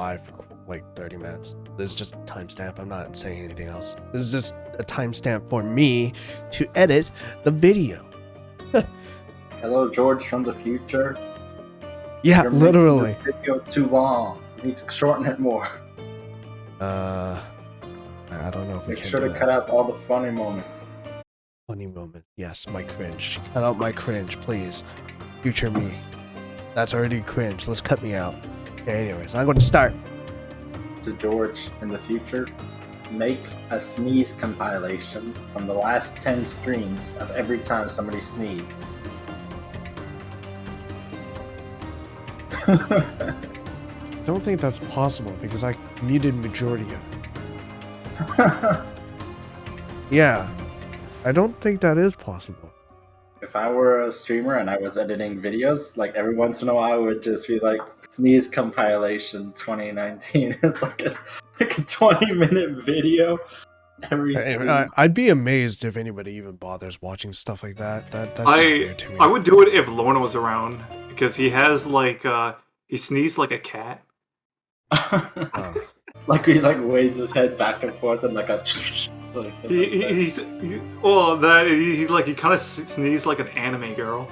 live for like 30 minutes. This is just a timestamp. I'm not saying anything else. This is just a timestamp for me to edit the video. Hello, George from the future. Yeah, You're literally. making this video too long. You need to shorten it more. I don't know if we Make can sure do to that. cut out all the funny moments. Funny moment. Yes, my cringe. Cut out my cringe, please. Future me. That's already cringe. Let's cut me out. Okay, anyways, I'm going to start. To George in the future, make a sneeze compilation from the last 10 streams of every time somebody sneezed. I don't think that's possible because I muted majority of it. Yeah, I don't think that is possible. If I were a streamer and I was editing videos, like every once in a while I would just be like, sneeze compilation 2019. It's like a 20-minute video. Every sneeze. I'd be amazed if anybody even bothers watching stuff like that. That's just weird to me. I would do it if Lorna was around because he has like he sneezed like a cat. Like he like waves his head back and forth and like a like He kind of sneezed like an anime girl.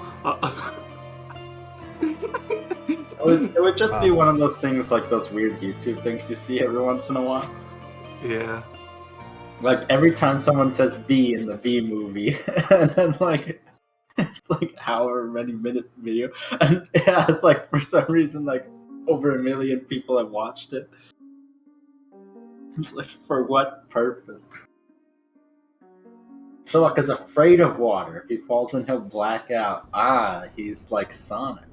it would just be one of those things, like those weird YouTube things you see every once in a while. Yeah. Like every time someone says B in the B movie, and then like it's like however many minute video, and yeah, it's like for some reason like over 1 million people have watched it. It's like, for what purpose? Sherlock is afraid of water. If he falls in, he'll black out. Ah, he's like Sonic.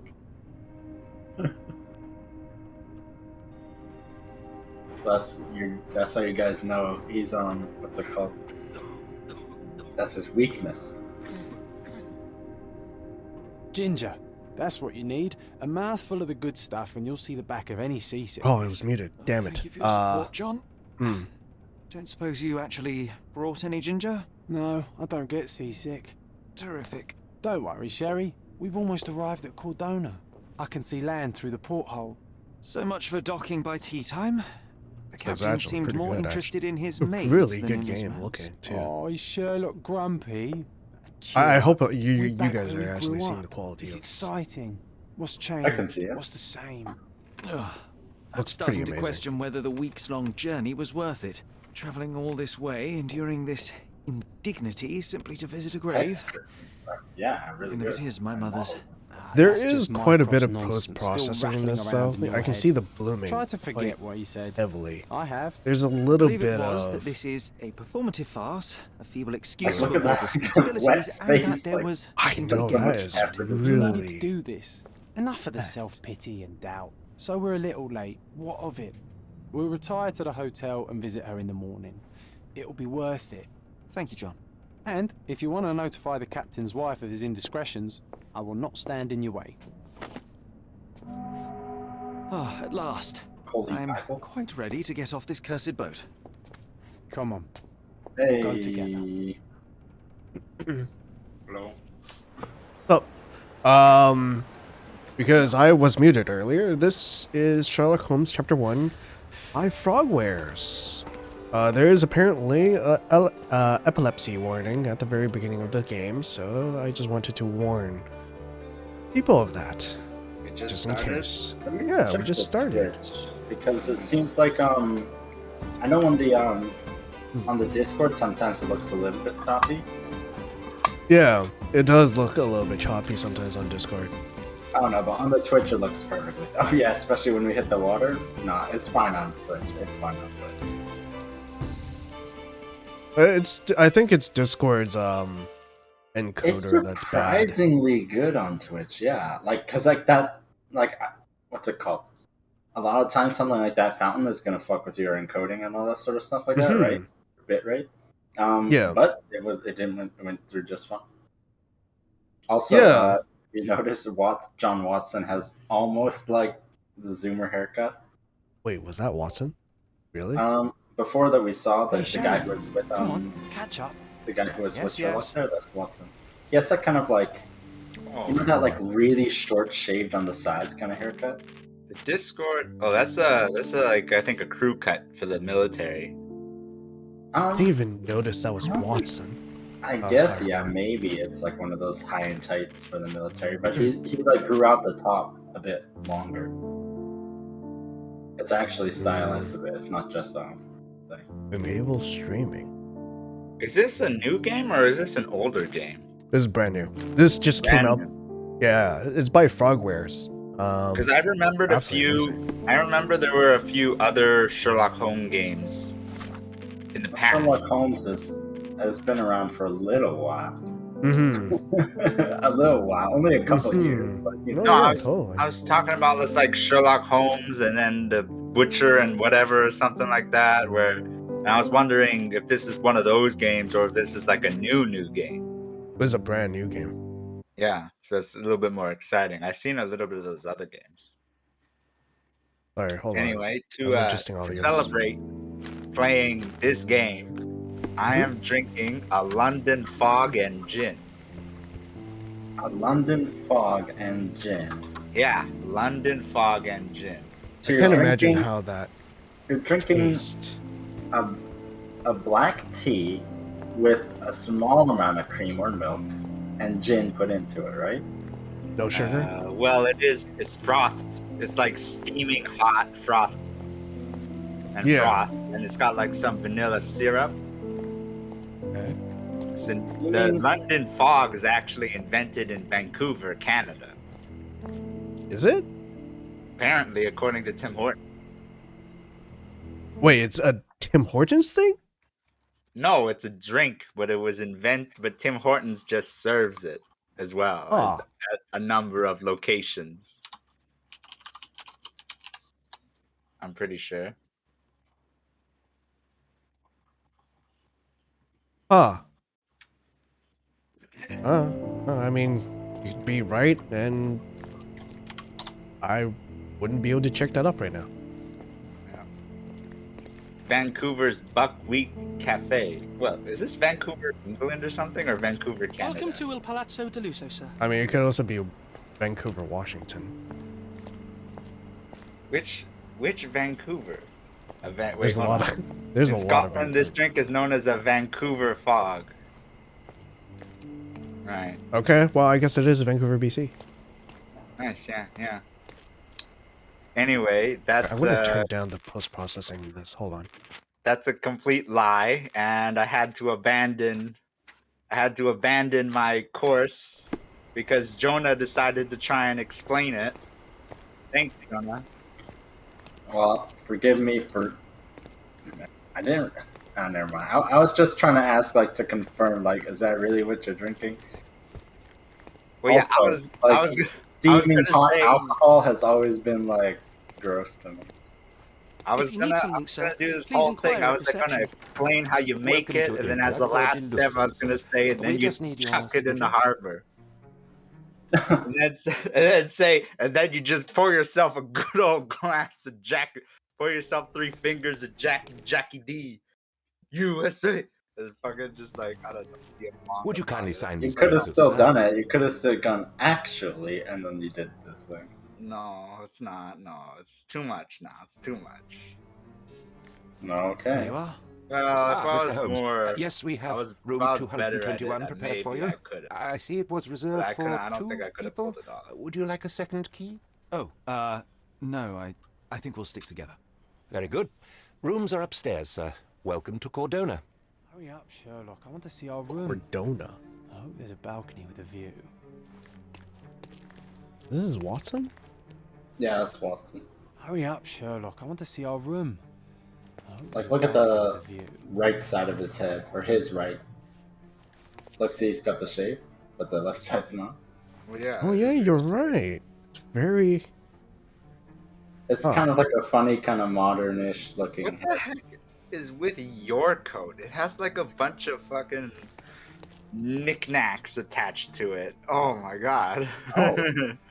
That's how you guys know he's on, what's it called? That's his weakness. Ginger, that's what you need. A mouthful of the good stuff and you'll see the back of any seasick. Oh, it was muted. Damn it. Thank you for your support, John. Hmm. Don't suppose you actually brought any ginger? No, I don't get seasick. Terrific. Don't worry, Sherry. We've almost arrived at Cordona. I can see land through the porthole. So much for docking by tea time. The That's captain actually seemed pretty more good, interested in his actually. mates Really than good in his game maps. looking too. Oh, is Sherlock grumpy? Chill I out. hope We're you back guys where we are actually grew seeing up. the quality It's of exciting. What's changed? I can see it. What's the same? Ugh. I'm Looks starting pretty to amazing. question whether the weeks-long journey was worth it. Travelling all this way, enduring this indignity simply to visit a grave. Yeah, really Even good. if it is my mother's. There That's is just quite a bit of Mycroft's nonsense, still post-processing in rattling this, though. around in your I can head. see the blooming Try to forget like, what he said. heavily. I have. There's a I little believe bit it was that of... this is a performative farce, a feeble excuse Like, to look at avoid that responsibilities, wet and that face, there like- was I nothing know, to so gain. much that is effort. You needed to really... do this. Enough of the self-pity and doubt. So we're a little late. What of it? We'll retire to the hotel and visit her in the morning. It'll be worth it. Thank you, John. And if you want to notify the captain's wife of his indiscretions, I will not stand in your way. Ah, at last. Holy I'm apple. quite ready to get off this cursed boat. Come on. Hey. go together. Hello. Oh, because I was muted earlier, this is Sherlock Holmes Chapter 1, 5 Frogwares. There is apparently a epilepsy warning at the very beginning of the game, so I just wanted to warn people of that, We just in started? case. Let me Yeah, we check just the started. Twitch, because it seems like I know on the Discord sometimes it looks a little bit choppy. Yeah, it does look a little bit choppy sometimes on Discord. I don't know, but on the Twitch it looks perfectly. Oh yeah, especially when we hit the water. Nah, it's fine on Twitch. It's fine on Twitch. I think it's Discord's encoder It's that's bad. surprisingly good on Twitch. Yeah, like cause like that, like what's it called? A lot of times something like that fountain is gonna fuck with your encoding and all that sort of stuff like that, Mhm. right? Bitrate. Yeah. But it went through just fine. Also, Yeah. you notice John Watson has almost like the Zoomer haircut. Wait, was that Watson? Really? Before that we saw the Hey, guy Shane, who was with Come on, catch up. the guy who was Yes, with Sherlock yes. there, that's Watson. He has that kind of like you know that like really short shaved on the sides kind of haircut. The Discord. Oh, that's a like I think a crew cut for the military. I didn't even notice that was Watson. I Oh, guess sorry, yeah, Warren. maybe it's like one of those high and tights for the military, but he like grew out the top a bit longer. It's actually stylized a bit. It's not just thing. Enable streaming. Is this a new game or is this an older game? This is brand new. This just came out. Brand Yeah, it's by Frogwares. Because I remembered a absolutely few. amazing. I remember there were a few other Sherlock Holmes games in the past. Sherlock Holmes has been around for a little while. Mm-hmm. A little while, only a couple years. But, you know. No, yeah, I was, totally. I was talking about this like Sherlock Holmes and then the Butcher and whatever or something like that. And I was wondering if this is one of those games or if this is like a new game. This is a brand new game. Yeah, so it's a little bit more exciting. I've seen a little bit of those other games. Sorry, hold on. Anyway, I'm adjusting to audio. celebrate playing this game, I am drinking a London Fog and Gin. A London Fog and Gin. Yeah, London Fog and Gin. So I you're can't imagine drinking- how that You're drinking tastes. a black tea with a small amount of cream or milk and gin put into it, right? No sugar? Well, it's frothed. It's like steaming hot froth and Yeah. froth, and it's got like some vanilla syrup. Okay. So the London Fog is actually invented in Vancouver, Canada. Is it? Apparently, according to Tim Hortons. Wait, it's a Tim Hortons thing? No, it's a drink, but it was invented. But Tim Hortons just serves it as well as a number of locations. I'm pretty sure. Huh. I mean, you'd be right, and I wouldn't be able to check that up right now. Vancouver's Buckwheat Cafe. Well, is this Vancouver, England or something, or Vancouver, Canada? Welcome to Il Palazzo de Lusso, sir. I mean, it could also be Vancouver, Washington. Which Vancouver? Wait, There's a hold lot on. of there's In a lot of Scotland, this Vancouver. drink is known as a Vancouver Fog. Right. Okay, well, I guess it is Vancouver, BC. Nice. Yeah. Anyway, I would have turned down the post-processing of this. Hold on. that's a complete lie, and I had to abandon my course because Jonah decided to try and explain it. Thanks, Jonah. Well, forgive me for. I didn't. Oh, never mind. I was just trying to ask, like, to confirm, like, is that really what you're drinking? Well, yeah, Also, I was Steaming gonna hot say- alcohol has always been, like, gross to me. I was If you gonna, need I something, was sir, gonna do this please whole inquire thing. I at was like, gonna reception. explain how you make Welcome it, to and then Il as the Palazzo last di step, I was Lusso, gonna say, and We then you just need your chuck it in the signature. harbor. And then you just pour yourself a good old glass of Jack. Pour yourself 3 fingers of Jackie D. USA. It's fucking just like, I don't know. be a monster Would you about kindly it. sign You these could have papers, still sir? done it. You could have still gone, actually, and then you did this thing. No, it's not. No, it's too much now. It's too much. No, There okay. you are. Well, if I Mr. was Holmes. more, Yes, we I have was, room if I was better at it, 221 then prepared for maybe you. I could have. I see it was But reserved I for don't two think I could have people. pulled it off. Would you like a second key? Oh, no, I think we'll stick together. Very good. Rooms are upstairs, sir. Welcome to Cordona. Hurry up, Sherlock. I want to see our room. Cordona. I hope there's a balcony with a view. This is Watson? Yeah, that's Watson. Hurry up, Sherlock. I want to see our room. I hope Like, there's a look at balcony the with a view. right side of his head, or his right. Look, see, he's got the shape, but the left side's not. Well, yeah. Oh yeah, you're right. It's very. It's Huh. kind of like a funny, kind of modernish looking What the heck is with your coat? It has like a bunch of fucking knickknacks attached to it. Oh my god. Oh.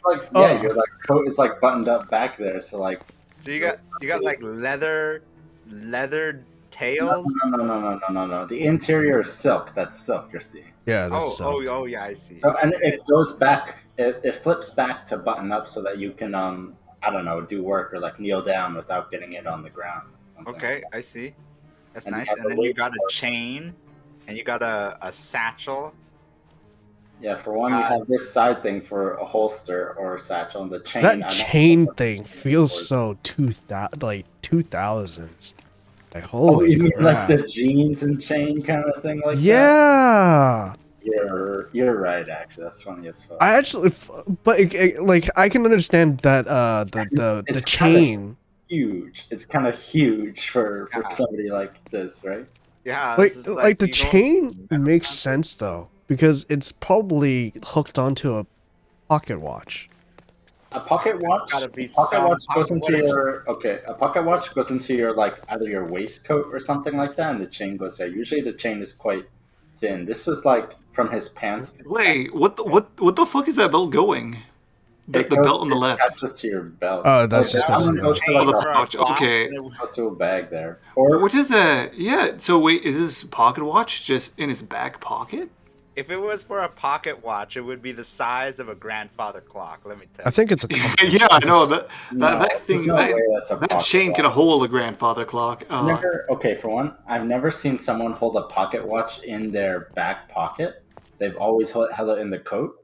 Like, yeah, Oh. your like coat is like buttoned up back there to like. So you got like leather tails. No. The interior is silk. That's silk. You're seeing. Yeah, that's Oh yeah, I see. So and it goes back. It flips back to button up so that you can I don't know, do work or like kneel down without getting it on the ground. Something Okay, like that. I see. That's And you nice. have And the then you weight got a for it. chain, and you got a satchel. Yeah, for one, you have this side thing for a holster or a satchel, and the chain. I That don't know chain what the thing chain feels is. so 2000s. Like, Oh, holy you mean like crap. the jeans and chain kind of thing, like that? Yeah. You're right. Actually, that's funny as fuck. I actually, but like I can understand that the It's chain. Huge. It's kind of huge for Yeah. somebody like this, right? Yeah, Like this is like the you go- chain makes sense though because it's probably hooked onto a pocket watch. A pocket watch. Gotta be A pocket some watch goes into what is- your A pocket watch goes into your like either your waistcoat or something like that, and the chain goes there. Usually, the chain is quite thin. This is like from his pants. Wait, what the fuck is that belt going? The It goes, belt on the it left. attaches to your belt. Oh, that's just that goes to one the- goes to Oh, like the a, pouch. Okay. And it- goes to a bag there. Or What is that? Yeah. So wait, is this pocket watch just in his back pocket? If it was for a pocket watch, it would be the size of a grandfather clock. Let me tell you. I think it's a compass. Yeah, I know that no, that thing there's no way that's a that pocket chain watch. can hold a grandfather clock. Okay, for one, I've never seen someone hold a pocket watch in their back pocket. They've always held it in the coat.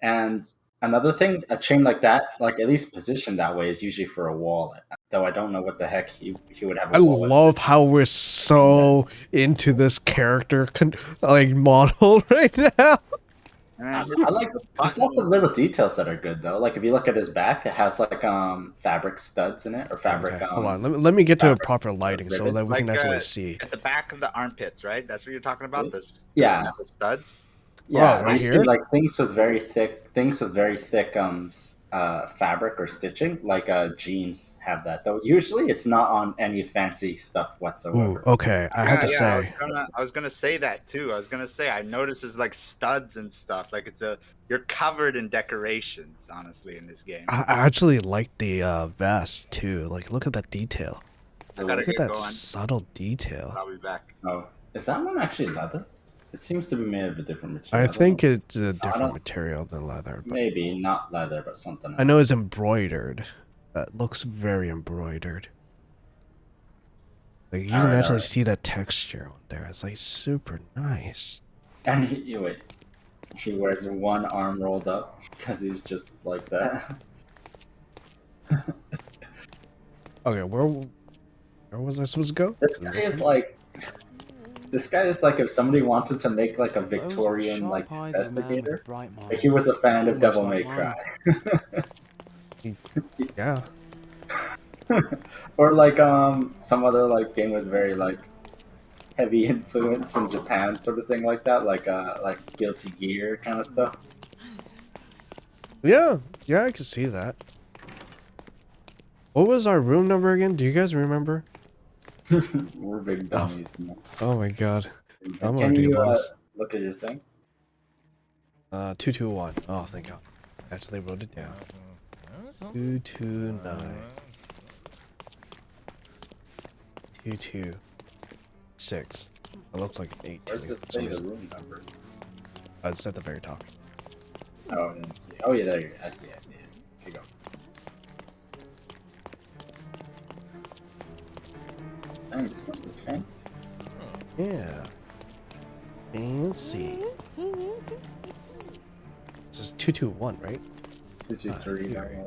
And another thing, a chain like that, like at least positioned that way, is usually for a wallet. Though I don't know what the heck he would have. I love how we're so into this character like model right now. I like. There's lots of little details that are good though. Like if you look at his back, it has like fabric studs in it or fabric. Okay, hold on, let me get to a fabric proper lighting so that we Like, can actually see. At the back of the armpits, right? That's what you're talking about. Yeah. The studs. Yeah, right you see here? like things with very thick fabric or stitching, like jeans have that. Though usually it's not on any fancy stuff Ooh, whatsoever. okay, I had to say. I was gonna say that too. I was gonna say I noticed it's like studs and stuff. Like you're covered in decorations, honestly, in this game. I actually like the vest too. Like, look at that detail. I gotta Look at get that going. subtle detail. I'll be back. Oh, is that one actually leather? It seems to be made of a different material. I don't think know. it's a different don't- material than leather. But Maybe not leather, but something. I know it's embroidered. That looks very embroidered. Like you can Alright, actually alright. see that texture on there. It's like super nice. And he wears one arm rolled up because he's just like that. Okay, where was I supposed to go? This guy is like. This guy is like if somebody wanted to make like a Victorian like investigator. Like he was a fan of Devil May Cry. Yeah. Or like some other like game with very like heavy influence in Japan sort of thing like that, like Guilty Gear kind of stuff. Yeah, I can see that. What was our room number again? Do you guys remember? We're big dummies. Oh my god. I'm Can already you lost. look at your thing? 221. Oh, thank god. Actually wrote it down. 229. 226. It looks like an 8 to Where's me this for some thing, the reason. room number? It's at the very top. Oh, I didn't see. Oh yeah, there you go. I see. Here you go. Dang, this place is fancy. Yeah. Fancy. This is 221, right? 223. here.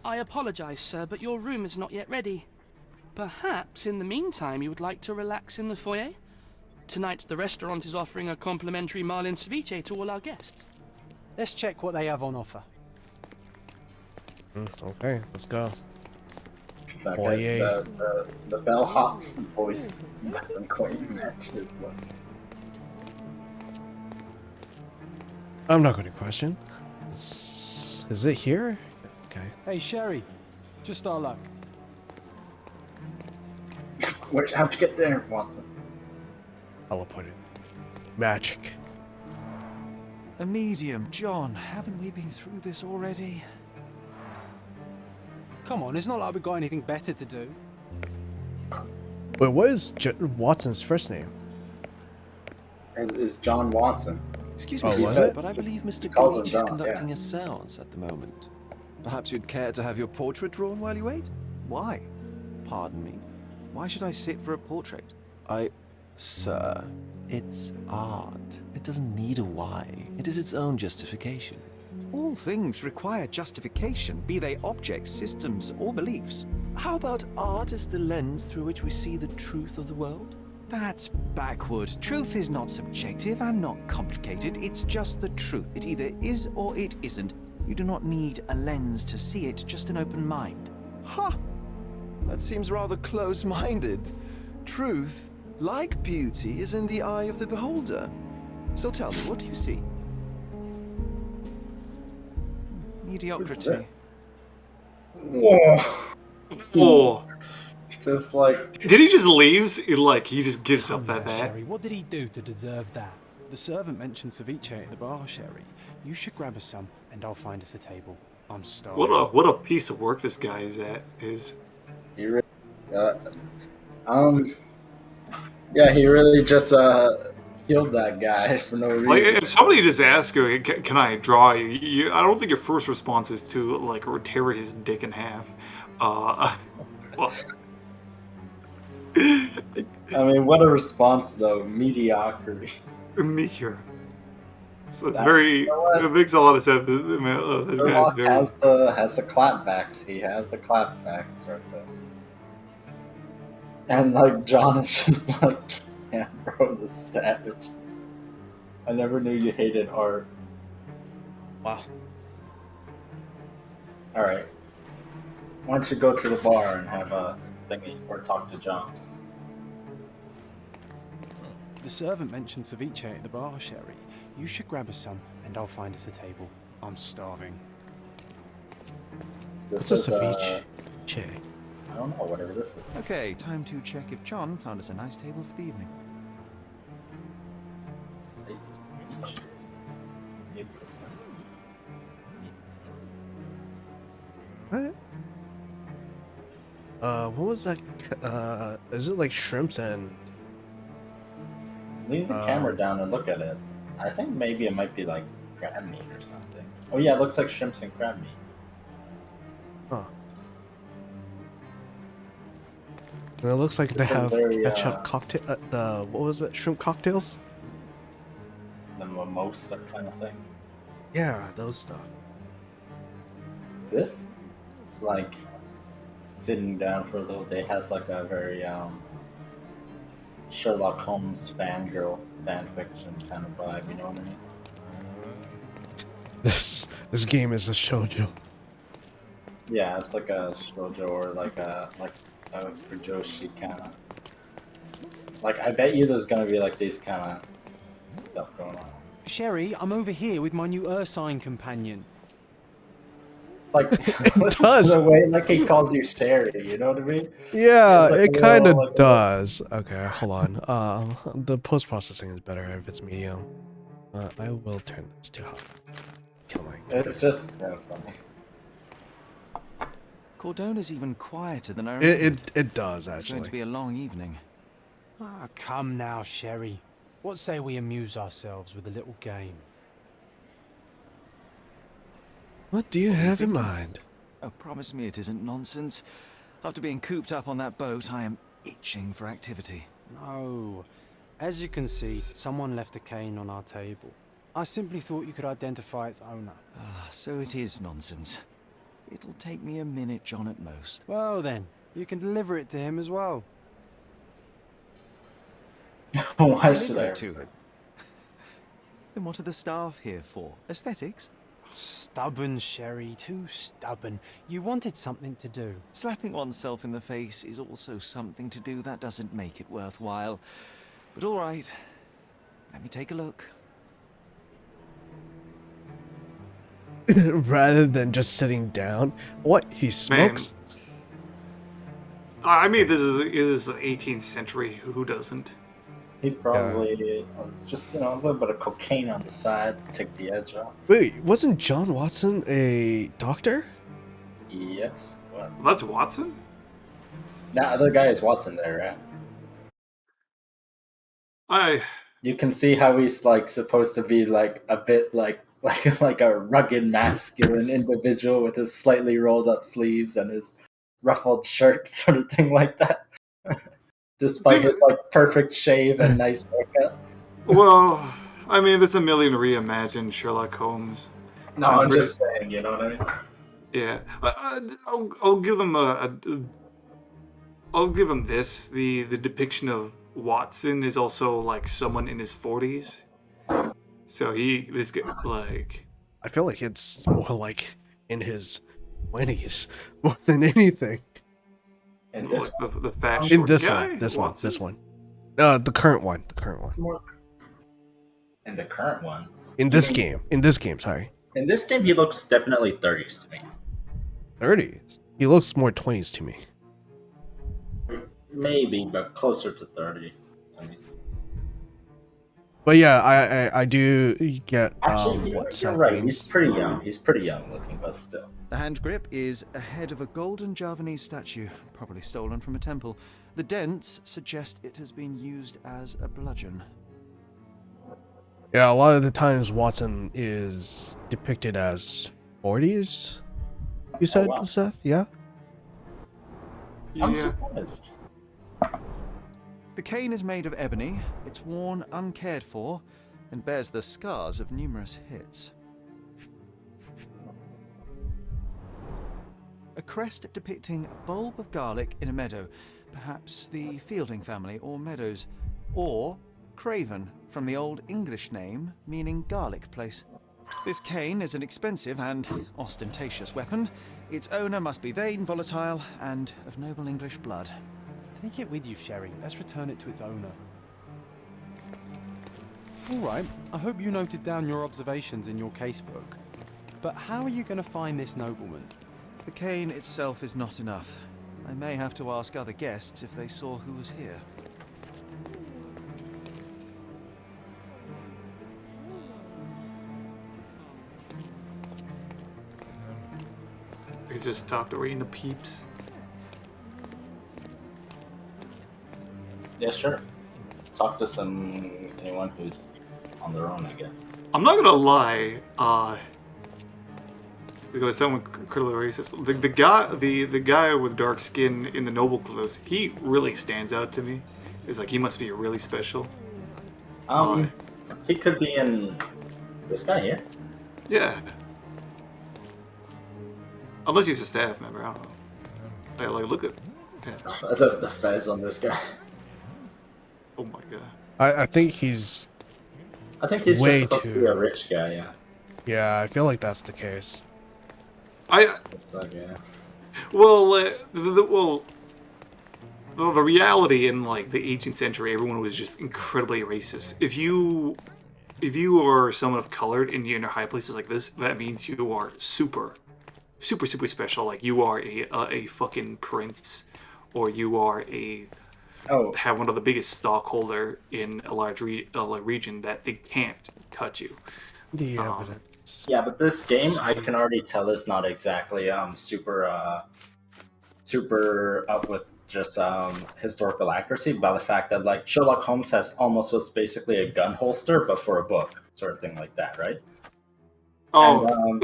I apologize, sir, but your room is not yet ready. Perhaps in the meantime you would like to relax in the foyer? Tonight the restaurant is offering a complimentary marlin ceviche to all our guests. Let's check what they have on offer. Okay, let's go. That Oh, guy, yeah. the bellhop's voice doesn't quite match his look. I'm not going to question. Is it here? Okay. Hey, Sherry, just our luck. How'd you get there, Watson? Teleported. Magic. A medium, John. Haven't we been through this already? Come on, it's not like we've got anything better to do. Wait, what is Watson's first name? Is John Watson? Excuse Oh, me, was sir, it? but I believe Mr. Calls him Gage is John, conducting yeah. a séance at the moment. Perhaps you'd care to have your portrait drawn while you wait? Why? Pardon me? Why should I sit for a portrait? Sir, it's art. It doesn't need a why. It is its own justification. All things require justification, be they objects, systems, or beliefs. How about art as the lens through which we see the truth of the world? That's backward. Truth is not subjective and not complicated. It's just the truth. It either is or it isn't. You do not need a lens to see it, just an open mind. Ha! That seems rather close-minded. Truth, like beauty, is in the eye of the beholder. So tell me, what do you see? Mediocrity. Whoa. Oh, Just like, did he just leave? He just gives up Come that now, bad. Sherry, what did he do to deserve that? The servant mentioned ceviche at the bar, Sherry. You should grab us some, and I'll find us a table. I'm starving. What a piece of work this guy is. he really, yeah, he really just killed that guy for no reason. Like, if somebody just asks you, "Can I draw you?" I don't think your first response is to tear his dick in half. Well, I mean, what a response though. Mediocrity. meteor. So it's That- very. you know what? It makes a lot of sense. This guy's Sherlock very. has the clapbacks. He has the clapbacks right there. And like John is just like, yeah, bro, the savage. I never knew you hated art. Wow. All right. Why don't you go to the bar and have a thingy or talk to John? The servant mentioned ceviche at the bar, Sherry. You should grab us some, and I'll find us a table. I'm starving. This What's a is, ceviche? I don't know, whatever this is. Okay, time to check if John found us a nice table for the evening. Maybe this one. What was that? Is it like shrimps and? Leave the camera down and look at it. I think maybe it might be like crab meat or something. Oh yeah, it looks like shrimps and crab meat. Huh. And it looks like they They're have very, ketchup cocktail. What was it? Shrimp cocktails? The mimosa kind of thing. Yeah, those stuff. This, like, sitting down for a little day has like a very Sherlock Holmes fangirl fan fiction kind of vibe. You know what I mean? This game is a shoujo. Yeah, it's like a shoujo or like a fujoshi kind of. Like, I bet you there's gonna be like these kind of stuff going on. Sherry, I'm over here with my new Ursine companion. Like, listen does. to the way like he calls you Sherry, you know what I mean? Yeah, It's like it a kind of little, like, does. Okay, hold on. The post processing is better if it's medium. I will turn this to high. Kill my. It's just kind of funny. Cordona's even quieter than I remembered. It does It's going to actually. be a long evening. Ah, come now, Sherry. What say we amuse ourselves with a little game? What do you have in mind? Oh, promise me it isn't nonsense. After being cooped up on that boat, I am itching for activity. No. As you can see, someone left a cane on our table. I simply thought you could identify its owner. Ah, so it is nonsense. It'll take me a minute, John, at most. Well then, you can deliver it to him as well. Why should Deliver I? it to him. Then what are the staff here for? Aesthetics? Stubborn, Sherry, too stubborn. You wanted something to do. Slapping oneself in the face is also something to do. That doesn't make it worthwhile. But all right, let me take a look. Rather than just sitting down. What? He smokes? I mean, this is the 18th century. Who doesn't? He probably just, a little bit of cocaine on the side to take the edge off. Wait, wasn't John Watson a doctor? Yes. Well, That's Watson. that other guy is Watson there, right? You can see how he's like supposed to be like a bit like like a rugged masculine individual with his slightly rolled up sleeves and his ruffled shirt, sort of thing like that. Despite his like perfect shave and nice haircut. Well, I mean, there's a million reimagined Sherlock Holmes. No, I'm I'm pretty- just saying, you know what I mean? Yeah, I'll give them I'll give him this. The depiction of Watson is also like someone in his 40s. So this guy, like, I feel like it's more like in his 20s more than anything. And this like the fat In short this guy, one, this Watson. one. The current one. in the current one. In this game, sorry. In this game, he looks definitely 30s to me. 30s. He looks more 20s to me. Maybe, but closer to 30. I mean, But yeah, I do get actually, what you're Seth right. means. He's pretty young. He's pretty young looking, but still. The hand grip is a head of a golden Javanese statue, probably stolen from a temple. The dents suggest it has been used as a bludgeon. Yeah, a lot of the times Watson is depicted as 40s. You said, wow. Seth? Yeah? I'm Yeah. surprised. The cane is made of ebony, it's worn uncared for, and bears the scars of numerous hits. A crest depicting a bulb of garlic in a meadow, perhaps the Fielding family or Meadows, or Craven, from the Old English name meaning garlic place. This cane is an expensive and ostentatious weapon. Its owner must be vain, volatile, and of noble English blood. Take it with you, Sherry. Let's return it to its owner. All right, I hope you noted down your observations in your casebook. But how are you going to find this nobleman? The cane itself is not enough. I may have to ask other guests if they saw who was here. We just talked to Arena peeps. Yeah, sure. Talk to anyone who's on their own, I guess. I'm not gonna lie. It's gonna sound incredibly racist. The guy with dark skin in the noble clothes, he really stands out to me. It's like he must be really special. He could be in this guy here. Yeah. Unless he's a staff member, I don't know. Like look at. Yeah. The fez on this guy. Oh my god. I think he's... I think he's Way just supposed to too- be a rich guy, yeah. Yeah, I feel like that's the case. It's like, yeah. Well, the reality in like the 18th century, everyone was just incredibly racist. If you are someone of color and you're in high places like this, that means you are super special. Like you are a fucking prince, or you are have one of the biggest stockholder in a large region that they can't touch you. The evidence. Yeah, but this game, I can already tell, is not exactly super up with just historical accuracy by the fact that like Sherlock Holmes has almost what's basically a gun holster, but for a book, sort of thing like that, right? Oh,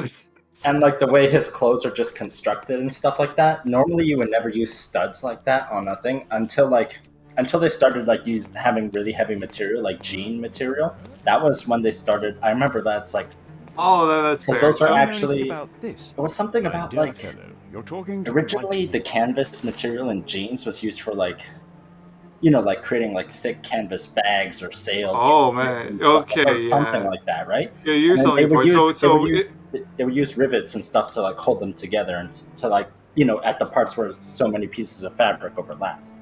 and like the way his clothes are just constructed and stuff like that. Normally, you would never use studs like that on a thing until they started like having really heavy material, like jean material. That was when they started. I remember that's like. Oh, that's fair. Those are Tell me actually. about this. There was something about Dear like. fellow, you're talking to Originally, the canvas material in jeans was used for like, you know, like creating like thick canvas bags or sails. Oh man, okay, or something yeah. like that, right? Yeah, you're And then selling points. they would use rivets and stuff to like hold them together and to like, you know, at the parts where so many pieces of fabric overlapped.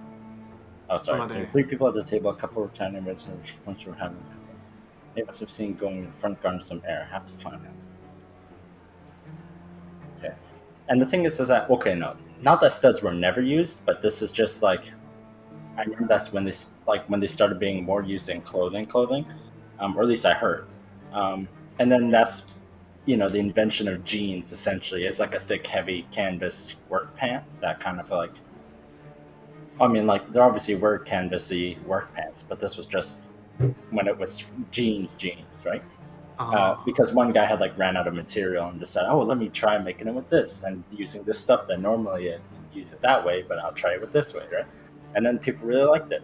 Oh, sorry. Oh, There were dear. 3 people at the table, a couple were tiny residents, once were having. They must have seen going in front, garner some air. Have to find him. Okay. And the thing is that okay, no, not that studs were never used, but this is just like, I remember that's when they started being more used in clothing, or at least I heard. And then that's, you know, the invention of jeans essentially. It's like a thick, heavy canvas work pant that kind of like. I mean, like there obviously were canvasy work pants, but this was just when it was jeans, right? Because one guy had like ran out of material and decided, oh, let me try making it with this and using this stuff that normally I'd use it that way, but I'll try it with this way, right? And then people really liked it.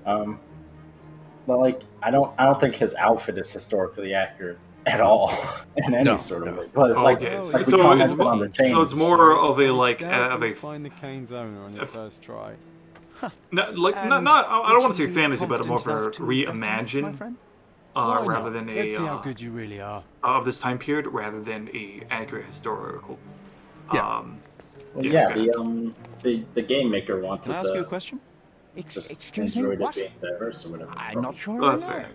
But like, I don't think his outfit is historically accurate at all in any sort of way. Because like, Okay, like so we commented on the chains. so it's more of a like Doubt of you'll a find the cane's owner on your first try. not like And not I don't want to would say you be fantasy, but more of a confident enough to bet on it, my reimagine friend? Why rather not? than Let's see how a good you really are. of this time period rather than a accurate historical. Yeah. Well, yeah, the game maker wanted Can I ask you a to question? just Excuse me, enjoy it what? being diverse or whatever. I'm not sure Well, I that's know. fair.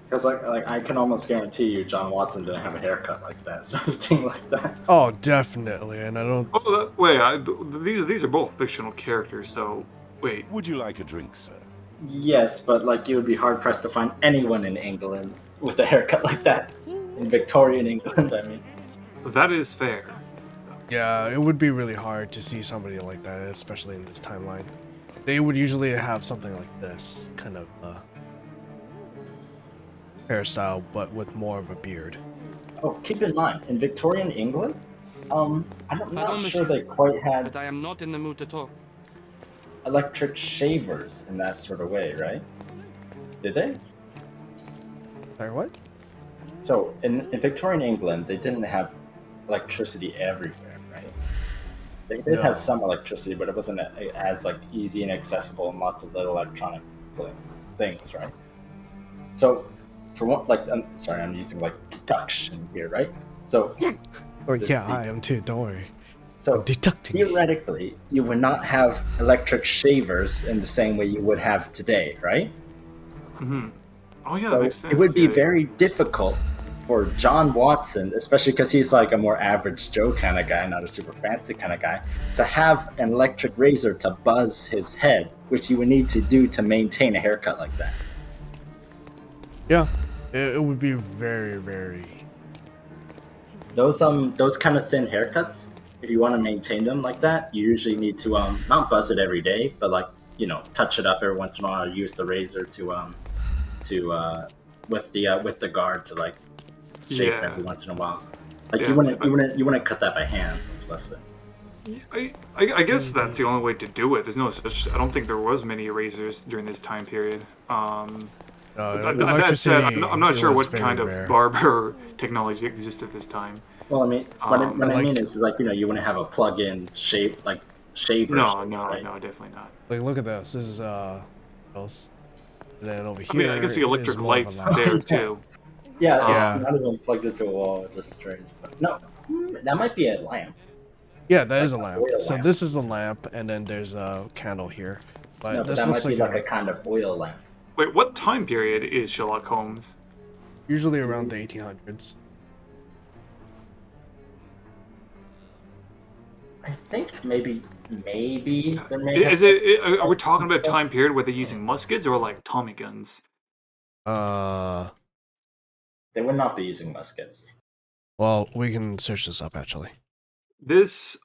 Because like I can almost guarantee you, John Watson didn't have a haircut like that, so anything like that. Oh, definitely. And I don't. Oh, wait, these are both fictional characters. So wait, Would you like a drink, sir? Yes, but like you would be hard pressed to find anyone in England with a haircut like that. In Victorian England, I mean. that is fair. Yeah, it would be really hard to see somebody like that, especially in this timeline. They would usually have something like this kind of hairstyle, but with more of a beard. Oh, keep in mind, in Victorian England, I'm not Pardon, sure monsieur, they quite had but I am not in the mood to talk. electric shavers in that sort of way, right? Did they? Sorry, what? So in Victorian England, they didn't have electricity everywhere, right? They did No. have some electricity, but it wasn't as like easy and accessible and lots of little electronic things, right? So for one, like, sorry, I'm using like deduction here, right? So Or Just yeah, feet. I am too. Don't worry. so I'm deducting. theoretically, you would not have electric shavers in the same way you would have today, right? Oh yeah, that So makes sense. it would be yeah. very difficult for John Watson, especially because he's like a more average Joe kind of guy, not a super fancy kind of guy, to have an electric razor to buzz his head, which you would need to do to maintain a haircut like that. Yeah, it would be very, very. Those kind of thin haircuts, if you want to maintain them like that, you usually need to not buzz it every day, but like touch it up every once in a while. Or use the razor with the guard to like shape it Yeah. every once in a while. Like Yeah, you wouldn't cut that by hand. Plus it. I guess that's the only way to do it. There's no such. I don't think there was many erasers during this time period. That said, I'm not sure was what very kind rare. of barber technology existed at this time. Well, I mean, what I mean like- is like you wouldn't have a plug-in shape like shaver. No, right? no, definitely not. Like, look at this. This is else. And then over here. I mean, I can see is electric more of a lights lamp. there too. Yeah, Yeah. it's not even plugged into a wall. It's just strange. But no, that might be a lamp. Yeah, that is a Like a lamp. oil So lamp. this is a lamp, and then there's a candle here. But No, but this that looks might be like, like a kind of oil lamp. Wait, what time period is Sherlock Holmes? usually around the 1800s. I think maybe there may Is have, it? Are we talking about a time period where they're using muskets or like Tommy guns? they would not be using muskets. Well, we can search this up actually. This.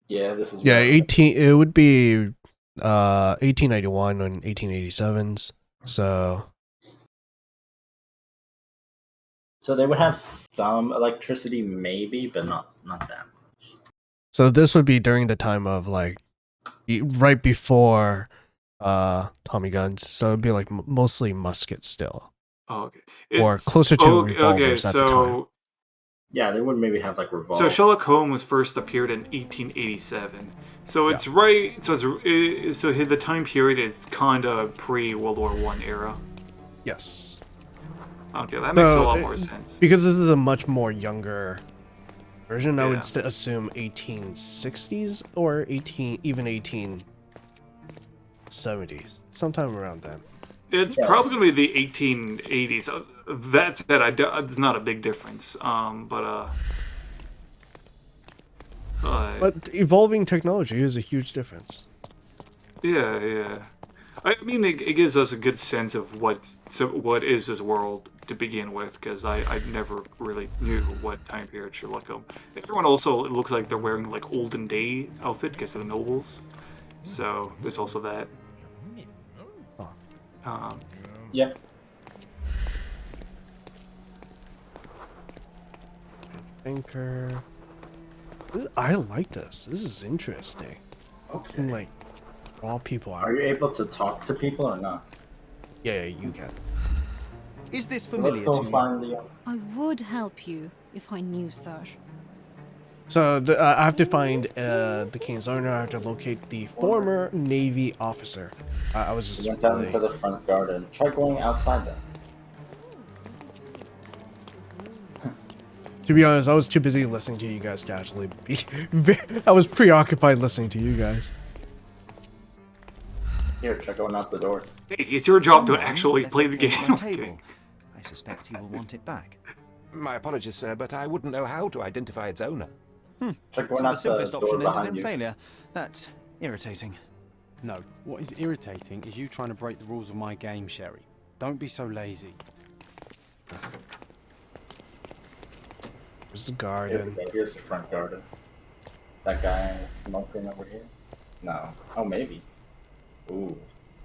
Yeah, this is Yeah, where- 18. It would be 1891 and 1887s. So So they would have some electricity, maybe, but not that. this would be during the time of like right before Tommy guns. So it'd be like mostly muskets still. Oh, okay. Or closer to revolvers at the time. Yeah, they would maybe have like revolvers. So Sherlock Holmes first appeared in 1887. So it's right. So the time period is kind of pre-World War I era. Yes. Okay, that makes a So, lot more sense. Because this is a much more younger version, I Yeah. would assume 1860s or 1870s, sometime around then. It's probably going to be the 1880s. That said, it's not a big difference. But evolving technology is a huge difference. yeah. I mean, it gives us a good sense of what is this world to begin with, because I never really knew what time period Sherlock Holmes. Everyone also, it looks like they're wearing like olden day outfit because of the nobles, So there's also that. Yeah. Anchor. I like this. This is interesting. Okay. And like, all people Are you able to talk to people or not? Yeah, you can. Is this So let's familiar go to you? find the. I would help you if I knew, sir. So I have to find the Kane's owner. I have to locate the former Navy officer. I was just We went out really- into the front garden. Try going outside then. To be honest, I was too busy listening to you guys to actually be. I was preoccupied listening to you guys. Here, try going out the door. Hey, it's your job to Someone actually left play the the cake game. on my I'm table. kidding. I suspect he will want it back. My apologies, sir, but I wouldn't know how to identify its owner. Try So going the out the simplest door option ended behind in you. failure. That's irritating. No, what is irritating is you trying to break the rules of my game, Sherry. Don't be so lazy. There's the Here we garden. go. Here's the front garden. That guy smoking over here? No. Oh, maybe. Ooh.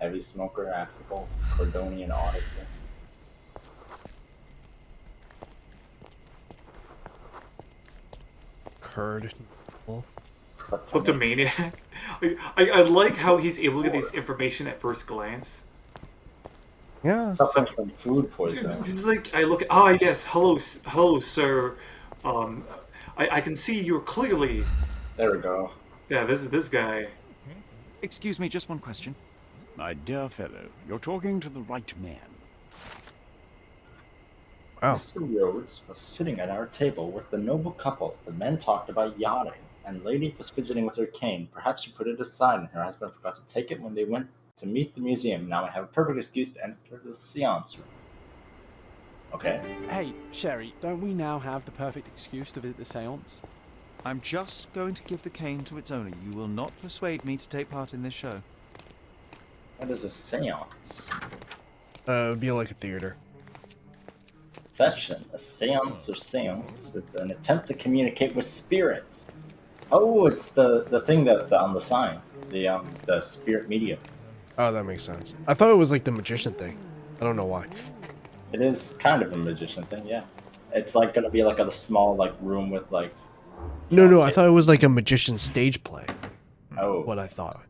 Heavy smoker, affable, Cordonian auditor. Curd. Kleptomaniac. I like how he's able to get this information at first glance. Yeah. Suffering from food poisoning. It's like I look at, yes, hello, sir. I can see you're clearly. There we go. Yeah, this guy. Excuse me, just one question. My dear fellow, you're talking to the right man. Wow. Mr. Rhodes was sitting at our table with the noble couple. The men talked about yachting, and lady was fidgeting with her cane. Perhaps she put it aside, and her husband forgot to take it when they went to meet the museum. Now I have a perfect excuse to enter the seance room. Okay. Hey, Sherry, don't we now have the perfect excuse to visit the seance? I'm just going to give the cane to its owner. You will not persuade me to take part in this show. What is a seance? It would be like a theater. Session. A seance or seance is an attempt to communicate with spirits. Oh, it's the thing that on the sign. The spirit medium. Oh, that makes sense. I thought it was like the magician thing. I don't know why. It is kind of a magician thing, yeah. It's like gonna be like a small like room with like. No, I thought it was like a magician stage play. Oh. What I thought.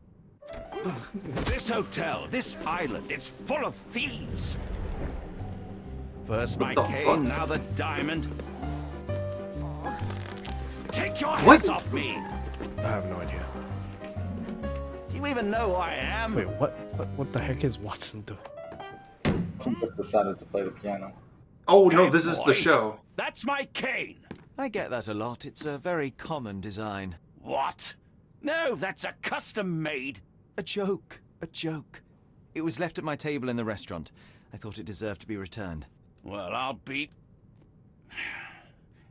This hotel, this island, it's full of thieves. First my cane, now the diamond. Take your hands off me! I have no idea. Do you even know who I am? Wait, what the heck is Watson doing? Watson just decided to play the piano. Oh no, Hey, this is boy. the show. That's my cane. I get that a lot. It's a very common design. What? No, that's a custom made. A joke. A joke. It was left at my table in the restaurant. I thought it deserved to be returned. Well, I'll be.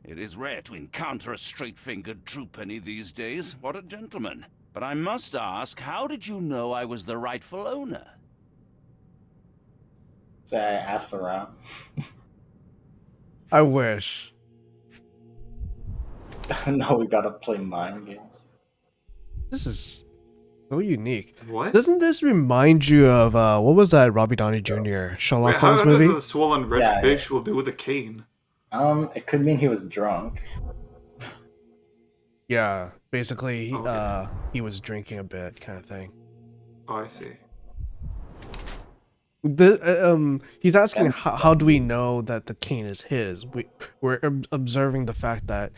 It is rare to encounter a straight-fingered true penny these days. What a gentleman. But I must ask, how did you know I was the rightful owner? Say I asked around. I wish. No, we gotta play mind games. This is so unique. What? Doesn't this remind you of what was that Robbie Downey Jr. Sherlock Wait, how Holmes does movie? the swollen red Yeah, fish will do with a cane? It could mean he was drunk. Yeah, basically, Okay. he was drinking a bit, kind of thing. Oh, I see. He's asking how do we know that the cane is his? We're observing the fact that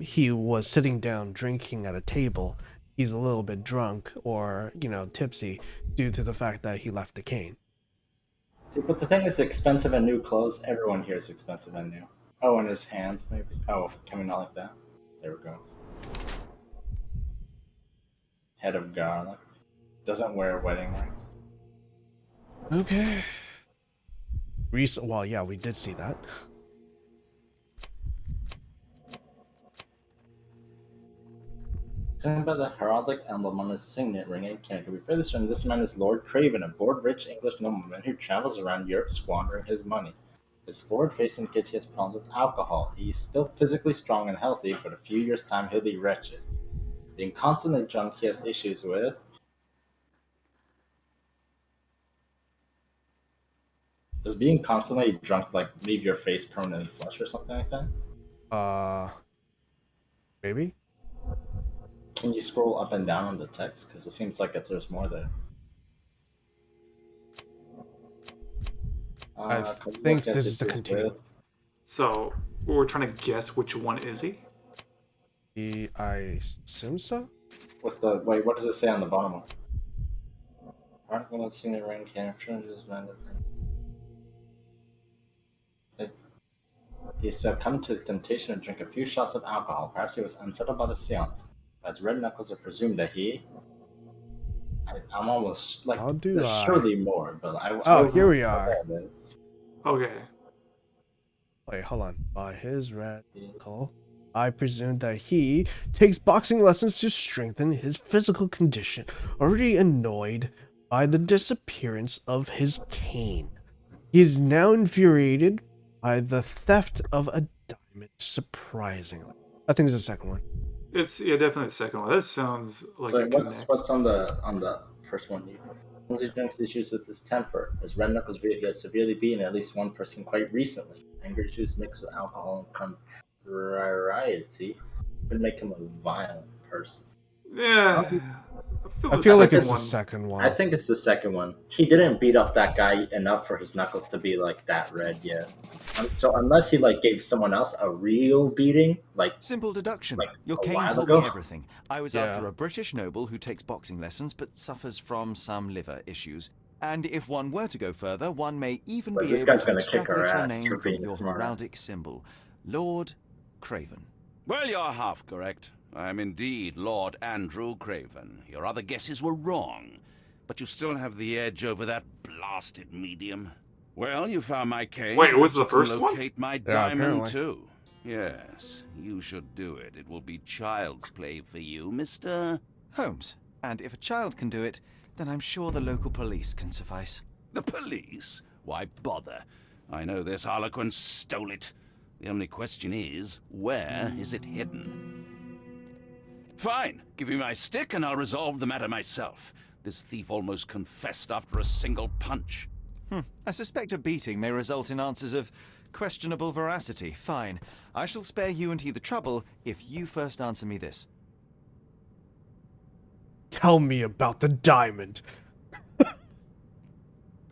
he was sitting down drinking at a table. He's a little bit drunk or tipsy due to the fact that he left the cane. See, but the thing is, expensive and new clothes. Everyone here is expensive and new. Oh, and his hands, maybe. Oh, can we not like that? There we go. Head of garlic. Doesn't wear a wedding ring. Okay. Well, yeah, we did see that. Something about the heraldic emblem on his signet ring and can be further certain this man is Lord Craven, a bored-rich English nobleman who travels around Europe squandering his money. His florid face indicates he has problems with alcohol. He is still physically strong and healthy, but a few years' time he'll be wretched. The inconstantly drunk he has issues with being constantly drunk like leave your face permanently flush or something like that? Maybe. Can you scroll up and down on the text? Because it seems like there's more there. I think this is the continuum. So we're trying to guess which one is he? I assume so. Wait? What does it say on the bottom one? Aren't going to see the ring capture just random. He succumbed to his temptation to drink a few shots of alcohol. Perhaps he was unsettled by the seance. As Red Knuckles have presumed that he. I'm almost like. How do there's I? surely more, but I. Oh, here we are. Okay. Wait, hold on. By his red knuckle, I presume that he takes boxing lessons to strengthen his physical condition, already annoyed by the disappearance of his cane. He is now infuriated by the theft of a diamond, surprisingly. I think it's the second one. It's definitely the second one. That sounds like So it what's on the first one? Once he drinks issues with his temper, as Red Knuckles he has severely beaten at least one person quite recently. Anger issues mixed with alcohol and contrariety could make him a violent person. Yeah. I feel like it's the second one. I think it's the second one. He didn't beat up that guy enough for his knuckles to be like that red yet. So unless he like gave someone else a real beating, like simple deduction. Like Your a cane while told ago. me everything. I was after a British noble who takes boxing lessons but suffers from some liver issues. And if one were to go further, one may even But be this able guy's to gonna kick extrapolate our your ass name for from being a your smart heraldic symbol, Lord Craven. Well, you're half correct. I am indeed Lord Andrew Craven. Your other guesses were wrong, but you still have the edge over that blasted medium. Well, you found my cane. Wait, was Perhaps the you can first one? locate my Yeah, diamond apparently. too. Yes, you should do it. It will be child's play for you, Mr. Holmes. And if a child can do it, then I'm sure the local police can suffice. The police? Why bother? I know this harlequin stole it. The only question is, where is it hidden? Fine. Give me my stick and I'll resolve the matter myself. This thief almost confessed after a single punch. I suspect a beating may result in answers of questionable veracity. Fine. I shall spare you and he the trouble if you first answer me this. Tell me about the diamond.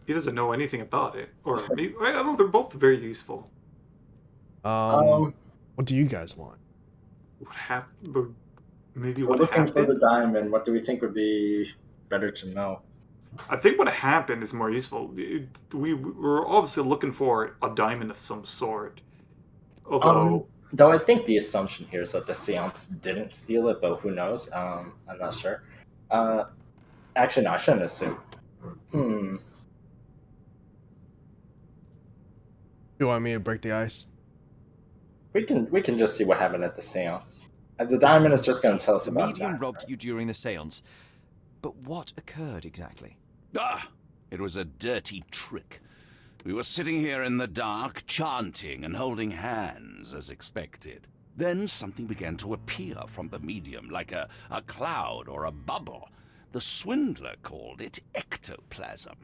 He doesn't know anything about it. Or maybe, I don't know, they're both very useful. What do you guys want? What happened? Maybe We're what looking for the happened? diamond. What do we think would be better to know? I think what happened is more useful. We were obviously looking for a diamond of some sort. Although... Though I think the assumption here is that the seance didn't steal it, but who knows? I'm not sure. Actually, no, I shouldn't assume. You want me to break the ice? We can just see what happened at the seance. The diamond is just going to tell us The about medium that. robbed you during the seance. But what occurred exactly? Ah, it was a dirty trick. We were sitting here in the dark, chanting and holding hands as expected. Then something began to appear from the medium, like a cloud or a bubble. The swindler called it ectoplasm.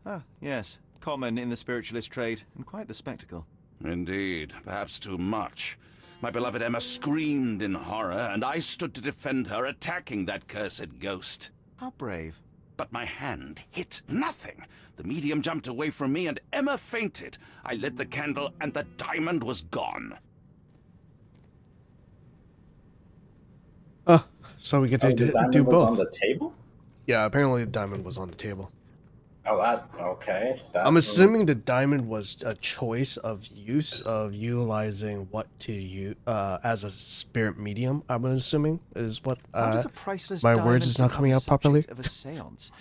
Ah, yes. Common in the spiritualist trade, and quite the spectacle. Indeed, perhaps too much. My beloved Emma screamed in horror, and I stood to defend her, attacking that cursed ghost. How brave. But my hand hit nothing. The medium jumped away from me, and Emma fainted. I lit the candle, and the diamond was gone. So we get to The diamond do was both. on the table? Yeah, apparently the diamond was on the table. Oh, okay. I'm assuming the diamond was a choice of use of utilizing what to use as a spirit medium. I'm assuming is what. How does a priceless my diamond words is not become coming the out properly. subject of a séance?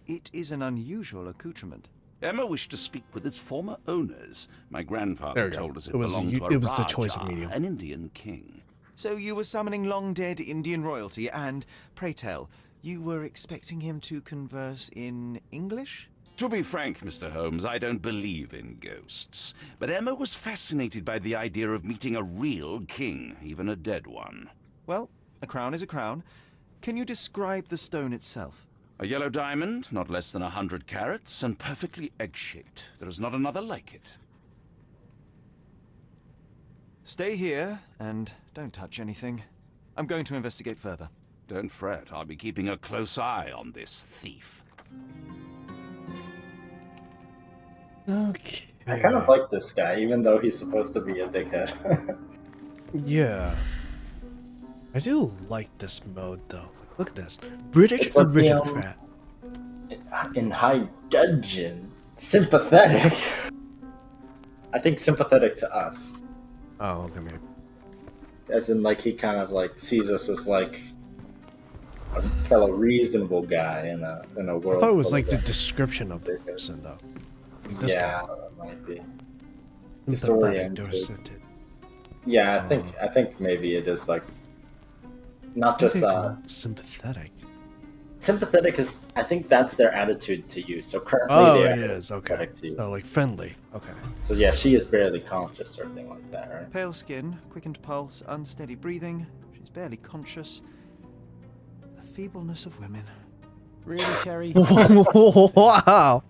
It is an unusual accoutrement. Emma wished to speak with its former owners. My There grandfather we go. told us it It was belonged to a it was the choice of Raja, medium. an Indian king. So you were summoning long-dead Indian royalty, and, pray tell, you were expecting him to converse in English? To be frank, Mr. Holmes, I don't believe in ghosts. But Emma was fascinated by the idea of meeting a real king, even a dead one. Well, a crown is a crown. Can you describe the stone itself? A yellow diamond, not less than 100 carats, and perfectly egg-shaped. There is not another like it. Stay here and don't touch anything. I'm going to investigate further. Don't fret, I'll be keeping a close eye on this thief. Okay. I kind of like this guy, even though he's supposed to be a dickhead. Yeah. I do like this mode though. Look at this. British It's like the, aristocrat. in high dudgeon, sympathetic. I think sympathetic to us, Oh, okay, maybe. as in like he kind of like sees us as like a fellow reasonable guy in a I world. thought it was full like of the them. description of the person though. Like this Yeah, guy. that might be. Sympathetic, disoriented. disoriented. Yeah, I think maybe it is like not just sympathetic. sympathetic is. I think that's their attitude to you. So currently, Oh, they it are is. Okay. sympathetic to you. So like friendly. Okay. So yeah, she is barely conscious or something like that, right? Pale skin, quickened pulse, unsteady breathing. She's barely conscious. The feebleness of women. Really, Sherry? Wow.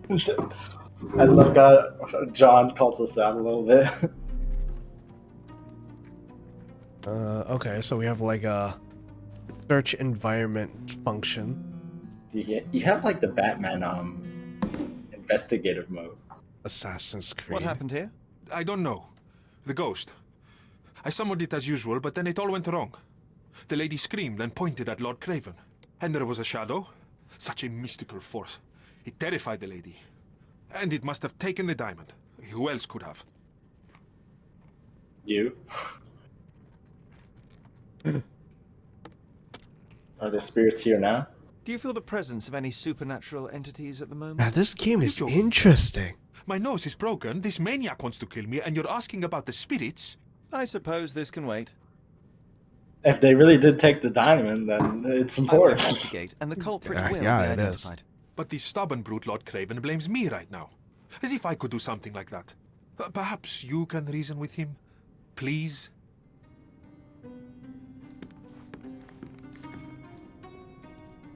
And like John calls us out a little bit. Okay, so we have like a search environment function. You have like the Batman investigative mode. Assassin's Creed. What happened here? I don't know. The ghost. I summoned it as usual, but then it all went wrong. The lady screamed and pointed at Lord Craven. And there was a shadow. Such a mystical force. It terrified the lady. And it must have taken the diamond. Who else could have? You? Are there spirits here now? Do you feel the presence of any supernatural entities at the moment? Now this game is joking? interesting. My nose is broken, this maniac wants to kill me, and you're asking about the spirits? I suppose this can wait. If they really did take the diamond, then it's I will important. investigate, and the culprit will yeah, be it is. identified. But the stubborn brute Lord Craven blames me right now. As if I could do something like that. Perhaps you can reason with him? Please?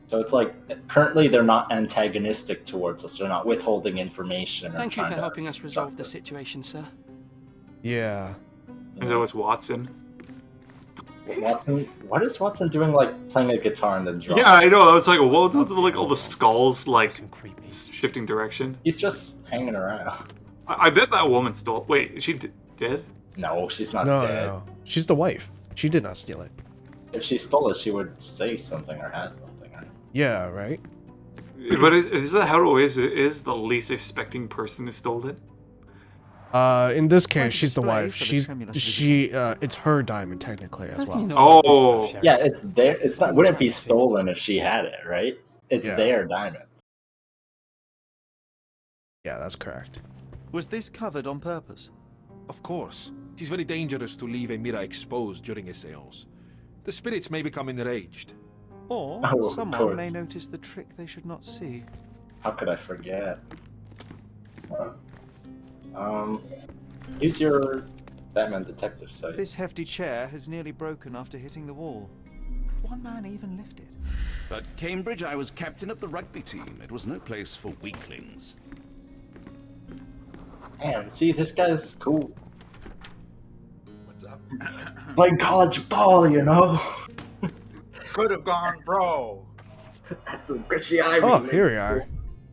So it's like currently they're not antagonistic towards us. They're not withholding information. Thank you for helping us resolve the situation, sir. Yeah. And that was Watson. Watson, what is Watson doing? Like playing a guitar and then drawing? Yeah, I know. I was like, what was like all the skulls like shifting direction? He's just hanging around. I bet that woman stole. Wait, is she dead? No, she's not No, dead. no. She's the wife. She did not steal it. If she stole it, she would say something or have something. Right? Yeah, right? But is that how it always is? The least expecting person who stole it? In this Quite a case, she's the display wife. for the She's tremulous it's her diamond technically as How can you well. not like this Oh. stuff, Sherry? Yeah, it's there. It's not. Wouldn't be Interesting. stolen if she had it, right? It's Yeah. their diamond. Yeah, that's correct. Was this covered on purpose? Of course. It is very dangerous to leave a mirror exposed during a seance. The spirits may become enraged. Or Oh, of someone course. may notice the trick they should not see. How could I forget? Use your Batman detective site. This hefty chair has nearly broken after hitting the wall. Could one man even lift it? At Cambridge, I was captain of the rugby team. It was no place for weaklings. Damn, see, this guy's cool. What's up? Playing college ball, you know. Could have gone, bro. That's some Christy Ivy. Oh, here we are.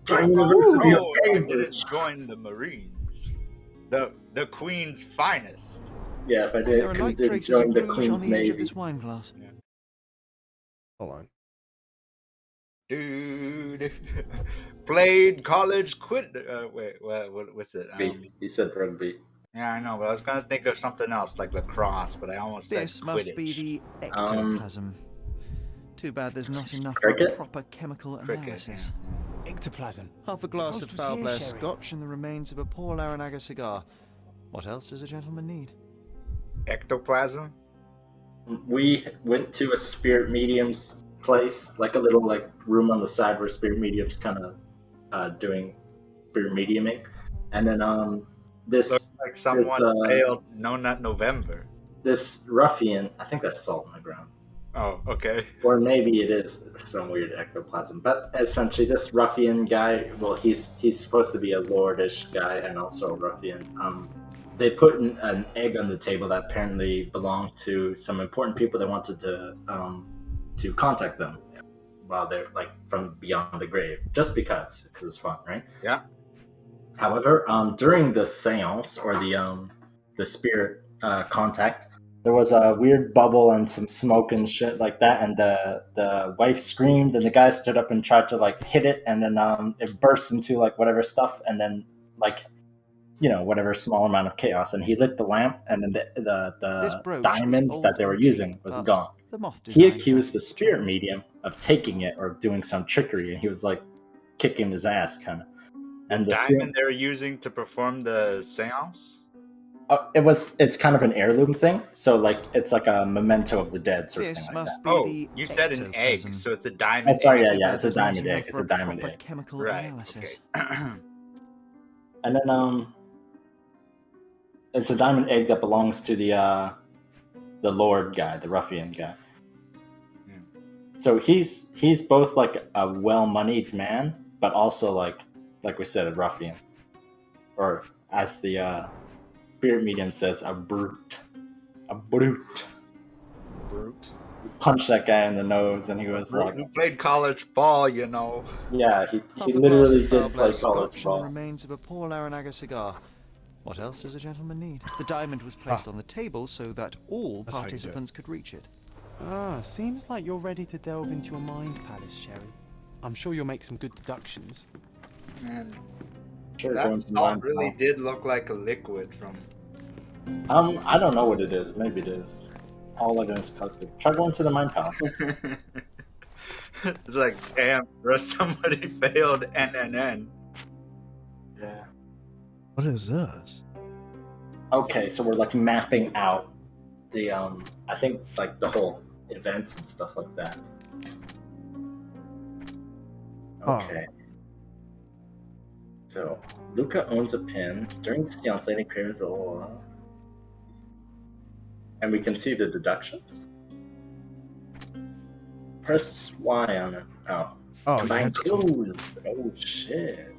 Join University of Bro, I didn't Cambridge. join the Marines. The Queen's finest. Yeah, if I There are did, light didn't traces of join the rouge on Queen's the edge of Navy. this wine glass. Hold on. Dude, played college quit. What's it? He said rugby. Yeah, I know, but I was gonna think of something else like lacrosse, but I almost This said must Quidditch. be the ectoplasm. Too bad there's not enough for Cricket? a proper chemical Cricket, analysis. Ectoplasm. Half a glass ghost of was foul here, blair Sherry. scotch and the remains of a Paul Aranaga cigar. What else does a gentleman need? Ectoplasm. We went to a spirit medium's place, like a little like room on the side where spirit mediums kind of doing spirit mediuming, and then this Looks like someone this, failed No Nut November. this ruffian, I think that's salt on the ground. Oh, okay. Or maybe it is some weird ectoplasm. But essentially, this ruffian guy, well, he's supposed to be a lordish guy and also a ruffian. They put an egg on the table that apparently belonged to some important people that wanted to contact them while they're like from beyond the grave, just because it's fun, right? Yeah. However, during the seance or the spirit contact, there was a weird bubble and some smoke and shit like that, and the wife screamed, and the guy stood up and tried to like hit it, and then it burst into like whatever stuff, and then like whatever small amount of chaos, and he lit the lamp, and then the diamonds that they were using was gone. He accused the spirit medium of taking it or doing some trickery, and he was like kicking his ass kind of. And the diamond they were using to perform the seance? It's kind of an heirloom thing, so like it's like a memento of the dead sort of thing like that. Oh, you said an egg, so it's a diamond. Oh, sorry, egg. yeah, it's a diamond egg. It's a diamond egg. Chemical right. analysis. Okay. And then it's a diamond egg that belongs to the lord guy, the ruffian guy. So he's both like a well-moneyed man, but also like we said, a ruffian, or as the spirit medium says, a brute. Punched that guy in the nose, and he was like, "Who played college ball, you know?" Yeah, he literally did play college ball. The remains of a poor Laranaga cigar. What else does a gentleman need? The diamond was placed on the table so that all participants could reach it. Ah, seems like you're ready to delve into your mind palace, Sherry. I'm sure you'll make some good deductions. Man, Sure, that salt really did look like a liquid from... I don't know what it is. Maybe it is. All of it is calculated. Try going to the mind palace. It's like, damn, bro, somebody failed NNN. Yeah. What is this? Okay, so we're like mapping out the I think like the whole events and stuff like that. Okay. So Luca owns a pin during the seance. Lady Craven's and we can see the deductions. Press Y on it. Oh, combine clues. Oh shit.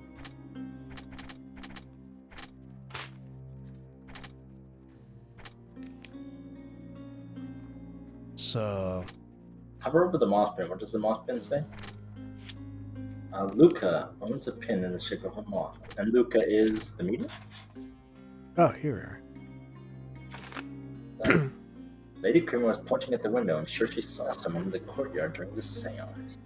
So, hover over the moth pin. What does the moth pin say? Luca owns a pin in the shape of a moth, and Luca is the medium? Oh, here we are. Lady Crema was pointing at the window. I'm sure she saw someone in the courtyard during the seance.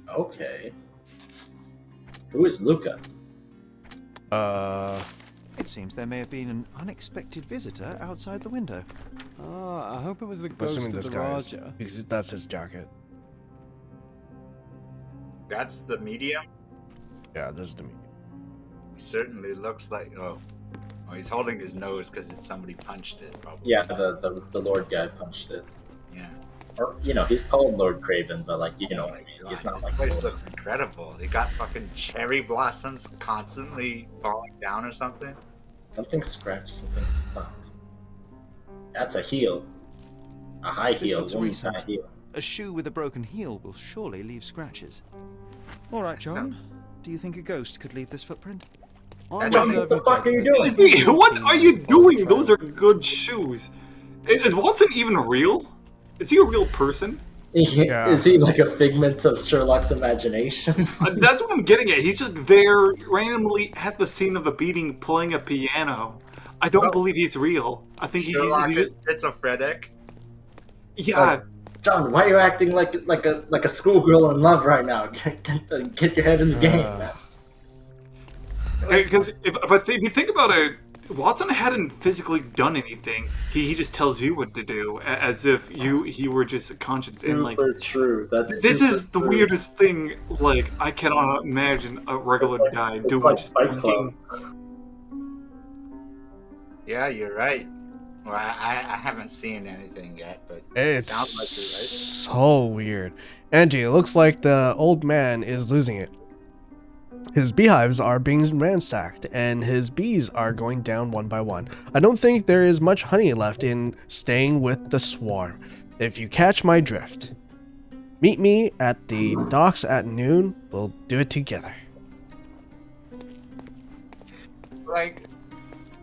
Okay. Who is Luca? It seems there may have been an unexpected visitor outside the window. Ah, I hope it was the I'm ghost assuming of this the guy is, Raja. because that's his jacket. That's the medium? Yeah, this is the medium. Certainly looks like... Oh, he's holding his nose because somebody punched it, probably. Yeah, the Lord guy punched it. Yeah. Or, he's called Lord Craven, but like, what I mean. He's not like... This place looks incredible. They got fucking cherry blossoms constantly falling down or something. Something scratched, something stuck. That's a heel. A high heel, Looks woman's high recent. heel. A shoe with a broken heel will surely leave scratches. All right, John. Do you think a ghost could leave this footprint? What the fuck are you doing? What are you doing? Those are good shoes. Is Watson even real? Is he a real person? Yeah. Is he like a figment of Sherlock's imagination? That's what I'm getting at. He's just there randomly at the scene of the beating playing a piano. I don't believe he's real. I think Sherlock he's is schizophrenic. Yeah. John, why are you acting like a schoolgirl in love right now? Get your head in the game, man. Because if you think about it, Watson hadn't physically done anything. He just tells you what to do, as if he were just a conscience. And like, true. This is the weirdest thing. Like, I cannot imagine a regular guy doing like just Fight Club. Yeah, you're right. Well, I haven't seen anything yet, but It's sounds like so weird. Angie, it looks like the old man is losing it. His beehives are being ransacked, and his bees are going down one by one. I don't think there is much honey left in staying with the swarm, if you catch my drift. Meet me at the docks at noon. We'll do it together. Like,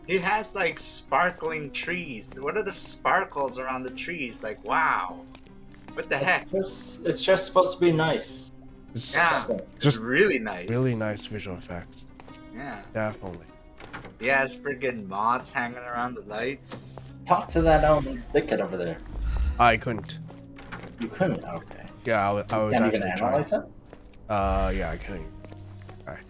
he has like sparkling trees. What are the sparkles around the trees? Like, wow. What the heck? It's just supposed to be nice. It's Just really nice. Really nice visual effects. Yeah. Definitely. He has freaking moths hanging around the lights. Talk to that thicket over there. I couldn't. You couldn't? Okay. Yeah, I was Can't actually even trying. analyze it? Yeah, I can't. Alright.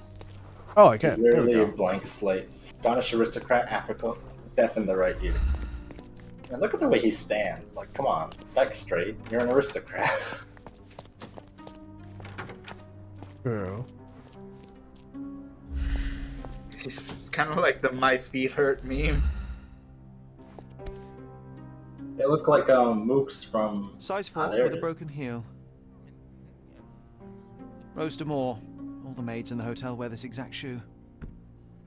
Oh, I can. It's literally a blank slate. Scottish aristocrat, Africa, deaf in the right ear. And look at the way he stands. Like, come on, back straight. You're an aristocrat. True. It's kind of like the "My feet hurt" meme. They look like mooks from. Size 4 there with it a is. broken heel. Rose D'Amour. All the maids in the hotel wear this exact shoe.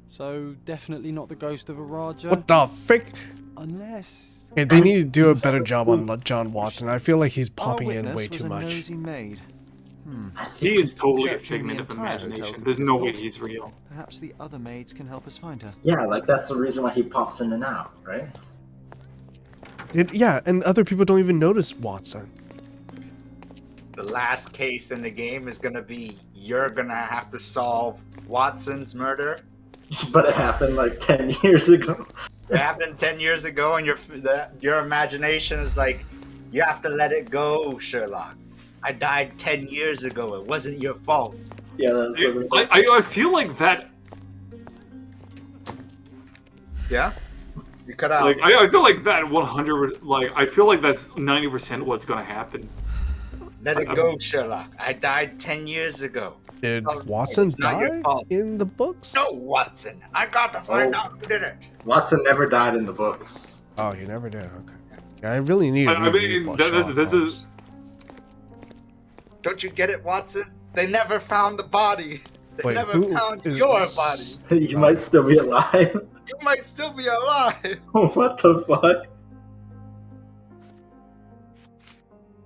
So definitely not the ghost of a Raja. What the frick? Unless. Okay, they need to do a better job on John Watson. I feel like he's popping Our in witness way was too a much. nosy maid. He is totally a Searching figment the of entire hotel imagination. could There's be no way faulty. he's real. Perhaps the other maids can help us find her. Yeah, like that's the reason why he pops in and out, right? Yeah, and other people don't even notice Watson. The last case in the game is gonna be you're gonna have to solve Watson's murder. But it happened like 10 years ago. It happened 10 years ago, and your imagination is like, you have to let it go, Sherlock. I died 10 years ago. It wasn't your fault. Yeah, that's I feel like that. Yeah? You cut out. Like I feel like that 100. Like I feel like that's 90% what's gonna happen. Let it go, Sherlock. I died 10 years ago. Did Oh, Watson it's not your die fault. in the books? No, Watson. I got to find out who did it. Watson never died in the books. Oh, you never did. Okay. Yeah, I really need to I mean, rewatch this Sherlock Holmes. is. Don't you get it, Watson? They never found the body. They Wait, never who found is your this? body. You might still be alive. You might still be alive. What the fuck?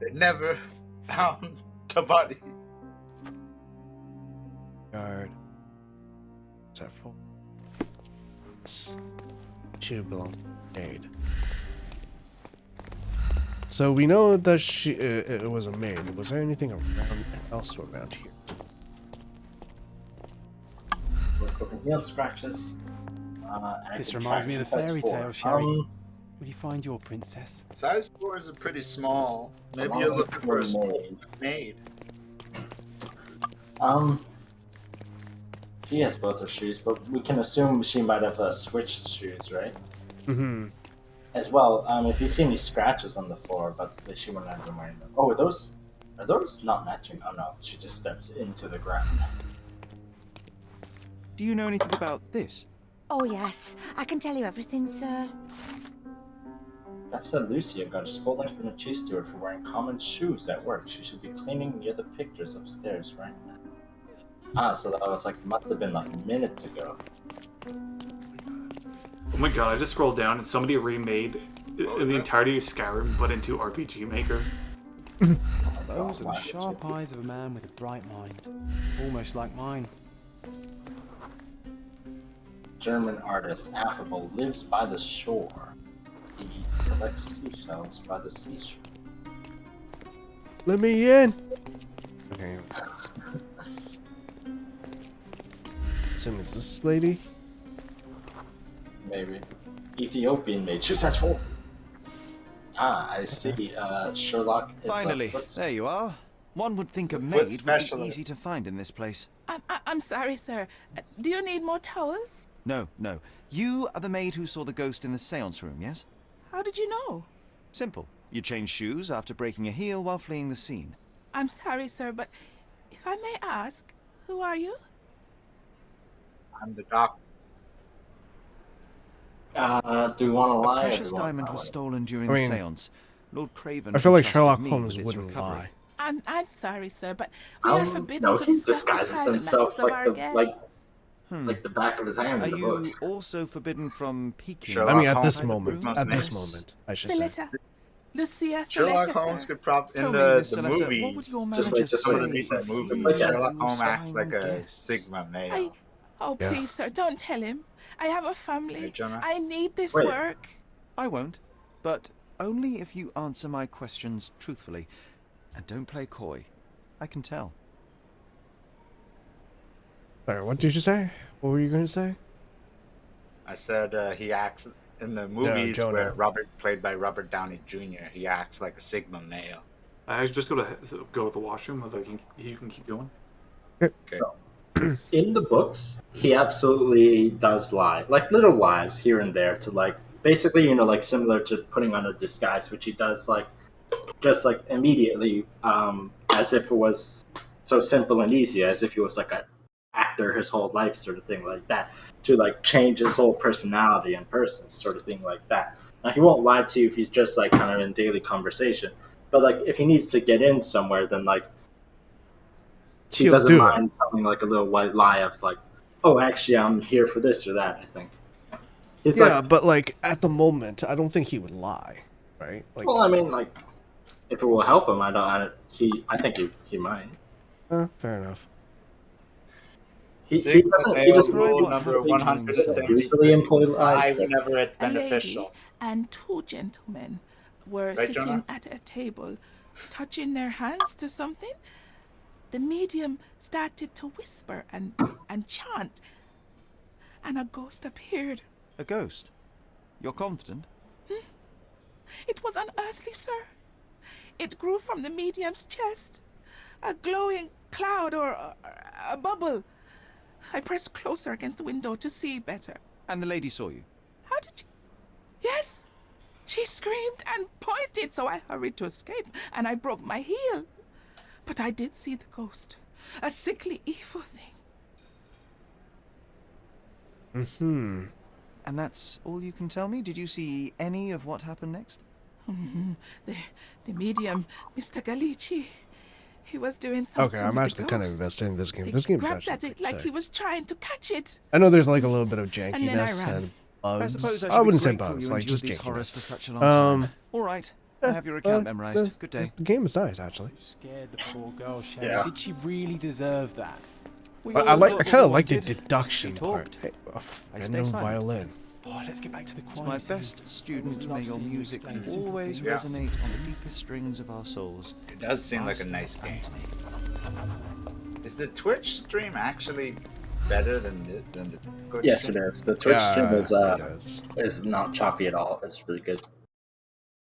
They never found the body. Guard. What's that for? Should belong to maid. So we know that it was a maid. Was there anything else around here? Broken heel scratches. This reminds me of the fairy tale, Sherry. Will you find your princess? Size 4 is a pretty small. Maybe you're looking for a maid. She has both her shoes, but we can assume she might have switched shoes, right? Mm-hmm. As well, if you see any scratches on the floor, but she wouldn't have been wearing them. Oh, are those not matching? Oh no, she just steps into the ground. Do you know anything about this? Oh, yes. I can tell you everything, sir. Perhaps that Lucia got a scolding from the chief steward for wearing common shoes at work. She should be cleaning near the pictures upstairs right now. Ah, so that was like, must have been like minutes ago. Oh my god! I just scrolled down and somebody remade the entirety of Skyrim, but into RPG Maker. Those are the sharp eyes of a man with a bright mind. Almost like mine. German artist, affable, lives by the shore. He collects seashells by the seashore. Let me in. Okay. Assume it's this lady. Maybe. Ethiopian maid. Shoot, that's full. Ah, I see. Sherlock is Finally, there you are. One would think a Foot maid would be specialist. easy to find in this place. I'm sorry, sir. Do you need more towels? No, no. You are the maid who saw the ghost in the seance room, yes? How did you know? Simple. You changed shoes after breaking a heel while fleeing the scene. I'm sorry, sir, but if I may ask, who are you? I'm the doctor. Do we want to A lie? precious diamond was stolen during I the mean, seance. Lord Craven. I feel like entrusted Sherlock me Holmes with its wouldn't recovery. lie. I'm sorry, sir, but we are forbidden to he discuss the disguises private himself matters of our like guests. like the back of his hand Are in the book. you also forbidden from peeking? Sherlock I mean, at Holmes this private moment. rooms? At this Miss. moment, I should say. Saletta. Lucia Sherlock Saletta, Holmes sir. could prop in Tell me, the Miss Saletta, what would movies. your Just manager just Some of the say recent if movies. he was Sherlock Holmes acts spying like on a guests? Sigma male. Oh, Yeah. please, sir, don't tell him. I have a family. Hey, Jonah. I need this Wait. work. I won't, but only if you answer my questions truthfully. And don't play coy. I can tell. Sorry, what did you say? What were you going to say? I said he acts in the movies Jonah. where played by Robert Downey Jr. He acts like a Sigma male. I was just go to the washroom. Whether you can keep going. So, in the books, he absolutely does lie, like little lies here and there to like basically, like similar to putting on a disguise, which he does like just like immediately, as if it was so simple and easy, as if he was like an actor his whole life, sort of thing like that, to like change his whole personality in person, sort of thing like that. Now he won't lie to you if he's just like kind of in daily conversation, but like if he needs to get in somewhere, then like he He'll doesn't do mind telling like a little white lie of like, oh, actually, I'm here for this or that. I think. He's Yeah, like, but like at the moment, I don't think he would lie, right? Like, well, I mean, like, if it will help him, I think he might. fair enough. He Sigma doesn't. He male doesn't rule what number happened during the 170. usually employ lies. Lie whenever it's A lady beneficial. and two gentlemen were Right, sitting Jonah? at a table, touching their hands to something. The medium started to whisper and chant, and a ghost appeared. A ghost? You're confident? It was unearthly, sir. It grew from the medium's chest, a glowing cloud or a bubble. I pressed closer against the window to see better. And the lady saw you? How did you? Yes! She screamed and pointed, so I hurried to escape, and I broke my heel. But I did see the ghost, a sickly, evil thing. Mm-hmm. And that's all you can tell me? Did you see any of what happened next? The medium, Mr. Galici, he was doing something Okay, I'm with actually the kind of ghost. invested in this game. He This game's grabbed actually at it pretty like sick. he was trying to catch it. I know there's like a little bit of And then I jankiness ran. and I bugs. suppose I I should wouldn't be say grateful bugs, you like endured just these jankiness. horrors for such a long time. All right, I have your account memorized. Good day. The game is nice, actually. Scared the poor girl, Sherry. Yeah. Did she really deserve that? We I all like. got I what kind of we like the wanted. deduction She part. talked. Hey, I stay random silent. violin. Oh, let's get back to the crime My scene. best student, Love may your seeing you music explain simple always things. resonate on the deepest strings of our souls. It does seem like a nice game. Is the Twitch stream actually better than the Twitch Yes, stream? it is. The Twitch stream it is not choppy at all. It's really good.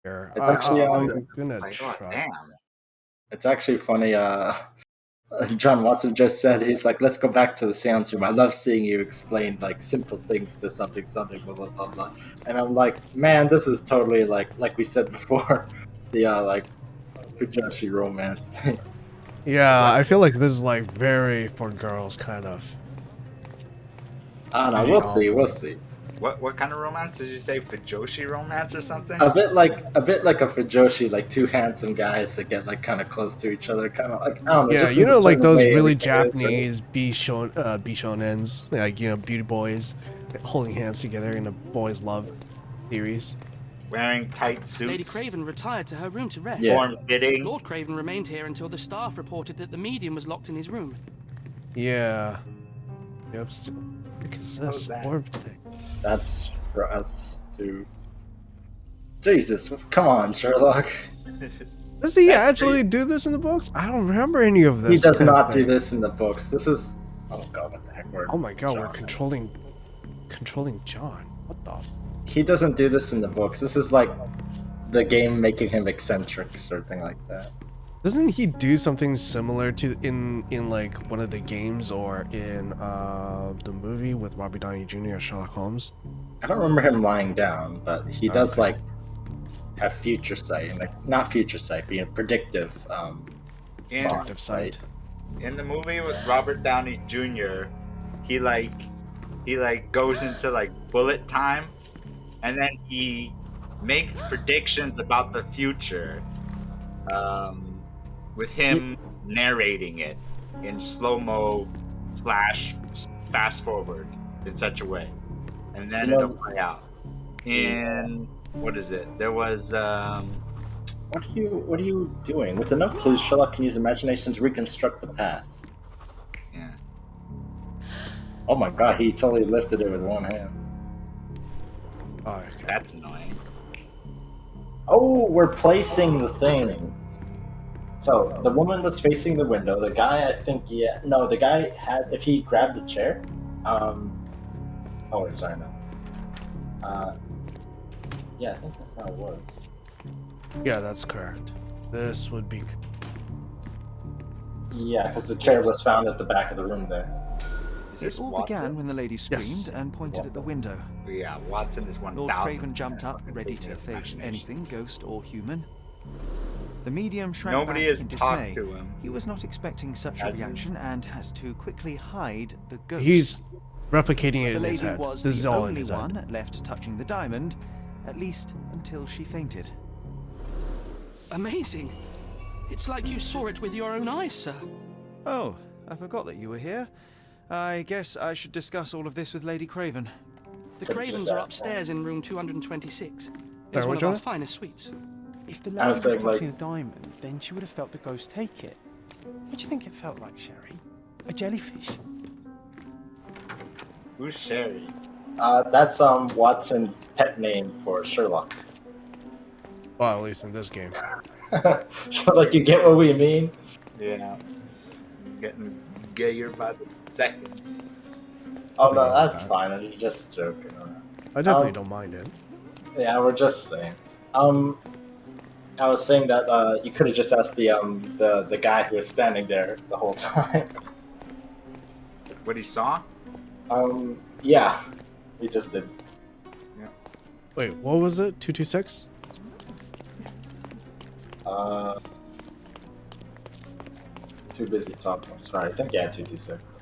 Here, It's actually I'm gonna Like, oh, try. damn. It's actually funny. John Watson just said he's like, let's go back to the seance room. I love seeing you explain like simple things to something, blah blah blah blah. And I'm like, man, this is totally like we said before, the like Fujoshi romance thing. Yeah, I feel like this is like very for girls kind of. I don't know. We'll see. We'll see. What kind of romance did you say? Fujoshi romance or something? A bit like a Fujoshi, like two handsome guys that get like kind of close to each other, kind of like I don't know. Yeah, just you in the know, like certain those way really everything is, Japanese right? bishonens, like beauty boys holding hands together in a boys' love series. Wearing tight suits. Lady Craven retired to her room to rest. Yeah. Form-fitting. Lord Craven remained here until the staff reported that the medium was locked in his room. Yeah. Yep. Because How's this that? orb thing. That's for us to. Jesus, come on, Sherlock. Does he That's actually do this in the books? I don't remember any of this. He does kind of not do thing. this in the books. This is. Oh god, what the heck? Oh my god, we're John. controlling John. What the? He doesn't do this in the books. This is like the game making him eccentric, sort of thing like that. Doesn't he do something similar to in like one of the games or in the movie with Robert Downey Jr. as Sherlock Holmes? I don't remember him lying down, but he does Okay. like have future sight, and like not future sight, being predictive. In, thought, Predictive sight. in the movie with Robert Downey Jr., he goes into like bullet time, and then he makes predictions about the future. with him narrating it in slow-mo / fast forward in such a way, and then it'll play out. And what is it? There was What are you doing? With enough clues, Sherlock can use imagination to reconstruct the past. Yeah. Oh my god, he totally lifted it with one hand. Oh, okay. That's annoying. Oh, we're placing the things. So the woman was facing the window. The guy, I think, the guy had. If he grabbed the chair, oh wait, sorry, no. Yeah, I think that's how it was. Yeah, that's correct. This would be. Yeah, because the chair was found at the back of the room there. It all began when the lady screamed Yes. and pointed at the window. Yeah, Watson is 1,000. Lord Craven jumped up, ready to face anything, ghost or human. The medium shrank Nobody back has in talked dismay. to him. He was not expecting such a Has he? reaction and had to quickly hide the ghost. He's replicating it The in his lady head. was This is the all in only his one head. left touching the diamond, at least until she fainted. Amazing. It's like you saw it with your own eyes, sir. Oh, I forgot that you were here. I guess I should discuss all of this with Lady Craven. The Cravens are upstairs in room 226. It's Sorry, one which of our one? finest suites. If the I lady was was saying, like- touching a diamond, then she would have felt the ghost take it. What do you think it felt like, Sherry? A jellyfish? Who's Sherry? That's Watson's pet name for Sherlock. Well, at least in this game. So like, you get what we mean? Yeah, he's getting gayer by the second. Oh no, that's fine. I'm just joking around. I definitely don't mind it. Yeah, we're just saying. I was saying that you could have just asked the guy who was standing there the whole time. What he saw? Yeah, he just did. Wait, what was it? 226? Too busy talking. Sorry, I think 226.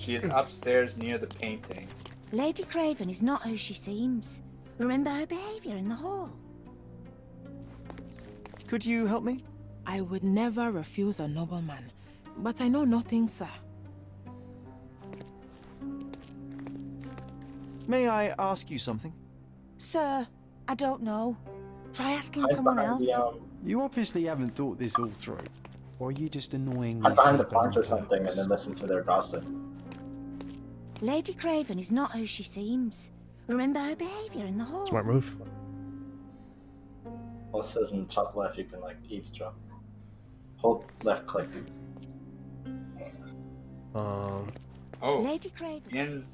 She is upstairs near the painting. Lady Craven is not who she seems. Remember her behavior in the hall. Could you help me? I would never refuse a nobleman, but I know nothing, sir. May I ask you something? Sir, I don't know. Try asking Hide someone behind else. You obviously haven't thought this all through. Or are you just annoying Hide these behind the people plant or on something and purpose? then listen to their gossip. Lady Craven is not who she seems. Remember her behavior in the hall. Smart move. Well, it says in the top left you can like eavesdrop. Hold left click. Oh, Lady Craven.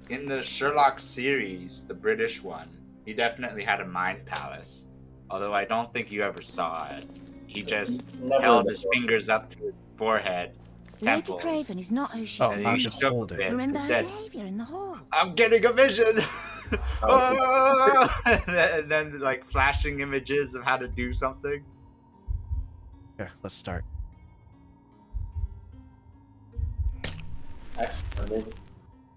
in the Sherlock series, the British one, he definitely had a mind palace. Although I don't think you ever saw it. He just Never held in his the book. fingers up to his forehead, Lady temples, Craven is not who she Oh, and I'm he seems. just shook a holding. bit Remember and her said, behavior in the hall. "I'm getting a vision." Oh, And then like flashing images of how to do something. Yeah, let's start. Excellent. Lady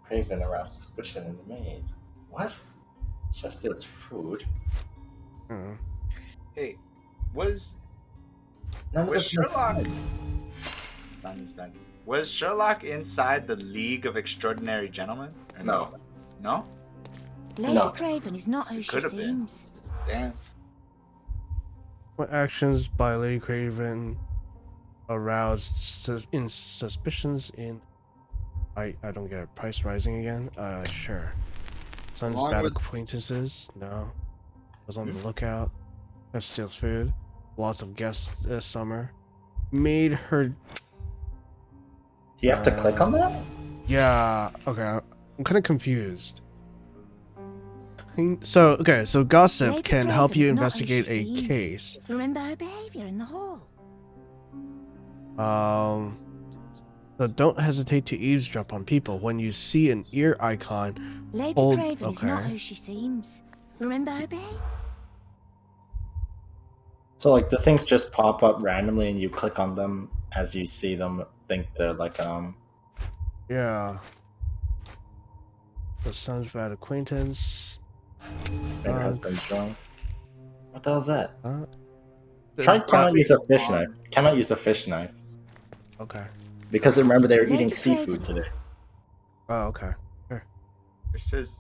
Craven aroused suspicion in the maid. What? Chef steals food. Hmm. Hey, was None of Was this makes Sherlock- sense. Simon's bad. Was Sherlock inside the League of Extraordinary Gentlemen? Or No. No? Lady No. Craven is not who she Could have been. seems. Damn. What actions by Lady Craven aroused suspicions in... I don't get it. Price rising again? Sure. Son's Along bad with- acquaintances? No. Was on the lookout. Chef steals food. Lots of guests this summer. Made her... Do you have to click on that? Yeah, okay. I'm kind of confused. So gossip Lady can help Craven you is not who investigate she a seems. case. Remember her behavior in the hall. So don't hesitate to eavesdrop on people. When you see an ear icon, Lady hold... Craven is not Okay. who she seems. Remember her behavior. So like the things just pop up randomly and you click on them as you see them. Think they're like Yeah. The son's bad acquaintance. their husband's drunk. What the hell is that? Try cannot use a fish knife. Cannot use a fish knife. Okay. Because remember they were Lady eating Craven. seafood today. Oh, okay. Sure. It says.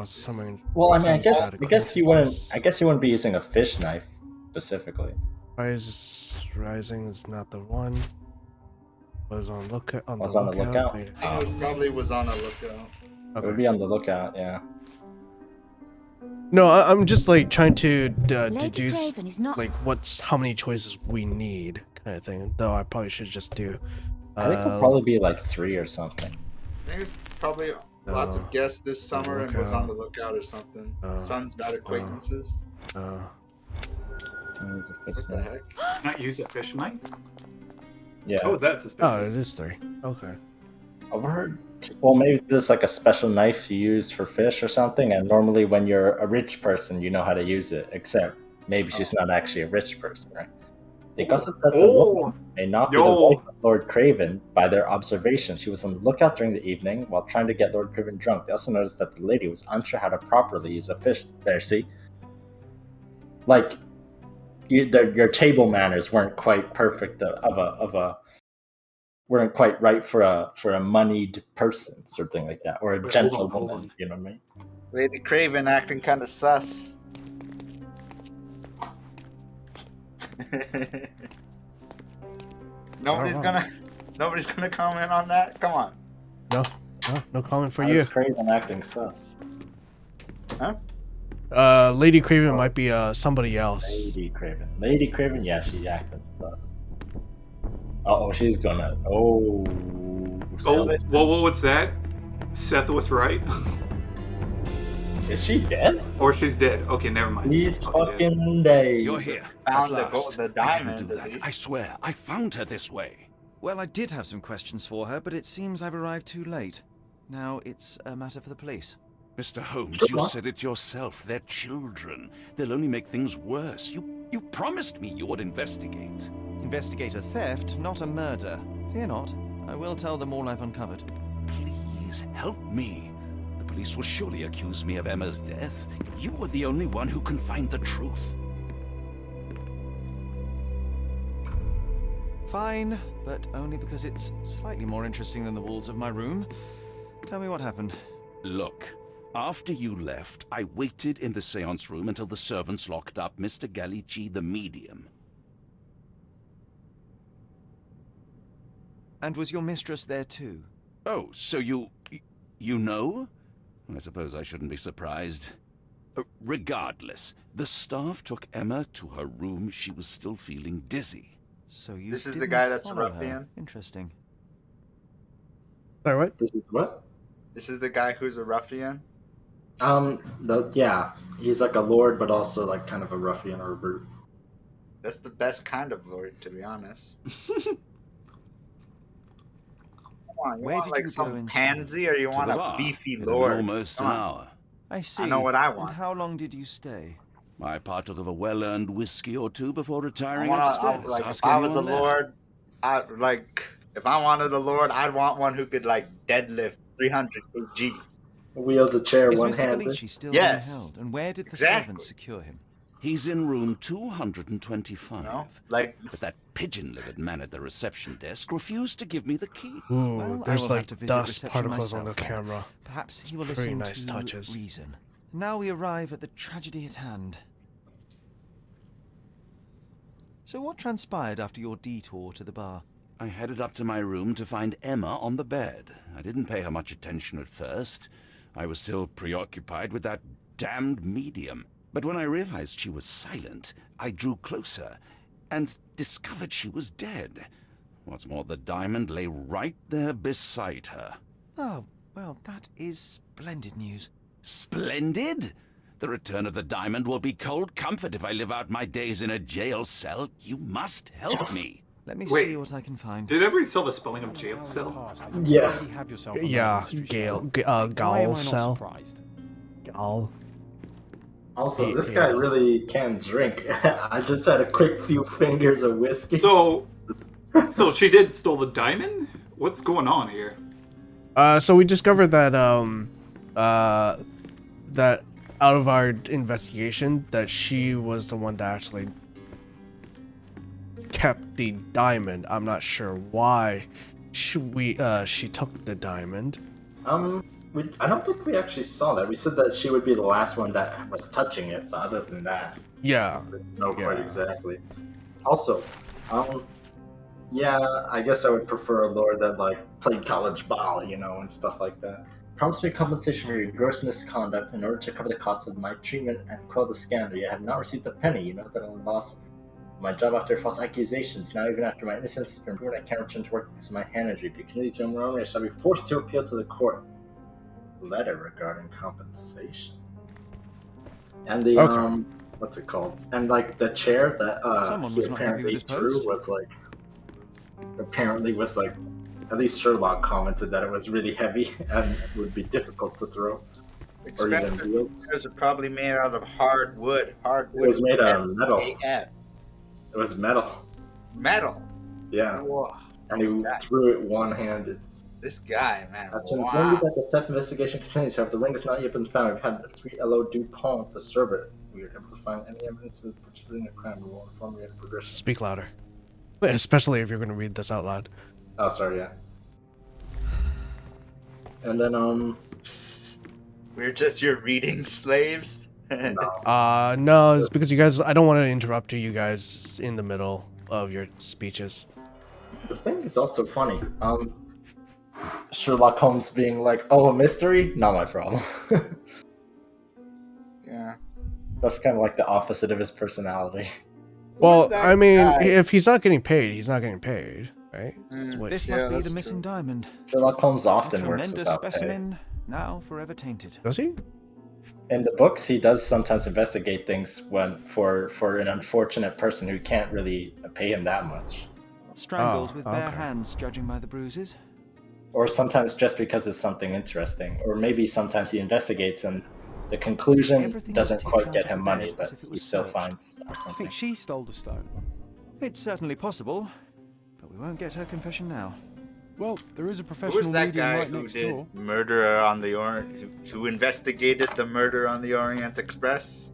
Something. Well, I mean, I some guess you acquaintances. wouldn't be using a fish knife specifically. Rise Rising is not the one. Was on lookout. Was on the lookout. Later. I think it probably was on a lookout. It would be on the lookout, yeah. No, I'm just like trying to Lady deduce Craven is not. like how many choices we need, kind of thing. Though I probably should just do. I think it'll probably be like 3 or something. I think it's probably lots of guests this summer and was on the lookout or something. Son's bad acquaintances. What the heck? Not use a fish knife? Yeah. Oh, that's suspicious. Oh, it is 3. Okay. I've heard. Well, maybe there's like a special knife you use for fish or something, and normally when you're a rich person, you know how to use it. Except maybe she's not actually a rich person, right? Because of that, the woman may not be the wife of Lord Craven. By their observation, she was on the lookout during the evening while trying to get Lord Craven drunk. They also noticed that the lady was unsure how to properly use a fish. There, see, like your table manners weren't quite perfect weren't quite right for a moneyed person, something like that, or a gentlewoman. You know what I mean? Lady Craven acting kind of sus. Nobody's gonna comment on that. Come on. No comment for How you. is Craven acting sus? Huh? Lady Craven might be somebody else. Lady Craven, yeah, she's acting sus. Oh, she's gonna. Oh. Oh, well, what was that? Seth was right. Is she dead? Or she's dead. Okay, never mind. These fucking days. You're here. Found At the last. the I diamond. didn't do at that. least. I swear, I found her this way. Well, I did have some questions for her, but it seems I've arrived too late. Now it's a matter for the police. Mr. Holmes, you said it yourself. They're children. They'll only make things worse. You promised me you would investigate. Investigate a theft, not a murder. Fear not. I will tell them all I've uncovered. Please help me. The police will surely accuse me of Emma's death. You are the only one who can find the truth. Fine, but only because it's slightly more interesting than the walls of my room. Tell me what happened. Look, after you left, I waited in the seance room until the servants locked up Mr. Gallici, the medium. And was your mistress there too? Oh, so you know? I suppose I shouldn't be surprised. Regardless, the staff took Emma to her room. She was still feeling dizzy. So you This is the didn't guy that's a follow her. ruffian? Interesting. Sorry, what? This is what? This is the guy who's a ruffian. Yeah, he's like a lord, but also like kind of a ruffian or a brute. That's the best kind of lord, to be honest. Come on, you Where want did like you go some inside? pansy, or you To want the a bar. beefy In lord? almost Come an on. hour. I see. I know what I And want. how long did you stay? I partook of a well-earned whiskey or two before retiring I upstairs. like, if Ask I was a anyone there. lord, if I wanted a lord, I'd want one who could like deadlift 300 kg. Wields a chair Is Mr. one-handed. Gallici still Yes. being held? And where did the Exactly. servants secure him? He's in room 225. No? Like, But that pigeon-livered man at the reception desk refused to give me the key. Ooh, Well, I there's will like have to visit dust reception particles on the myself then. camera. Perhaps he will Pretty listen nice to touches. reason. Now we arrive at the tragedy at hand. So what transpired after your detour to the bar? I headed up to my room to find Emma on the bed. I didn't pay her much attention at first. I was still preoccupied with that damned medium. But when I realized she was silent, I drew closer and discovered she was dead. What's more, the diamond lay right there beside her. Oh, well, that is splendid news. Splendid! The return of the diamond will be cold comfort if I live out my days in a jail cell. You must help me. Let me Wait. see what I can find. Did everybody sell the spelling of jail cell? Yeah. Have yourself a Yeah, mystery, Gale, Sherlock. Why am I Gall not cell. surprised? Gall. Also, this guy really can drink. I just had a quick few fingers of whiskey. So she did stole the diamond? What's going on here? So we discovered that that out of our investigation that she was the one that actually kept the diamond. I'm not sure why she took the diamond. I don't think we actually saw that. We said that she would be the last one that was touching it, but other than that, Yeah. I don't know quite exactly. Also, yeah, I guess I would prefer a lord that like played college ball, and stuff like that. Promise me compensation for your gross misconduct in order to cover the cost of my treatment and quell the scandal. You have not received a penny. You know that I lost my job after false accusations. Now, even after my innocence has been proven, I can't return to work because of my hand injury. If you continue to murmur, I shall be forced to appeal to the court. Letter regarding compensation. And the what's it called? And like the chair that Someone he was not happy with apparently his threw post. was like at least Sherlock commented that it was really heavy and would be difficult to throw. Or even Expensive wield. chairs are probably made out of hard wood. Hard wood. It was made out of metal. AF. It was metal. Metal. Yeah. Whoa. And he threw it one-handed. This guy, man. To inform you that the theft investigation continues. However, the ring has not yet been found. We've had 3 LO Dupont to serve it. We are able to find any evidence of participating in a crime. We will inform you to progress. Speak louder. Especially if you're going to read this out loud. Oh, sorry, yeah. And then, We're just your reading slaves? No, it's because you guys, I don't want to interrupt you guys in the middle of your speeches. The thing is also funny. Sherlock Holmes being like, "Oh, a mystery? Not my problem." Yeah. That's kind of like the opposite of his personality. Well, I mean, if he's not getting paid, he's not getting paid, right? This must be the missing diamond. Sherlock Holmes often A works tremendous without pay. specimen, now forever tainted. Does he? In the books, he does sometimes investigate things for an unfortunate person who can't really pay him that much. Strangled with bare hands, judging by the bruises. Or sometimes just because it's something interesting. Or maybe sometimes he investigates and the conclusion Everything doesn't ticked quite out get of him the money, bed but as if it he was still searched. finds I something. think she stole the stone. It's certainly possible, but we won't get her confession now. Well, there is a Who professional was that medium guy right who next did door. Murder on the who investigated the murder on the Orient Express?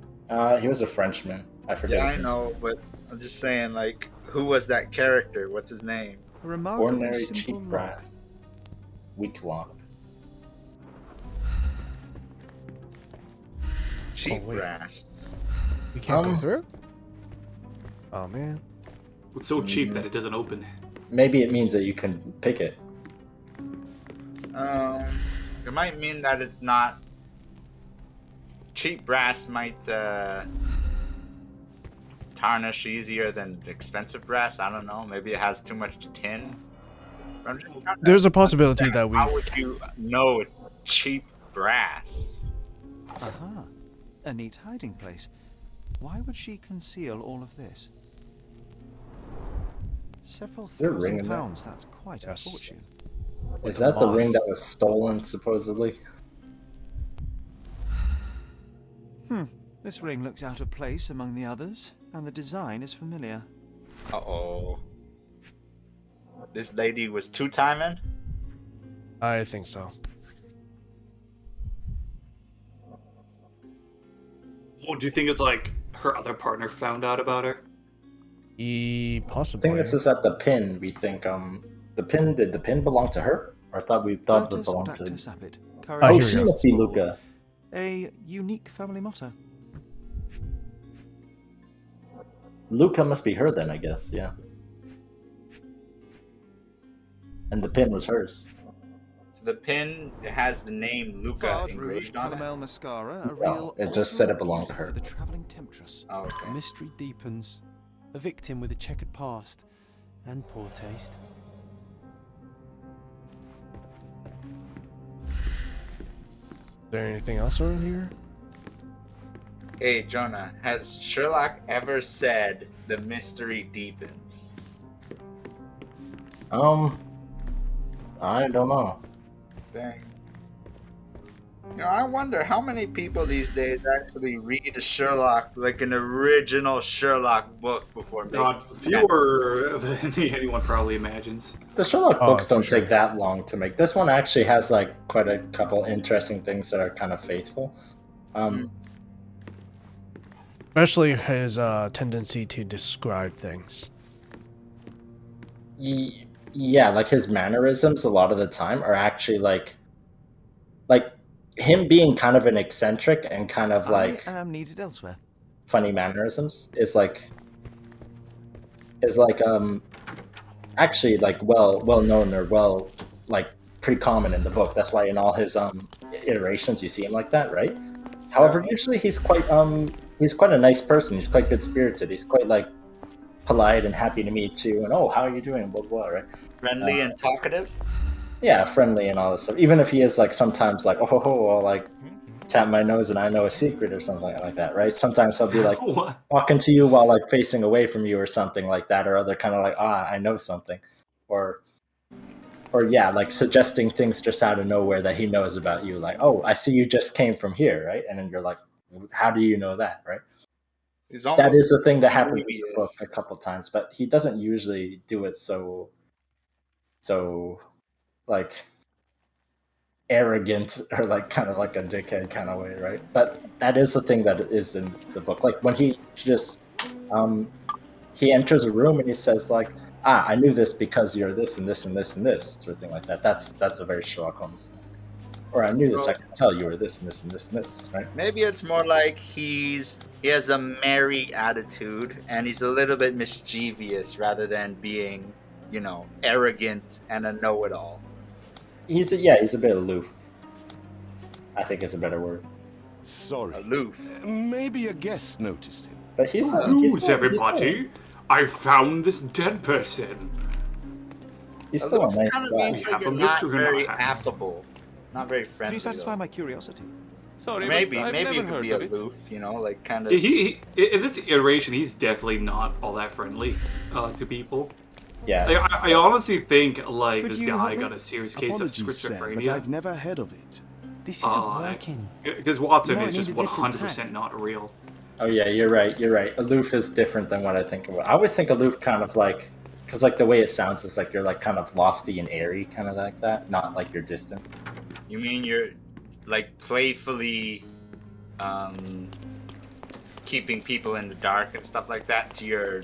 He was a Frenchman. I forget Yeah, his I name. know, but I'm just saying, like, who was that character? What's his name? A remarkably Ordinary simple cheap lock. brass. Weak lock. Cheap wait. brass. We can't go through? Oh, man. It's so cheap that it doesn't open. Maybe it means that you can pick it. It might mean that it's not. Cheap brass might tarnish easier than expensive brass. I don't know. Maybe it has too much tin. I'm just trying to There's a possibility understand, that we... How would you know it's cheap brass? Aha. A neat hiding place. Why would she conceal all of this? Several there a ring in there? £1,000, that's quite a fortune. Is that the ring that was stolen, supposedly? This ring looks out of place among the others, and the design is familiar. Uh-oh. This lady was two-timing? I think so. Well, do you think it's like her other partner found out about her? I Possibly. think this is at the pin. We think did the pin belong to her? Or I thought it Bertus belonged to... Dr. Sapit, Oh, courage she is must be small. Luca. A unique family motto. Luca must be her then, I guess, yeah. And the pin was hers. So the pin has the name Luca Fard Rouge engraved on it? Caramel Mascara, a No, real it just said it ultimate belonged to beauty her. for the travelling temptress. Oh, okay. The mystery deepens. A victim with a checkered past and poor taste. Is there anything else around here? Hey, Jonah, has Sherlock ever said the mystery deepens? I don't know. Dang. You know, I wonder how many people these days actually read a Sherlock, like an original Sherlock book before making Not fewer than anyone probably imagines. The Sherlock books for don't sure. take that long to make. This one actually has like quite a couple interesting things that are kind of faithful. Especially his tendency to describe things. Yeah, like his mannerisms a lot of the time are actually like him being kind of an eccentric and kind of like I am needed elsewhere. funny mannerisms is actually like well known or like pretty common in the book. That's why in all his iterations you see him like that, right? However, usually he's quite a nice person. He's quite good spirited. He's quite like polite and happy to meet you and how are you doing, blah blah, right? Friendly and talkative. Yeah, friendly and all this stuff. Even if he is like sometimes like I'll like tap my nose and I know a secret or something like that, right? Sometimes he'll be like talking to you while like facing away from you or something like that, or other kind of like I know something, or yeah, like suggesting things just out of nowhere that he knows about you, like I see you just came from here, right? And then you're like, how do you know that, right? That is a thing that happens in the book a couple times, but he doesn't usually do it so like arrogant or like kind of like a dickhead kind of way, right? But that is the thing that is in the book. Like when he just he enters a room and he says like, I knew this because you're this and this and this and this, sort of thing like that. That's a very Sherlock Holmes thing. Or I knew this, I could tell you were this and this and this and this, right? Maybe it's more like he has a merry attitude and he's a little bit mischievous rather than being, arrogant and a know-it-all. He's a bit aloof. I think is a better word. Sorry. Aloof. Maybe a guest noticed him. But he's Who's everybody? I found this dead person. He's still a nice kind of guy. means like you're not very affable, not very friendly. Can you satisfy my curiosity? Sorry, maybe you could be aloof, like kind of. He in this iteration, he's definitely not all that friendly to people. Yeah, like, I honestly think like this guy got a serious case of schizophrenia. But I've never heard of it. This isn't working. Because Watson is just 100% not real. Oh yeah, you're right. Aloof is different than what I think of. I always think aloof kind of like, because like the way it sounds is like you're like kind of lofty and airy, kind of like that, not like you're distant. You mean you're like playfully keeping people in the dark and stuff like that to your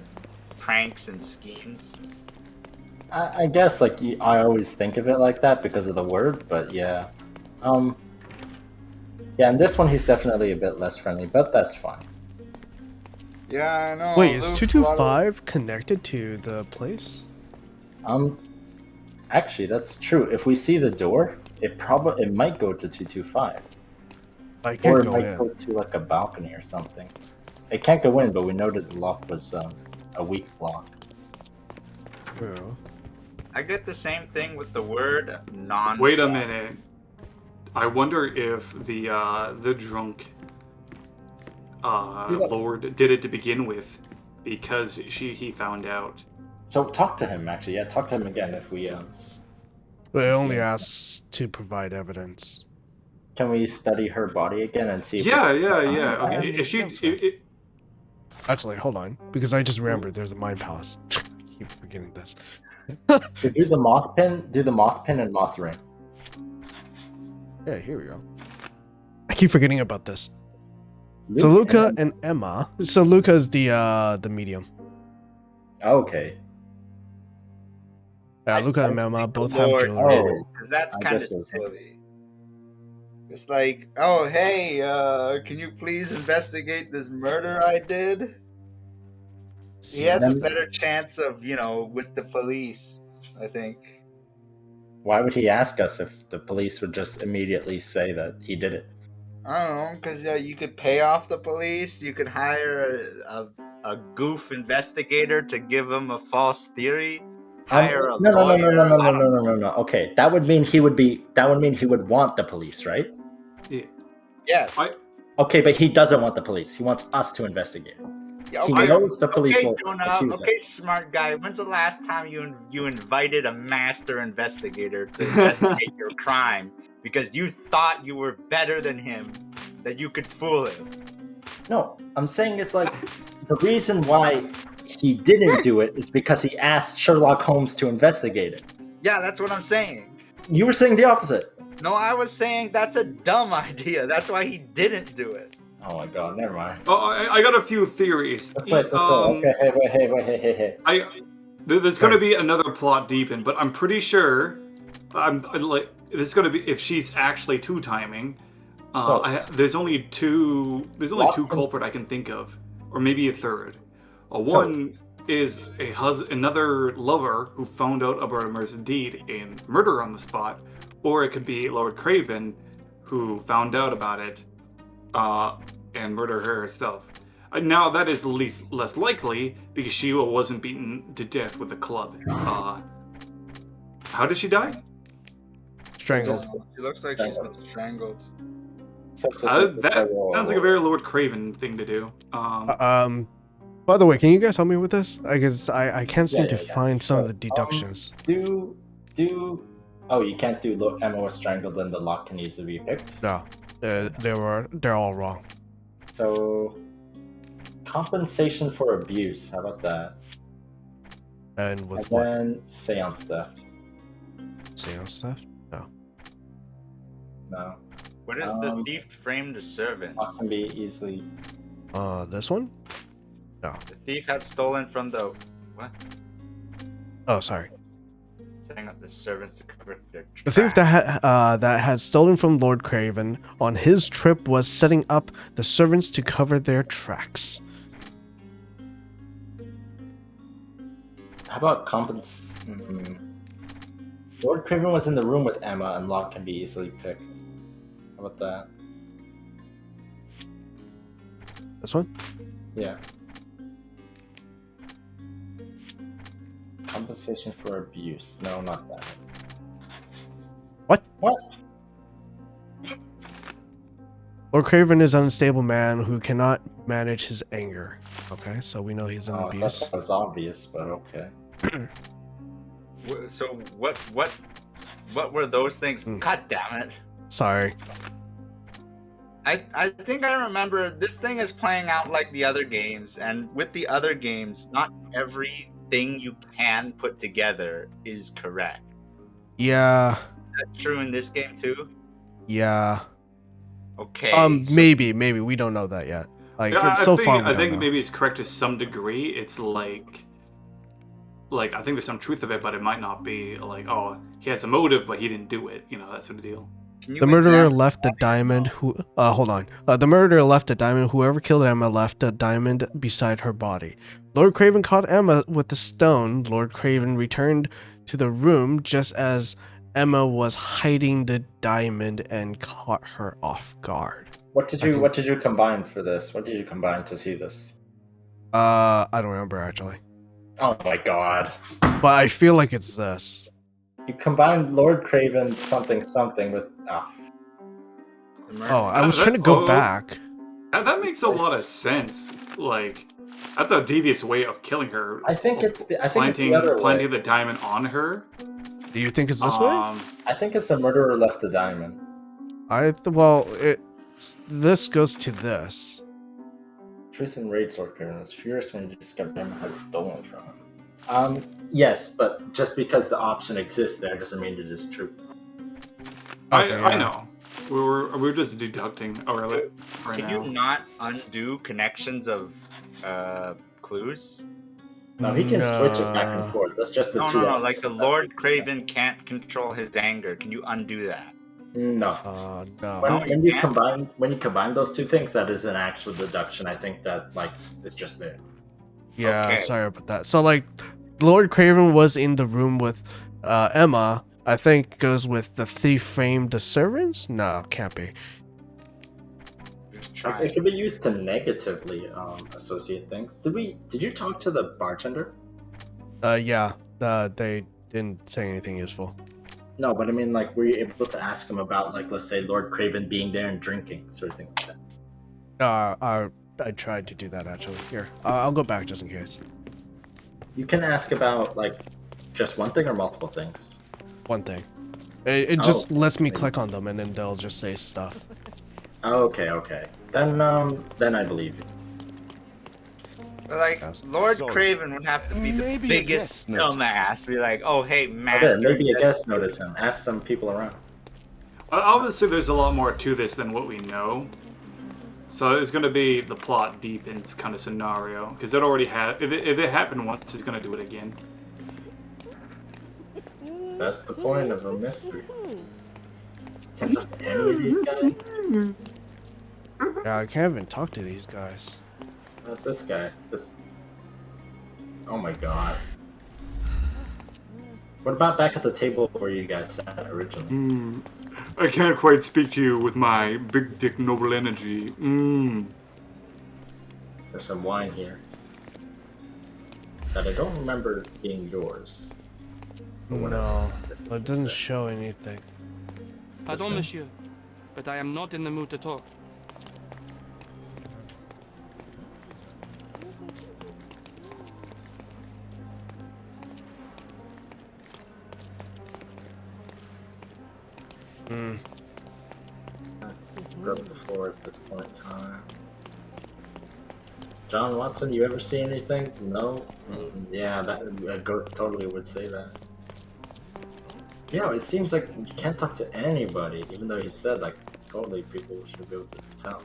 pranks and schemes? I guess like I always think of it like that because of the word, but yeah. Yeah, in this one he's definitely a bit less friendly, but that's fine. Yeah, I know. Wait, is 225 connected to the place? Actually, that's true. If we see the door, it might go to 225. I can't or it go might in. go to like a balcony or something. It can't go in, but we noted the lock was a weak lock. True. I get the same thing with the word non. Wait a minute. I wonder if the drunk Lord did it to begin with because he found out. So talk to him actually. Yeah, talk to him again if we But it only asks to provide evidence. Can we study her body again and see? Yeah. Okay. If she, Actually, hold on, because I just remembered there's a mind palace. I keep forgetting this. So do the moth pin. Do the moth pin and moth ring. Yeah, here we go. I keep forgetting about this. So Luca and Emma. So Luca's the medium. Okay. Yeah, Luca and Emma both have Lord, jewelry. because that's kind of silly. It's like, oh hey, can you please investigate this murder I did? He has a better chance of, with the police, I think. Why would he ask us if the police would just immediately say that he did it? I don't know, because you could pay off the police, you could hire a goof investigator to give him a false theory. Hire a lawyer. No. Okay, that would mean he would want the police, right? Yeah. Yes. Okay, but he doesn't want the police. He wants us to investigate. Yeah, He knows the police will Jonah, accuse him. smart guy. When's the last time you invited a master investigator to investigate your crime because you thought you were better than him, that you could fool him? No, I'm saying it's like the reason why he didn't do it is because he asked Sherlock Holmes to investigate it. Yeah, that's what I'm saying. You were saying the opposite. No, I was saying that's a dumb idea. That's why he didn't do it. Oh my god, never mind. Oh, I got a few theories. Let's wait. Okay, hey. There's going to be another plot deepen, but I'm pretty sure there's going to be if she's actually two timing. There's only two. There's only two culprit I can think of, or maybe a third. One is another lover who found out about a murder deed and murder on the spot, or it could be Lord Craven, who found out about it, and murdered her herself. Now that is less likely because she wasn't beaten to death with a club. How did she die? Strangled. She looks like she's been strangled. That sounds like a very Lord Craven thing to do. By the way, can you guys help me with this? Because I can't seem to find some of the deductions. Oh, you can't do Emma was strangled and the lock can easily be picked? No, they're all wrong. So, compensation for abuse. How about that? And with what? Then seance theft. Seance theft? No. No. What is the thief framed the servants? Lock can be easily. This one? No. The thief had stolen from the what? Oh, sorry. Setting up the servants to cover their tracks. The thief that had stolen from Lord Craven on his trip was setting up the servants to cover their tracks. How about Lord Craven was in the room with Emma and lock can be easily picked. How about that? This one? Yeah. Compensation for abuse. No, not that. What? What? Lord Craven is an unstable man who cannot manage his anger. Okay, so we know he's an abuse. That was obvious, but okay. So what were those things? God damn it! Sorry. I think I remember this thing is playing out like the other games, and with the other games, not everything you can put together is correct. Yeah. Is that true in this game too? Yeah. Okay. Maybe we don't know that yet. Like yeah, I think know. maybe it's correct to some degree. It's like I think there's some truth of it, but it might not be like, oh, he has a motive, but he didn't do it. You know, that sort of deal. The murderer left the diamond. Hold on. The murderer left a diamond. Whoever killed Emma left a diamond beside her body. Lord Craven caught Emma with the stone. Lord Craven returned to the room just as Emma was hiding the diamond and caught her off guard. What did you combine for this? What did you combine to see this? I don't remember actually. Oh my god. But I feel like it's this. You combined Lord Craven something with I was trying to go back. That makes a lot of sense. Like, that's a devious way of killing her. I think it's the planting other way. the diamond on her. Do you think it's this way? I think it's the murderer left the diamond. This goes to this. Truth and rage Lord Craven was furious when he discovered Emma had stolen from him. Yes, but just because the option exists there doesn't mean it is true. I know. We're just deducting right Can now. you not undo connections of clues? No, he can switch it back and forth. That's just the two. No. Like the Lord Craven can't control his anger. Can you undo that? No. No. When you combine those two things, that is an actual deduction. I think that it's just there. Yeah, sorry about that. So Lord Craven was in the room with Emma. I think goes with the thief framed the servants? No, can't be. It could be used to negatively associate things. Did you talk to the bartender? Yeah. They didn't say anything useful. No, but I mean, were you able to ask him about, let's say, Lord Craven being there and drinking, sort of thing like that? I tried to do that actually. Here, I'll go back just in case. You can ask about just one thing or multiple things. One thing. It just lets me click on them and then they'll just say stuff. Okay. Then I believe you. Lord Craven would have to be the biggest dumbass. Be like, oh hey, master. Maybe a guest notice him. Ask some people around. Obviously, there's a lot more to this than what we know. So it's going to be the plot deepens kind of scenario because it already had. If it happened once, it's going to do it again. That's the point of a mystery. Can't talk to any of these guys? Yeah, I can't even talk to these guys. Not this guy. Oh my god. What about back at the table where you guys sat originally? I can't quite speak to you with my big dick noble energy. There's some wine here that I don't remember being yours. No, it doesn't show anything. Pardon, monsieur, but I am not in the mood to talk. Scrub the floor at this point in time. John Watson, you ever see anything? No? Yeah, a ghost totally would say that. Yeah, it seems like you can't talk to anybody, even though he said, like, totally people should be able to tell.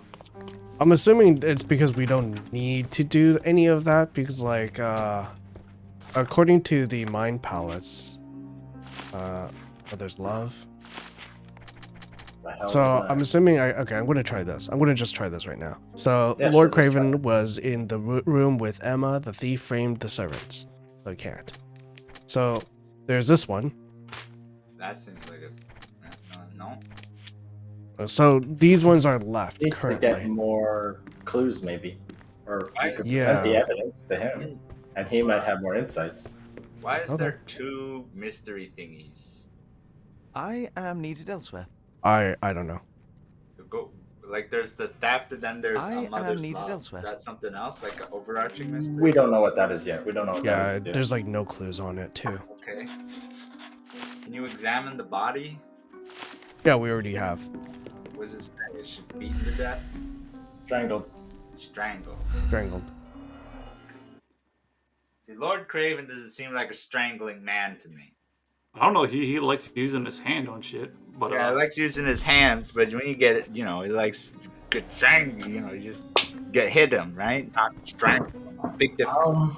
I'm assuming it's because we don't need to do any of that, because, like, according to the mind palettes, there's love. So I'm assuming okay, I'm gonna try this. I'm gonna just try this right now. So Yeah, Lord sure, let's try Craven was in the room with Emma. The thief framed the servants. So he can't. So there's this one. That seems like a no. So these ones are left Need to currently. get more clues, maybe, or you could Yeah. present the evidence to him, and he might have more insights. Why is Okay. there two mystery thingies? I am needed elsewhere. I don't know. Go like there's the theft, and then there's I a mother's am needed love. elsewhere. Is that something else, like an overarching mystery? We don't know what that is yet. We don't know what Yeah, that is yet. there's like no clues on it too. Okay. Can you examine the body? Yeah, we already have. Was it is she beaten to death? Strangled. Strangled. Strangled. See, Lord Craven doesn't seem like a strangling man to me. I don't know. He likes using his hand on shit, but Yeah, he likes using his hands, but when you get it, he likes good strangle. You just hit him, right? Not strangle him. Big difference.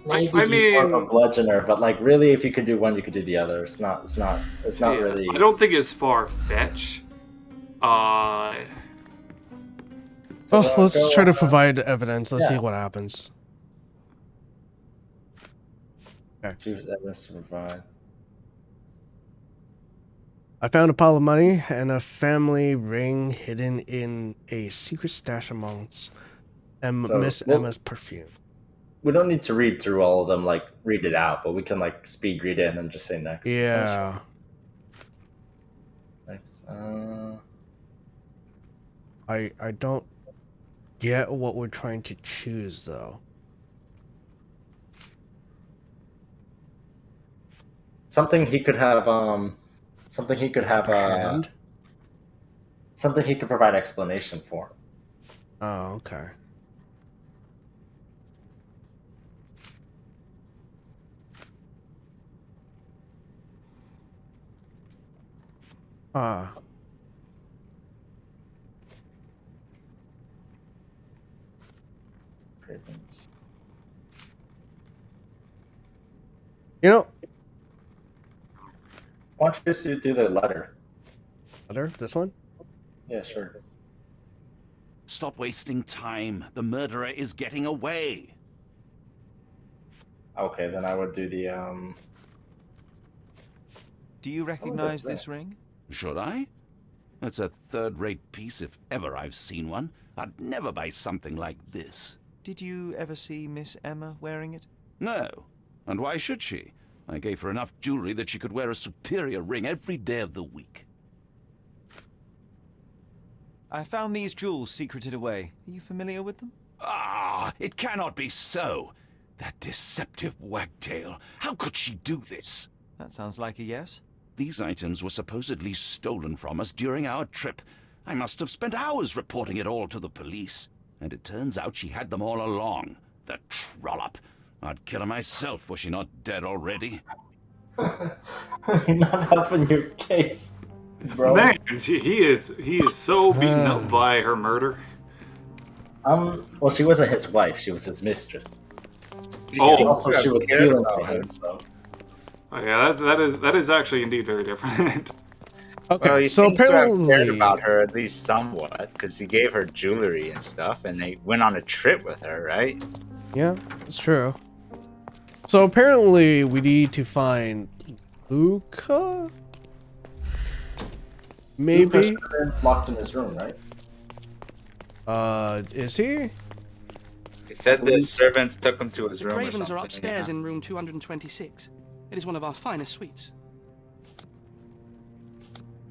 Maybe I he's more of mean- a bludgeoner, but like really, if you could do one, you could do the other. It's not yeah, really. I don't think it's far fetched. Oh, let's try to provide evidence. Let's see yeah. what happens. Choose evidence to provide. I found a pile of money and a family ring hidden in a secret stash amongst So, Miss well- Emma's perfume. We don't need to read through all of them, like read it out, but we can like speed read it and then just say next. Yeah. Next. I don't get what we're trying to choose though. Something he could have. Something he could have. Hand? Something he could provide explanation for. Oh, okay. Ah. Cravens. You know, Why don't you just do the letter? letter, this one? Yeah, sure. Stop wasting time. The murderer is getting away. Okay, then I would do the Do you recognize this ring? Should I? That's a third-rate piece if ever I've seen one. I'd never buy something like this. Did you ever see Miss Emma wearing it? No. And why should she? I gave her enough jewelry that she could wear a superior ring every day of the week. I found these jewels secreted away. Are you familiar with them? Ah, it cannot be so. That deceptive wagtail. How could she do this? That sounds like a yes. These items were supposedly stolen from us during our trip. I must have spent hours reporting it all to the police. And it turns out she had them all along. The trollop. I'd kill her myself, was she not dead already? You're not helping your case, bro. Man, he is so beaten up by her murder. Well, she wasn't his wife; she was his mistress. Oh, Also, she was stealing from him. So Oh, yeah, that is actually indeed very different. Okay, Well, he so seems to have cared apparently, about her at least somewhat, because he gave her jewelry and stuff, and they went on a trip with her, right? yeah, it's true. So apparently, we need to find Luca. Maybe. Luca should have been locked in his room, right? Is he? He said the servants took him to his The room or Cravens something. are upstairs yeah. in room 226. It is one of our finest suites.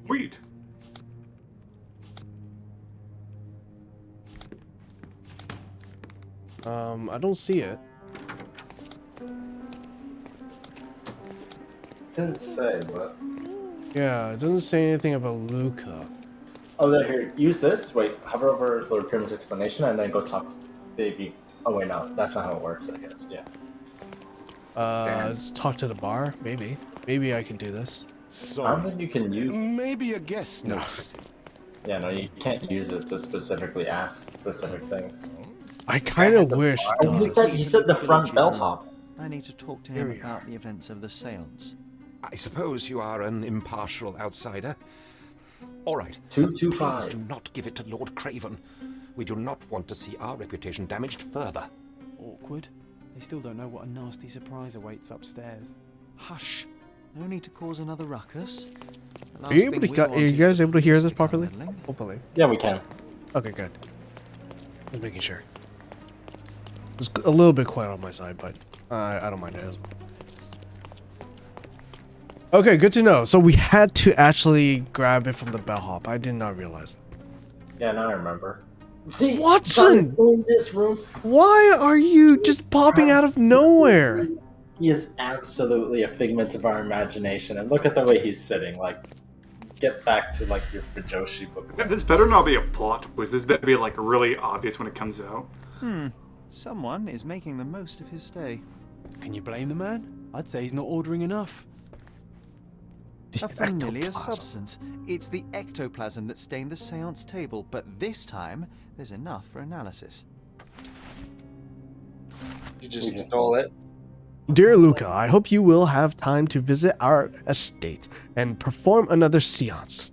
Sweet. I don't see it. Didn't say, but. Yeah, it doesn't say anything about Luca. Oh, there, here. Use this. Wait, hover over Lord Crim's explanation and then go talk to Davey. Oh, wait, no. That's not how it works, I guess. Yeah. Let's talk to the bar. Maybe. Maybe I can do this. I don't think you can use. Maybe a guest noticed it. Yeah, no, you can't use it to specifically ask specific things. I kind of wish. Oh, he said the front bellhop. I need to talk to him about the events of the seance. I suppose you are an impartial outsider. All right. 225. Please do not give it to Lord Craven. We do not want to see our reputation damaged further. Awkward. They still don't know what a nasty surprise awaits upstairs. Hush. No need to cause another ruckus. Are you guys able to hear this properly? Hopefully. Yeah, we can. Okay, good. Just making sure. It's a little bit quiet on my side, but I don't mind it. Okay, good to know. So we had to actually grab it from the bellhop. I did not realize it. Yeah, now I remember. See, Watson! in this room. Why are you just popping out of nowhere? He is absolutely a figment of our imagination, and look at the way he's sitting. Like, get back to like your Fujoshi book. This better not be a plot twist. This better be like really obvious when it comes out. Someone is making the most of his stay. Can you blame the man? I'd say he's not ordering enough. A familiar substance. It's the ectoplasm that stained the seance table, but this time there's enough for analysis. You just stole it. Dear Luca, I hope you will have time to visit our estate and perform another seance.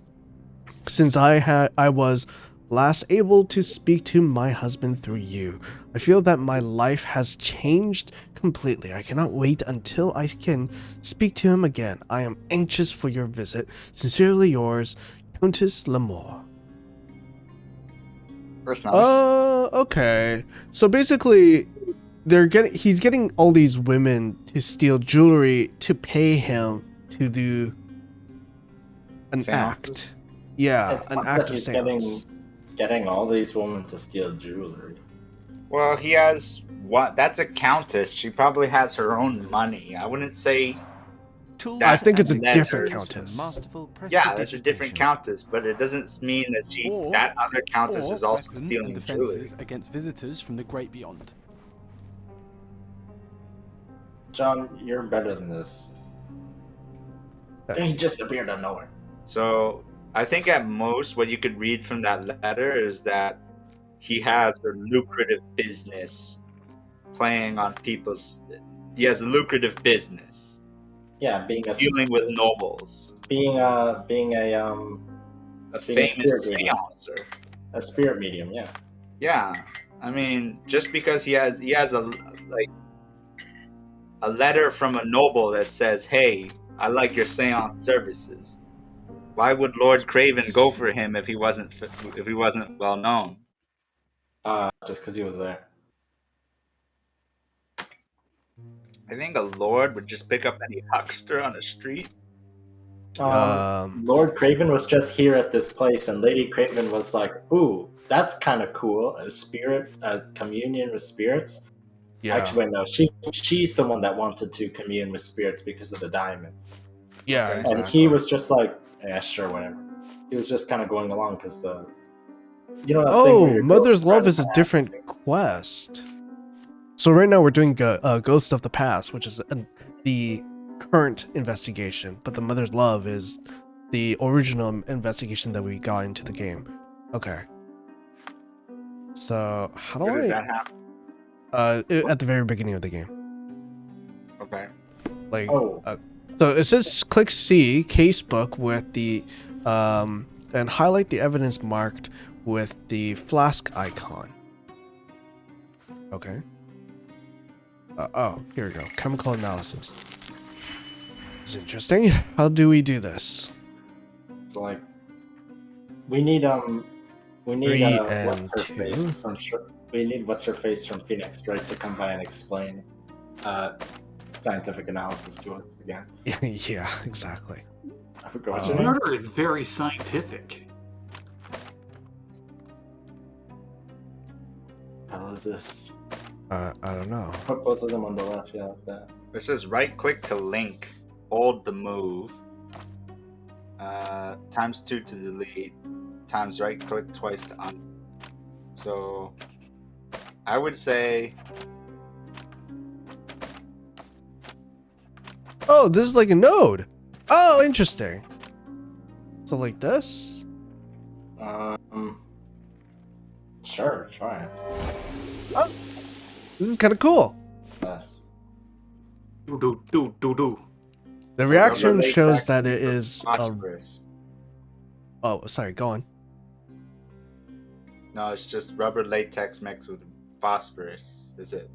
Since I was last able to speak to my husband through you, I feel that my life has changed completely. I cannot wait until I can speak to him again. I am anxious for your visit. Sincerely yours, Countess Lamore. First nice. Okay. So basically, he's getting all these women to steal jewelry to pay him to do an act. Yeah, It's an not act that of he's seance. getting all these women to steal jewelry. Well, he has what? That's a countess. She probably has her own money. I wouldn't say. I think it's a letters. different countess. Yeah, that's a different countess, but it doesn't mean that that other countess is also weapons stealing and jewelry. defenses against visitors from the great beyond. John, you're better than this. He just appeared out of nowhere. So I think at most what you could read from that letter is that he has a lucrative business playing on people's. He has a lucrative business. Yeah, being dealing with nobles. Being a famous spirit medium. seancer. A spirit medium, yeah. Yeah, I mean, just because he has a letter from a noble that says, "Hey, I like your seance services." Why would Lord Craven go for him if he wasn't well known? Just because he was there. I think a lord would just pick up any huckster on the street. Lord Craven was just here at this place, and Lady Craven was like, "Ooh, that's kind of cool. A communion with spirits." Yeah. Actually, no. She's the one that wanted to commune with spirits because of the diamond. Yeah, and exactly. he was just like, "Yeah, sure, whatever." He was just kind of going along because that thing where your Mother's girlfriend Love is a had- different quest. So right now we're doing Ghost of the Past, which is the current investigation, but the Mother's Love is the original investigation that we got into the game. Okay. So how do Where I? did that happen? At the very beginning of the game. Okay. Like So it says click C, casebook with the, and highlight the evidence marked with the flask icon. Okay. Oh, here we go. Chemical analysis. It's interesting. How do we do this? It's like we need 3 what's and her 2. face from we need what's her face from Phoenix, right, to come by and explain scientific analysis to us again. Yeah, exactly. I forgot what's her name. Murder is very scientific. How is this? I don't know. Put both of them on the left, yeah, like that. It says right click to link, hold the move, times 2 to delete, times right click twice to undo. So I would say Oh, this is like a node. Oh, interesting. So like this? Sure, try it. Oh, this is kind of cool. Yes. Do. The reaction Rubber shows latex that it is. phosphorus. Oh, sorry. Go on. No, it's just rubber latex mixed with phosphorus. Is it?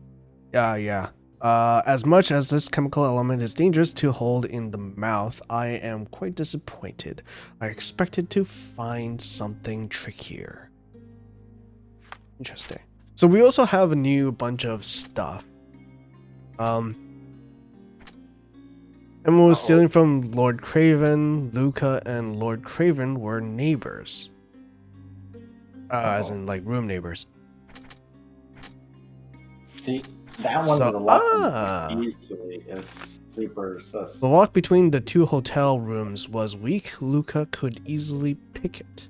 Yeah. As much as this chemical element is dangerous to hold in the mouth, I am quite disappointed. I expected to find something trickier. Interesting. So we also have a new bunch of stuff. Emma was stealing from Lord Craven. Luca and Lord Craven were neighbors. As in, like, room neighbors. See, that one So- with the lock easily is super sus. The lock between the two hotel rooms was weak. Luca could easily pick it.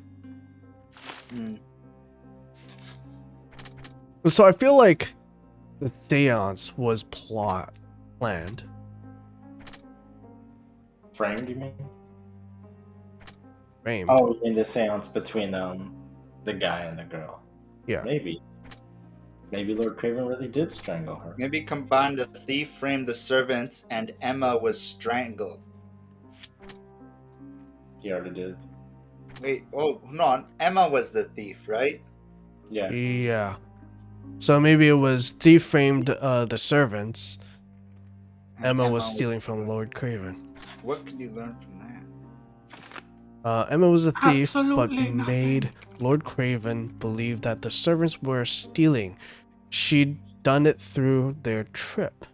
So I feel like the seance was planned. Framed, you mean? Framed. Oh, you mean the seance between the guy and the girl? Yeah. Maybe. Maybe Lord Craven really did strangle her. Maybe combine the thief framed the servants and Emma was strangled. He already did. Wait, oh, hold on. Emma was the thief, right? Yeah. Yeah. So maybe it was thief framed the servants. And Emma was was- stealing from Lord Craven. What can you learn from that? Emma was a thief, but Absolutely nothing. made Lord Craven believe that the servants were stealing. She'd done it through their trip.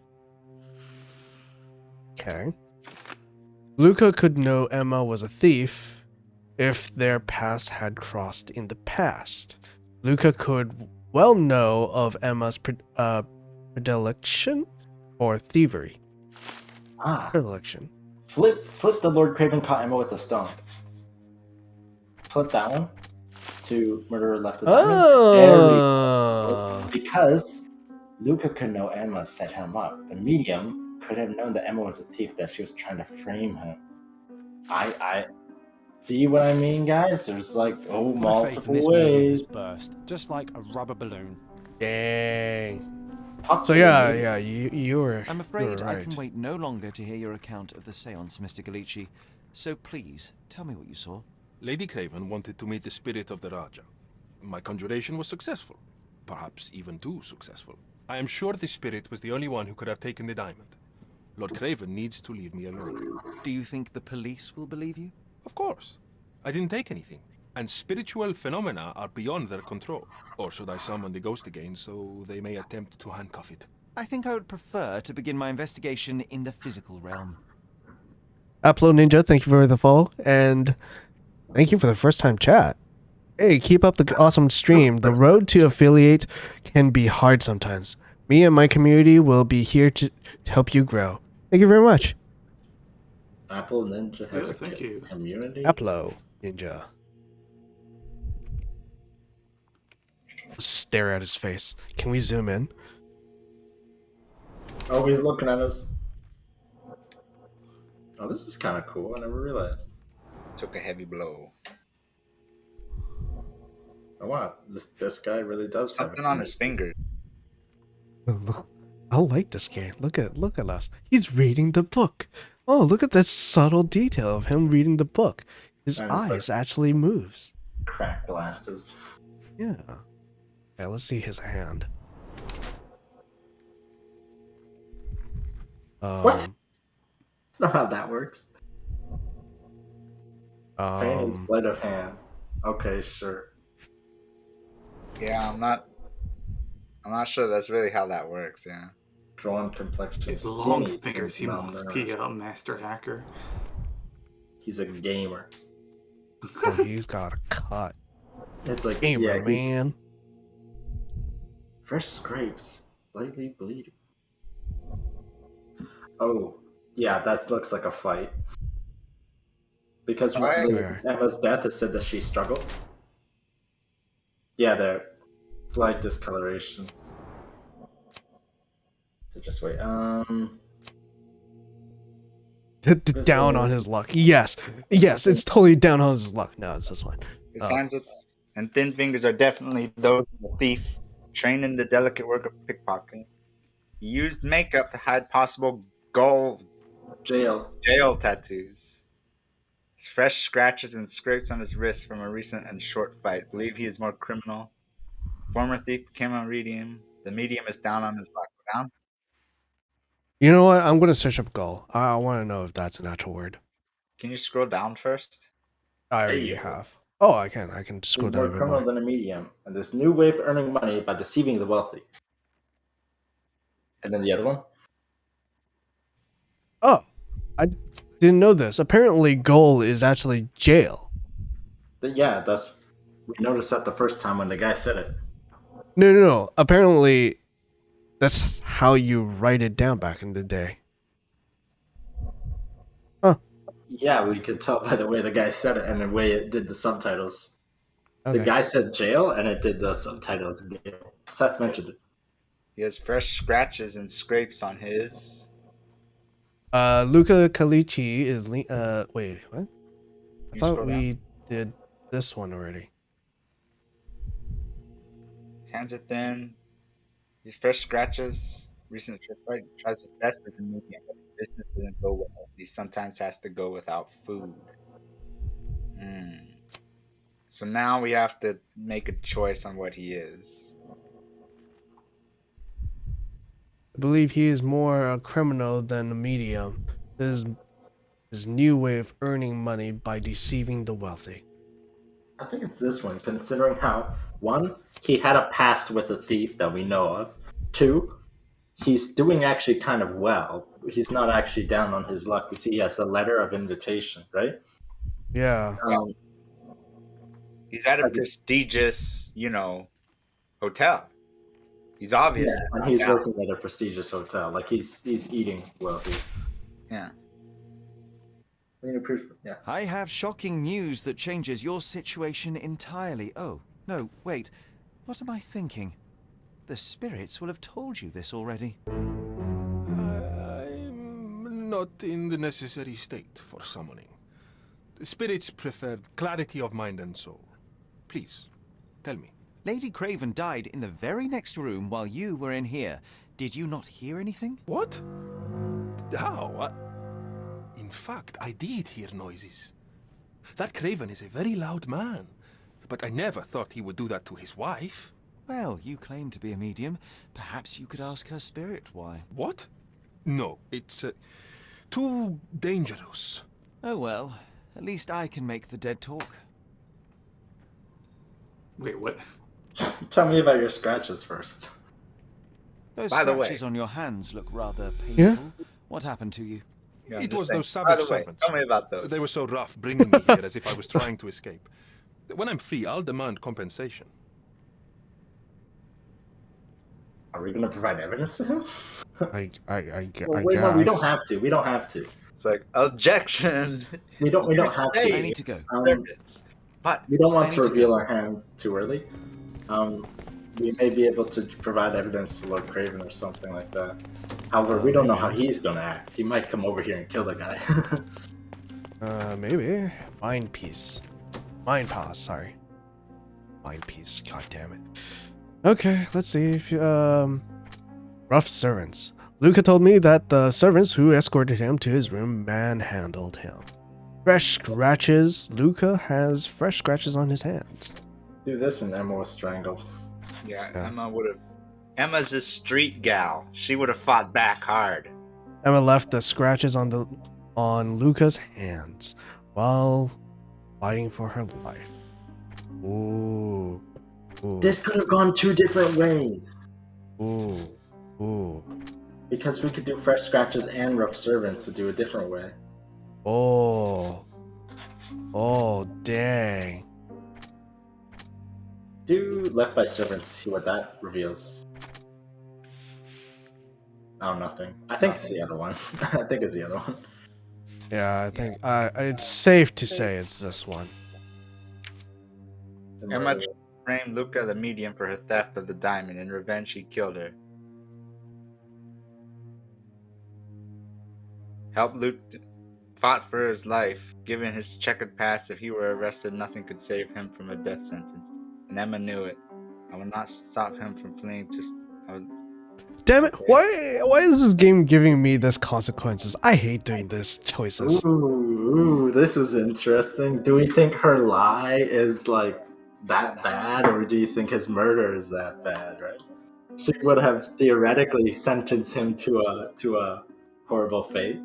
Okay. Luca could know Emma was a thief if their paths had crossed in the past. Luca could well know of Emma's predilection for thievery. Predilection. Flip the Lord Craven caught Emma with a stone. Flip that one to Murderer Left a Diamond. Oh. Because Luca could know Emma set him up. The medium could have known that Emma was a thief, that she was trying to frame him. I see what I mean, guys? There's like, My faith in multiple this movie has ways. burst, just like a rubber balloon. Dang. Talk So to yeah, me. you were. I'm you afraid were I right. can wait no longer to hear your account of the seance, Mr. Galici. So please, tell me what you saw. Lady Craven wanted to meet the spirit of the Raja. My conjuration was successful. Perhaps even too successful. I am sure the spirit was the only one who could have taken the diamond. Lord Craven needs to leave me alone. Do you think the police will believe you? Of course. I didn't take anything. And spiritual phenomena are beyond their control. Or should I summon the ghost again so they may attempt to handcuff it? I think I would prefer to begin my investigation in the physical realm. Upload Ninja, thank you for the follow, and thank you for the first time chat. Hey, keep up the awesome stream. The road to affiliate can be hard sometimes. Me and my community will be here to help you grow. Thank you very much. Apple Ninja has Yeah, a thank you. community. Upload Ninja. Stare at his face. Can we zoom in? Oh, he's looking at us. Oh, this is kind of cool. I never realized. Took a heavy blow. Oh wow, this guy really does have Something on his finger. I like this game. Look at us. He's reading the book. Oh, look at that subtle detail of him reading the book. His And it's eyes like actually moves. crack glasses. Yeah. Yeah, let's see his hand. What? That's not how that works. Training sleight of hand. Okay, sure. Yeah, I'm not sure that's really how that works. Yeah. Drawn complexion. His long Skinny fingers, he seems must be malnourished. a master hacker. He's a gamer. Oh, he's got a cut. It's like Gamer, yeah, man. Fresh scrapes, slightly bleeding. Oh, yeah, that looks like a fight. Because Emma's death has said that she struggled. Yeah, there. Slight discoloration. So just wait. Down on his luck. Yes, it's totally down on his luck. No, it's this one. His hands and thin fingers are definitely those of a thief, trained in the delicate work of pickpocketing. He used makeup to hide possible jail tattoos. Fresh scratches and scrapes on his wrists from a recent and short fight. Believe he is more criminal. Former thief became a medium. The medium is down on his luck. Down? You know what? I'm gonna search up goal. I want to know if that's an actual word. Can you scroll down first? I already have. Oh, I can. I can scroll He's down more a bit criminal more. than a medium, and this new way of earning money by deceiving the wealthy. And then the other one? Oh, I didn't know this. Apparently, goal is actually jail. Yeah, we noticed that the first time when the guy said it. No. Apparently, that's how you write it down back in the day. Yeah, we could tell by the way the guy said it and the way it did the subtitles. Okay. The guy said jail and it did the subtitles. Seth mentioned it. He has fresh scratches and scrapes on his. Luca Calici is wait, what? I thought scroll we did this one already. His hands are thin. He has fresh scratches. Recent trip right. Tries his best as a medium, but his business doesn't go well. He sometimes has to go without food. So now we have to make a choice on what he is. I believe he is more a criminal than a medium. His new way of earning money by deceiving the wealthy. I think it's this one, considering how, one, he had a past with a thief that we know of. Two, he's doing actually kind of well. He's not actually down on his luck. We see he has a letter of invitation, right? Yeah. He's at a prestigious, hotel. He's obviously and he's working at a prestigious hotel. Like he's eating wealthy. Yeah. Yeah. I have shocking news that changes your situation entirely. Oh, no, wait. What am I thinking? The spirits will have told you this already. I'm not in the necessary state for summoning. The spirits prefer clarity of mind and soul. Please, tell me. Lady Craven died in the very next room while you were in here. Did you not hear anything? What? How? In fact, I did hear noises. That Craven is a very loud man, but I never thought he would do that to his wife. Well, you claim to be a medium. Perhaps you could ask her spirit why. What? No, it's too dangerous. Oh well, at least I can make the dead talk. Wait, what? Tell me about your scratches first. Those By the way- scratches on your hands look rather painful. Yeah? What happened to you? Yeah, It just was saying. those By savage the way, servants. tell me about those. They were so rough, bringing me here as if I was trying to escape. When I'm free, I'll demand compensation. Are we going to provide evidence to him? I guess. No, we don't have to. We don't have to. It's like objection. We don't have to. I need to go. But we don't I want need to to reveal go. our hand too early. We may be able to provide evidence to Lord Craven or something like that. However, we don't know how he's going to act. He might come over here and kill the guy. Maybe. Mind piece. Mind pause, sorry. Mind piece, god damn it. Okay, let's see if Rough servants. Luca told me that the servants who escorted him to his room manhandled him. Fresh scratches. Luca has fresh scratches on his hands. Do this and Emma will strangle. Yeah, Yeah. Emma would have. Emma's a street gal. She would have fought back hard. Emma left the scratches on Luca's hands while fighting for her life. Ooh. Ooh. This could have gone 2 different ways. Ooh. Ooh. Because we could do fresh scratches and rough servants to do a different way. Oh. Oh, dang. Do left by servants, see what that reveals. Oh, nothing. I think it's the other one. I think it's the other one. Yeah, I think it's safe to say it's this one. Emma framed Luca the medium for her theft of the diamond. In revenge, she killed her. Helped Luke fought for his life. Given his checkered past, if he were arrested, nothing could save him from a death sentence. And Emma knew it. I will not stop him from fleeing to... Damn it! Why is this game giving me this consequences? I hate doing this choices. Ooh, this is interesting. Do we think her lie is like that bad, or do you think his murder is that bad? Right? She would have theoretically sentenced him to a horrible fate,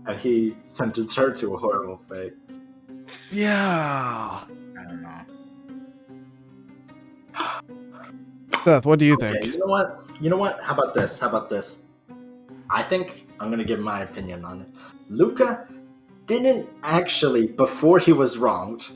and he sentenced her to a horrible fate. Yeah. I don't know. Seth, what do you Okay, think? You know what? How about this? I think I'm gonna give my opinion on it. Luca didn't actually, before he was wronged,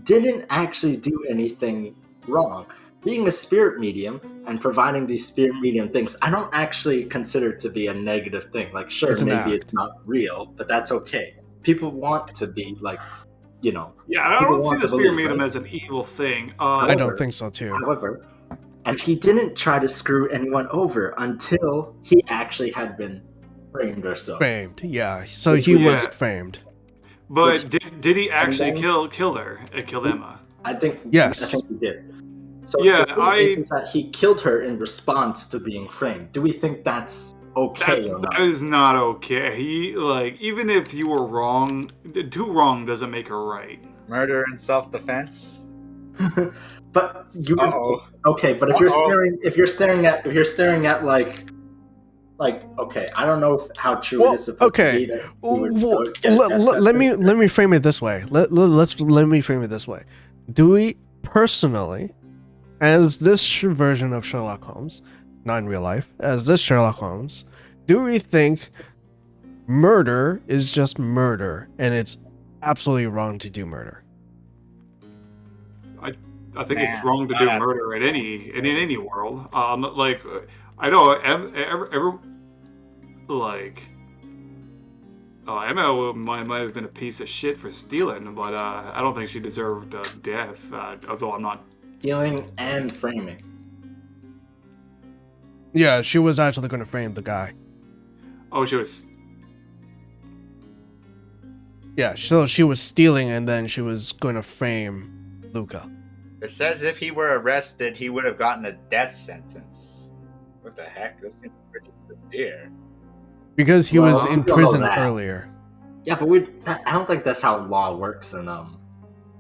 didn't actually do anything wrong. Being a spirit medium and providing these spirit medium things, I don't actually consider it to be a negative thing. Like, sure, It's an maybe act. it's not real, but that's okay. People want to be like, you know. Yeah, I people don't see want the to believe, spirit medium right? as an evil thing. I don't think so too. However, and he didn't try to screw anyone over until he actually had been framed or so. Framed, yeah. So Which he we- was Yeah. framed. But did he actually then- kill her? Kill Emma? I think Yes. I think he did. So Yeah, the thing is that he killed her in response to being framed. Do we think that's okay or not? That is not okay. He even if you were wrong, too wrong doesn't make her right. Murder in self-defense? But you Uh-oh. okay, but if you're staring at like okay, I don't know how true it is supposed to be that you would Well, get a death let me sentence. frame it this way. Let me frame it this way. Do we personally, as this version of Sherlock Holmes, not in real life, as this Sherlock Holmes, do we think murder is just murder and it's absolutely wrong to do murder? I think it's wrong to do murder in any world. I know Emma might have been a piece of shit for stealing, but I don't think she deserved death. Although I'm not Stealing and framing. Yeah, she was actually going to frame the guy. Oh, she was. Yeah, so she was stealing and then she was going to frame Luca. It says if he were arrested, he would have gotten a death sentence. What the heck? This seems pretty severe. Because he was in we don't know prison that. earlier. Yeah, but I don't think that's how law works in medieval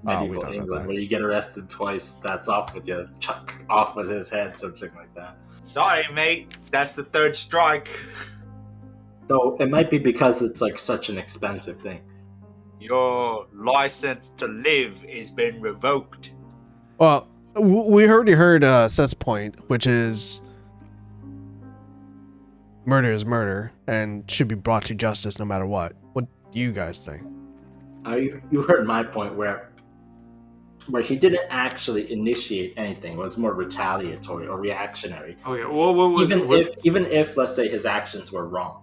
don't know England, that. where you get arrested twice, that's off with you, chuck off with his head, something like that. Sorry, mate. That's the third strike. Though it might be because it's like such an expensive thing. Your license to live has been revoked. Well, we already heard Seth's point, which is murder is murder and should be brought to justice no matter what. What do you guys think? You heard my point where he didn't actually initiate anything. It was more retaliatory or reactionary. Okay, well, what was Even if let's say his actions were wrong.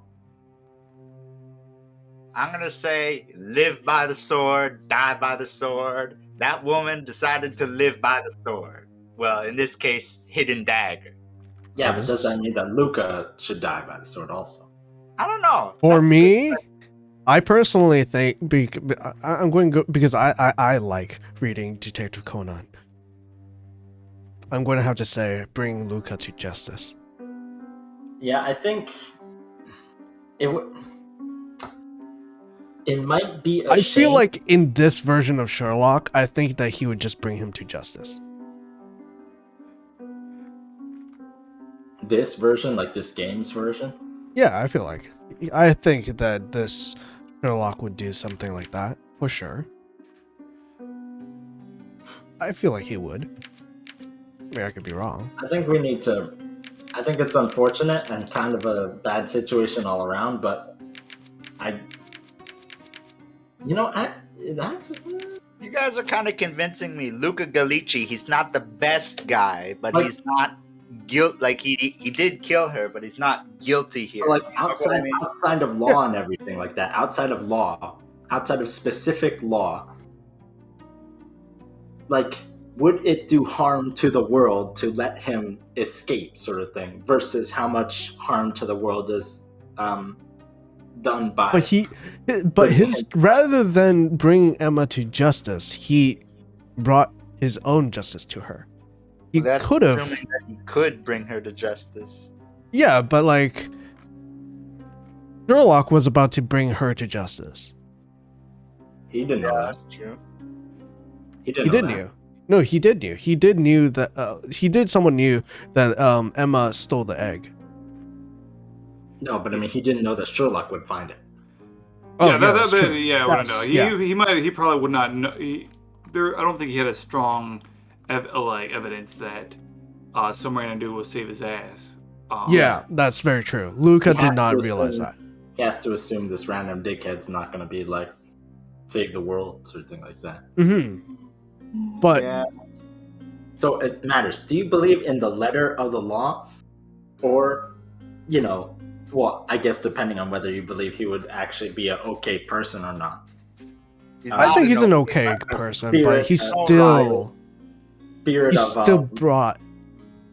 I'm gonna say live by the sword, die by the sword. That woman decided to live by the sword. Well, in this case, hidden dagger. Yeah, but does that mean that Luca should die by the sword also? I don't know. For me, I personally think I'm going to go because I like reading Detective Conan. I'm going to have to say bring Luca to justice. Yeah, I think it would. It might be a I feel shame. like in this version of Sherlock, I think that he would just bring him to justice. This version, like this game's version. Yeah, I feel like. I think that this Sherlock would do something like that, for sure. I feel like he would. I mean, I could be wrong. I think we need to. I think it's unfortunate and kind of a bad situation all around, but You guys are kind of convincing me. Luca Gallici, he's not the best guy, but Like- he's not guilt. Like he did kill her, but he's not guilty here. Like You know what outside I mean? outside of law and everything like that, outside of law, outside of specific law, like would it do harm to the world to let him escape, sort of thing, versus how much harm to the world is done by. But his rather than bringing Emma to justice, he brought his own justice to her. He That's could have. assuming that he could bring her to justice. Yeah, but like Sherlock was about to bring her to justice. He didn't know that. That's true. He He did knew. No, he did knew. He did knew that someone knew that Emma stole the egg. No, but I mean, he didn't know that Sherlock would find it. Oh, yeah, that's true. I wouldn't know. He probably would not know. I don't think he had a strong evidence that some random dude will save his ass. Yeah, that's very true. Luca He did has not to realize assume- that. He has to assume this random dickhead's not going to be like save the world or something like that. Mm-hmm. But Yeah. So it matters. Do you believe in the letter of the law, or, well, I guess depending on whether you believe he would actually be an okay person or not. I think he's an okay person, but he still brought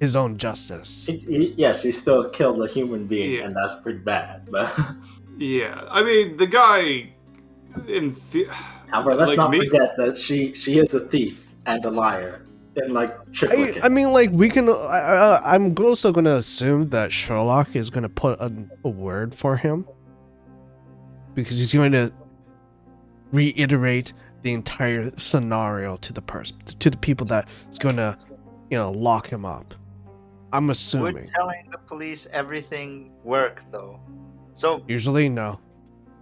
his own justice. Yes, he still killed a human being, and that's pretty bad. But yeah, I mean the guy however, let's not forget that she is a thief and a liar, and like triplicate. I mean, like we can. I'm also going to assume that Sherlock is going to put a word for him because he's going to reiterate the entire scenario to the people that is going to, lock him up. I'm assuming. Would telling the police everything work though? So usually no.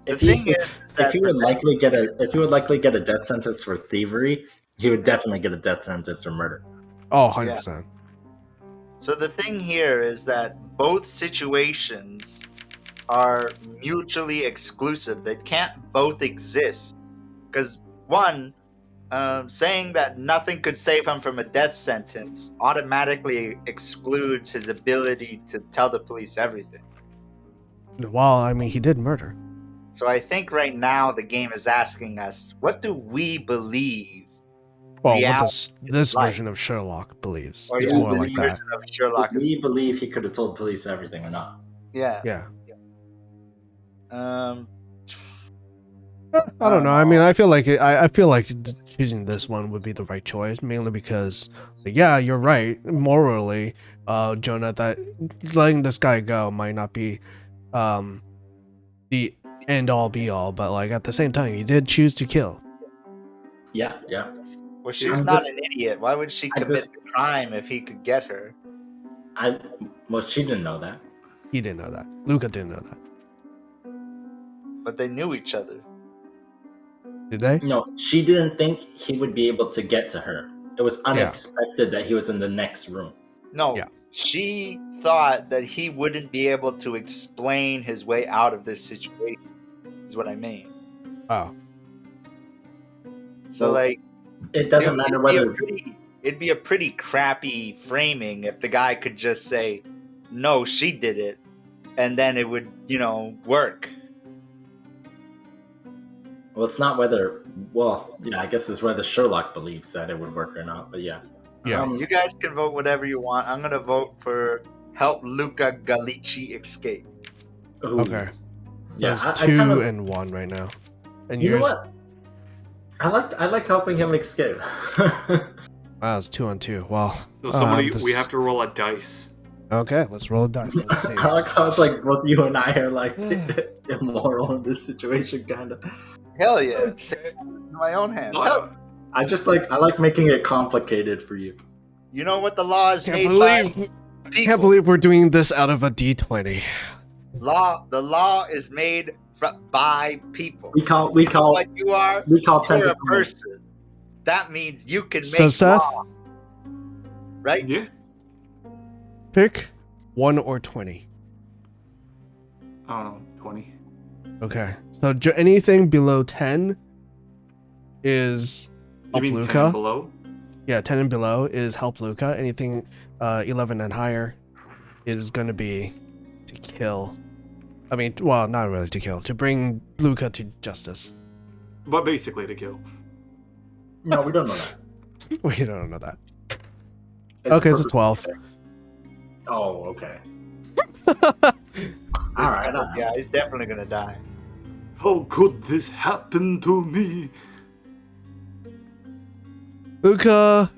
The thing is that if he would likely get a death sentence for thievery, he would definitely get a death sentence for murder. Oh, 100%. So the thing here is that both situations are mutually exclusive. They can't both exist. Because one, saying that nothing could save him from a death sentence automatically excludes his ability to tell the police everything. Well, I mean, he did murder. So I think right now the game is asking us, what do we believe? Well, what this version of Sherlock believes. Or It's yeah, more this like that. version of Sherlock Do we believe he could have told police everything or not? Yeah. Yeah. Um, I don't know. I mean, I feel like choosing this one would be the right choice, mainly because, yeah, you're right. Morally, Jonah, that letting this guy go might not be the end all be all, but like at the same time, he did choose to kill. Yeah. Well, she's not an idiot. Why would she commit the crime if he could get her? Well, she didn't know that. He didn't know that. Luca didn't know that. But they knew each other. Did they? No, she didn't think he would be able to get to her. It was unexpected that he was in the next room. No, she thought that he wouldn't be able to explain his way out of this situation, is what I mean. Oh. So, like... It doesn't matter whether... It'd be a pretty crappy framing if the guy could just say, no, she did it, and then it would, work. Well, it's not whether... Well, yeah, I guess it's whether Sherlock believes that it would work or not, but yeah. Yeah. You guys can vote whatever you want. I'm going to vote for help Luca Gallici escape. Ooh. Okay. So Yeah, it's I 2 kinda- and 1 right now. And You know yours? what? I like helping him escape. Wow, it's 2 on 2. Well, So we have to roll a dice. Okay, let's roll a dice. Let's see. I like how it's like both you and I are like immoral in this situation, kind of. Hell yeah. Take it into my own hands. Hell, I like making it complicated for you. you know what the law is Can't made believe, by? can't believe we're doing this out of a D20. The law is made by people. We call what you are. we call 10 You're to a 20. person. That means you can So, make Seth? law, right? Yeah. Pick 1 or 20. I don't know, 20. Okay. So anything below 10 is You help mean 10 Luca. and below? Yeah, 10 and below is help Luca. Anything 11 and higher is going to be to kill. I mean, well, not really to kill, to bring Luca to justice. But basically to kill. No, we don't know that. We don't know that. It's Okay, it's a perfect. 12. Oh, okay. All right. Yeah, he's definitely gonna die. How could this happen to me? Luca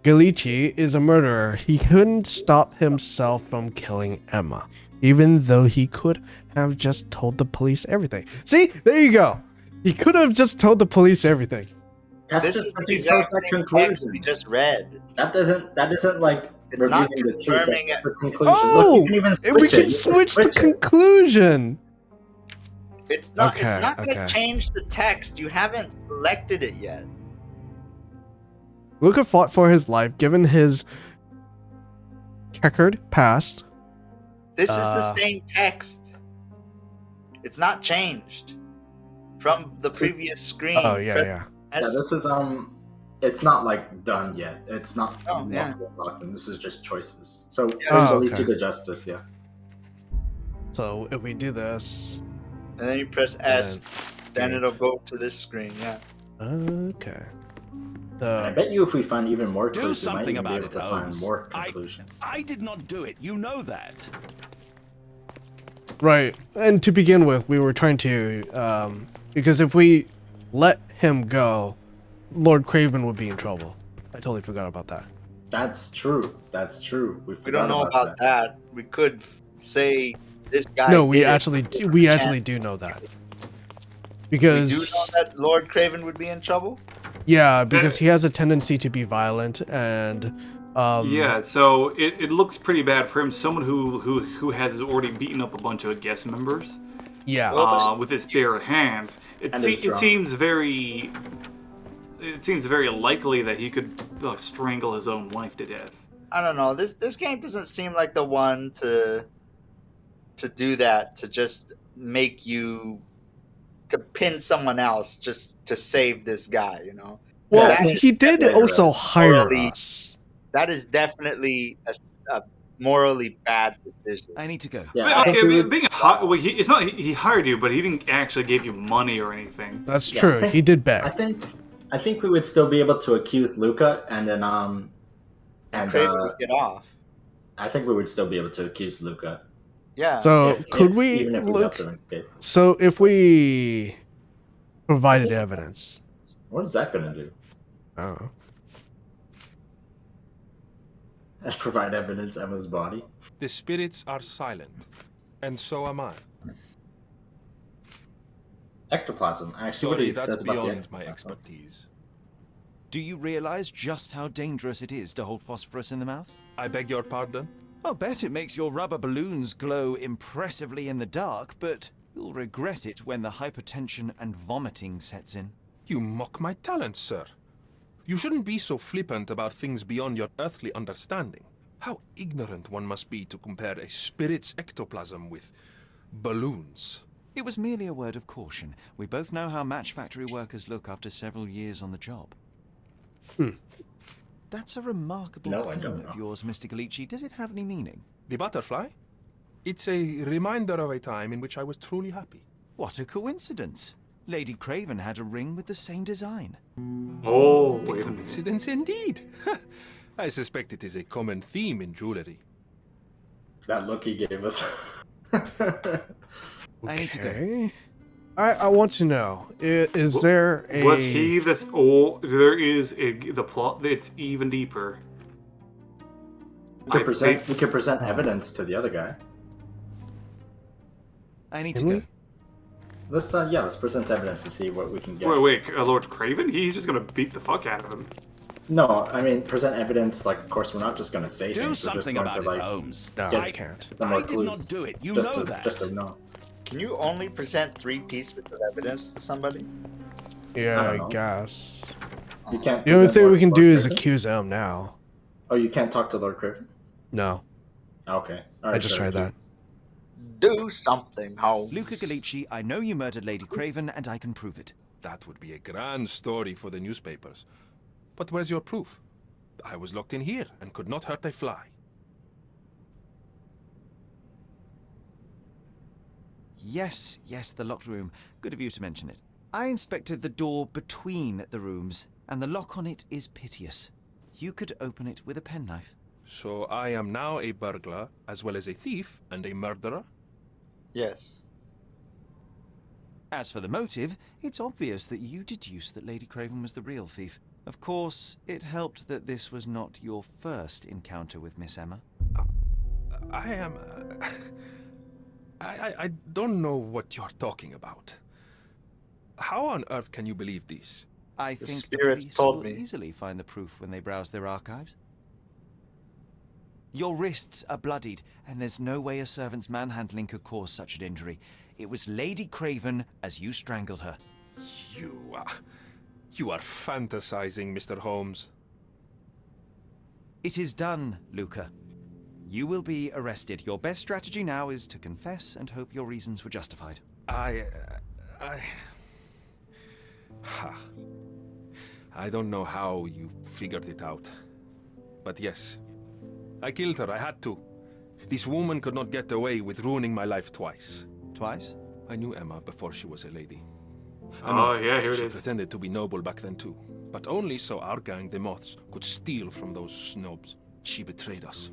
Gallici is a murderer. He couldn't stop himself from killing Emma, even though he could have just told the police everything. See, there you go. He could have just told the police everything. That's This just is the the exact same conclusion. text we just read. That doesn't like It's not revealing the truth. confirming That's it. the conclusion. Oh, Look, you can even switch we it. can You switch the it. conclusion. It's not. Okay, it's not gonna okay. change the text. You haven't selected it yet. Luca fought for his life, given his checkered past. This is the same text. It's not changed from the previous screen. Oh yeah. Yeah, this is it's not like done yet. It's not yeah. locked in. This is just choices. So okay. to the justice, yeah. So if we do this, And then you press S, then it'll go to this screen. Yeah. okay. I bet you if we find even more Do clues, we might something even be about able it, to find Holmes. more conclusions. I did not do it. You know that. Right, and to begin with, we were trying to, because if we let him go, Lord Craven would be in trouble. I totally forgot about that. That's true. That's true. We don't know about that. We could say this guy. No, we did it. actually do know that. Because We do know that Lord Craven would be in trouble. yeah, because he has a tendency to be violent and Yeah, so it looks pretty bad for him. Someone who has already beaten up a bunch of guest members. Yeah. With his bare hands. It seems very likely that he could strangle his own wife to death. I don't know. This game doesn't seem like the one to do that, to just make you to pin someone else just to save this guy, you know. Well, he did also hire us. That is definitely a morally bad decision. I need to go. Yeah, it's not he hired you, but he didn't actually give you money or anything. That's true. He did beg. I think we would still be able to accuse Luca, and then Craven would get off. I think we would still be able to accuse Luca. Yeah. So could we even if we look? help him escape? So if we provided evidence, What is that gonna do? oh, Provide evidence of his body. The spirits are silent, and so am I. Ectoplasm. I see what Sorry, he that's says about the beyond my ectoplasm. expertise. Do you realize just how dangerous it is to hold phosphorus in the mouth? I beg your pardon? I'll bet it makes your rubber balloons glow impressively in the dark, but you'll regret it when the hypertension and vomiting sets in. You mock my talents, sir. You shouldn't be so flippant about things beyond your earthly understanding. How ignorant one must be to compare a spirit's ectoplasm with balloons. It was merely a word of caution. We both know how match factory workers look after several years on the job. That's a remarkable No, I poem don't of know. yours, Mr. Gallici. Does it have any meaning? The butterfly? It's a reminder of a time in which I was truly happy. What a coincidence. Lady Craven had a ring with the same design. Oh, A coincidence indeed. I suspect it is a common theme in jewelry. That look he gave us. I need to go. okay. I want to know: is there a Was he this old? There is the plot that's even deeper. We could present evidence to the other guy. I need to go. Let's present evidence to see what we can get. Wait, Lord Craven? He's just gonna beat the fuck out of him. No, I mean present evidence. Like, of course, we're not just gonna say Do things. We're just something going about to it, like Holmes. No, I can't. some more I did clues. not do it. You just know to, that. Just to know. Can you only present 3 pieces of evidence to somebody? Yeah, know. I guess. You can't. The only present thing we Lord can do is Craven? accuse him now. Oh, you can't talk to Lord Craven? No, Okay. All right, I just sure, tried that. Do something, Holmes. Luca Gallici, I know you murdered Lady Craven, and I can prove it. That would be a grand story for the newspapers. But where's your proof? I was locked in here and could not hurt a fly. Yes, the locked room. Good of you to mention it. I inspected the door between the rooms, and the lock on it is piteous. You could open it with a penknife. So I am now a burglar, as well as a thief and a murderer? Yes. As for the motive, it's obvious that you deduced that Lady Craven was the real thief. Of course, it helped that this was not your first encounter with Miss Emma. I am... I don't know what you're talking about. How on earth can you believe this? I The think the spirits police told will me. easily find the proof when they browse their archives. Your wrists are bloodied, and there's no way a servant's manhandling could cause such an injury. It was Lady Craven as you strangled her. You are fantasizing, Mr. Holmes. It is done, Luca. You will be arrested. Your best strategy now is to confess and hope your reasons were justified. I don't know how you figured it out. But yes, I killed her. I had to. This woman could not get away with ruining my life twice. Twice? I knew Emma before she was a lady. Oh, yeah, here it she is. pretended to be noble back then too. But only so our gang, the Moths, could steal from those snobs. She betrayed us,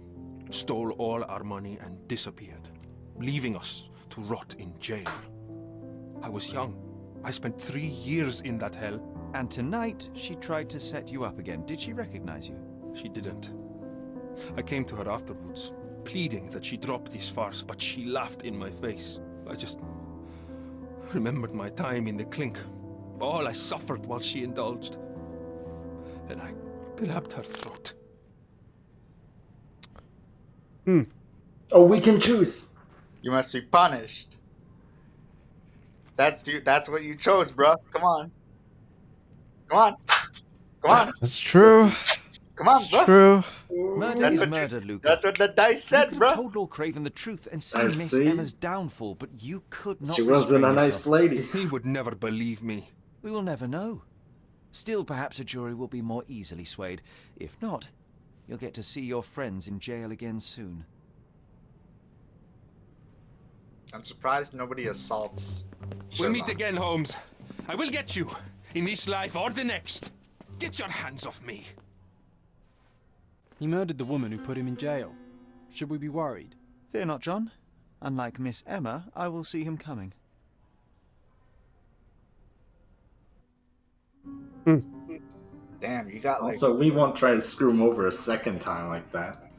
stole all our money and disappeared, leaving us to rot in jail. I was young. I spent 3 years in that hell. And tonight, she tried to set you up again. Did she recognize you? She didn't. I came to her afterwards, pleading that she drop this farce, but she laughed in my face. I just remembered my time in the clink, all I suffered while she indulged. And I grabbed her throat. Oh, we can choose. You must be punished. That's what you chose, bro. Come on. Come on. Come on. That's true. Come on, It's bro. true. Murder That's is what murder, Luca. That's what the dice You said, could bro. have told Lord Craven the truth and I seen Miss see. Emma's downfall, but you could not She wasn't restrain a nice yourself. lady. He would never believe me. We will never know. Still, perhaps a jury will be more easily swayed. If not, you'll get to see your friends in jail again soon. I'm surprised nobody assaults. We'll meet Sherlock. again, Holmes. I will get you, in this life or the next. Get your hands off me. He murdered the woman who put him in jail. Should we be worried? Fear not, John. Unlike Miss Emma, I will see him coming. Damn, you got like. Also, we won't try to screw him over a second time like that.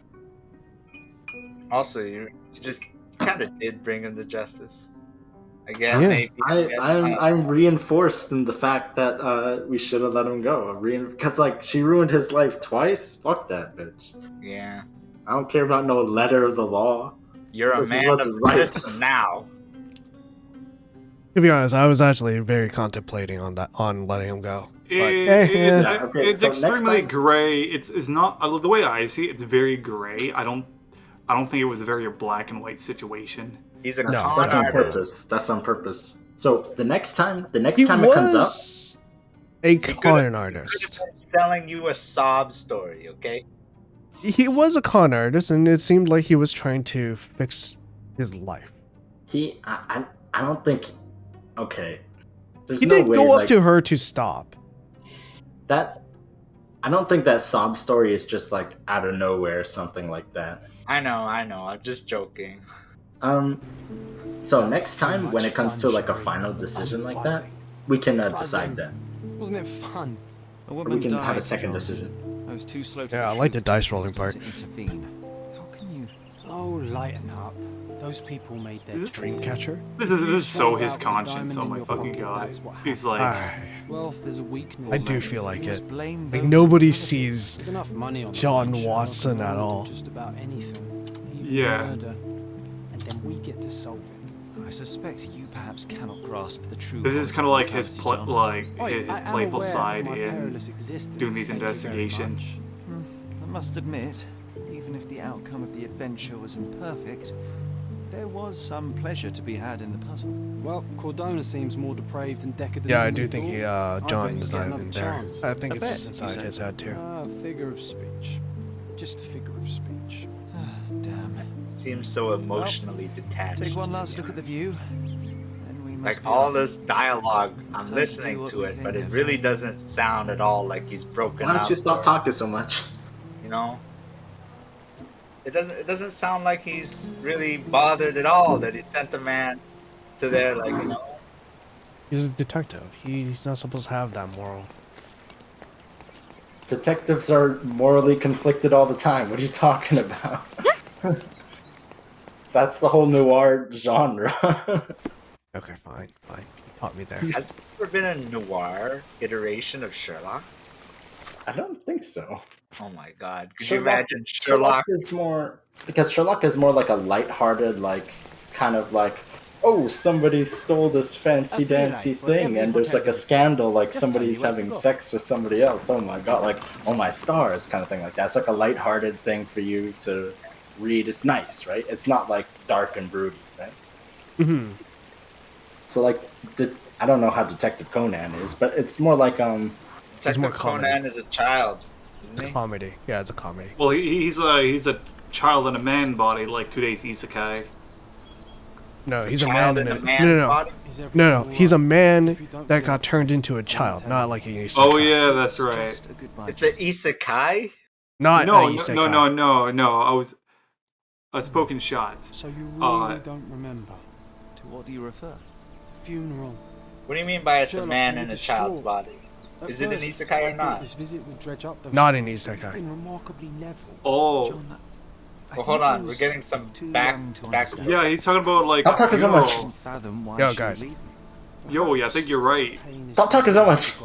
Also, you just kind of did bring him to justice. Again, Yeah. maybe. I'm reinforced in the fact that we should have let him go. Because like she ruined his life twice. Fuck that bitch. Yeah. I don't care about no letter of the law. You're a This is man what's of right. this now. To be honest, I was actually very contemplating on letting him go. But, Yeah, okay, It's so next extremely time- gray. It's not the way I see it. It's very gray. I don't think it was a very black and white situation. He's a No, con That's on artist. purpose. That's on purpose. So the next time he it comes up, was a con artist. Selling you a sob story, okay? He was a con artist, and it seemed like he was trying to fix his life. I don't think. Okay. There's He no did way, go up like, to her to stop. that. I don't think that sob story is just like out of nowhere or something like that. I know. I'm just joking. So next time when it comes to like a final decision like that, we can decide then. Wasn't it fun? A Or woman we can have a died, second John. decision. I was too slow to Yeah, I retrieve like the the dice rolling capacity part. to intervene. Oh, lighten up. Those people made their Dreamcatcher? This is so his conscience. Oh my fucking god. He's like, Wealth is a weakness. I do feel like it. Blame Like those nobody who have it. sees There's enough money on the John line, Watson Sherlock. at We're all. on to just about anything. Even Yeah. murder. And then we get to solve it. I suspect you perhaps cannot grasp the true. this is kind of like his brutality, John. his playful side in doing these investigations. I must admit, even if the outcome of the adventure was imperfect, there was some pleasure to be had in the puzzle. Well, Cordona seems more depraved and decadent. Yeah, I than do we think he, thought. I bet John you is get not another even there. chance. I think I it's bet, just you inside said. his head too. Figure of speech. Just a figure of speech. Damn. Seems so emotionally detached. Take one last look at the view. Then we must Like be all off. this dialogue, It's I'm time to do listening what to we it, came but here it for. really doesn't sound at all like he's broken Why don't up. you stop or- talking so much? You know? It doesn't sound like he's really bothered at all that he sent a man to there, like, you know. He's a detective. He's not supposed to have that moral. Detectives are morally conflicted all the time. What are you talking about? That's the whole noir genre. Okay, fine. You caught me there. Has there ever been a noir iteration of Sherlock? I don't think so. Oh my god. Could you imagine Sherlock? is more because Sherlock is more like a lighthearted, like kind of like, oh, somebody stole this fancy dancy thing, and there's like a scandal, like somebody's having sex with somebody else. Oh my god, like oh my stars, kind of thing like that. It's like a lighthearted thing for you to read. It's nice, right? It's not like dark and broody, right? Mm-hmm. So like, I don't know how Detective Conan is, but it's more like Detective more comedy. Conan is a child, isn't It's a he? comedy. Yeah, it's a comedy. Well, he's a child in a man body, like today's isekai. No, A he's a child man in in a a man's no. body? No, he's a man that got turned into a child, not like an isekai. Oh yeah, that's right. It's an isekai? Not No, an no, isekai. no. I was poking shots. So you really don't remember? To what do you refer? Funeral. What do you mean by it's Sherlock, a man you in were a child's distraught. body? At Is it an first, isekai I or thought not? This visit would dredge up those Not an stories. isekai. You've been remarkably level. Oh. John, Well, hold on. We're getting some back. Yeah, he's talking about like. Stop talking so much. funeral. Fathom why Yo, she guys. would leave me. Yo, yeah, I think you're right. Stop talking so much.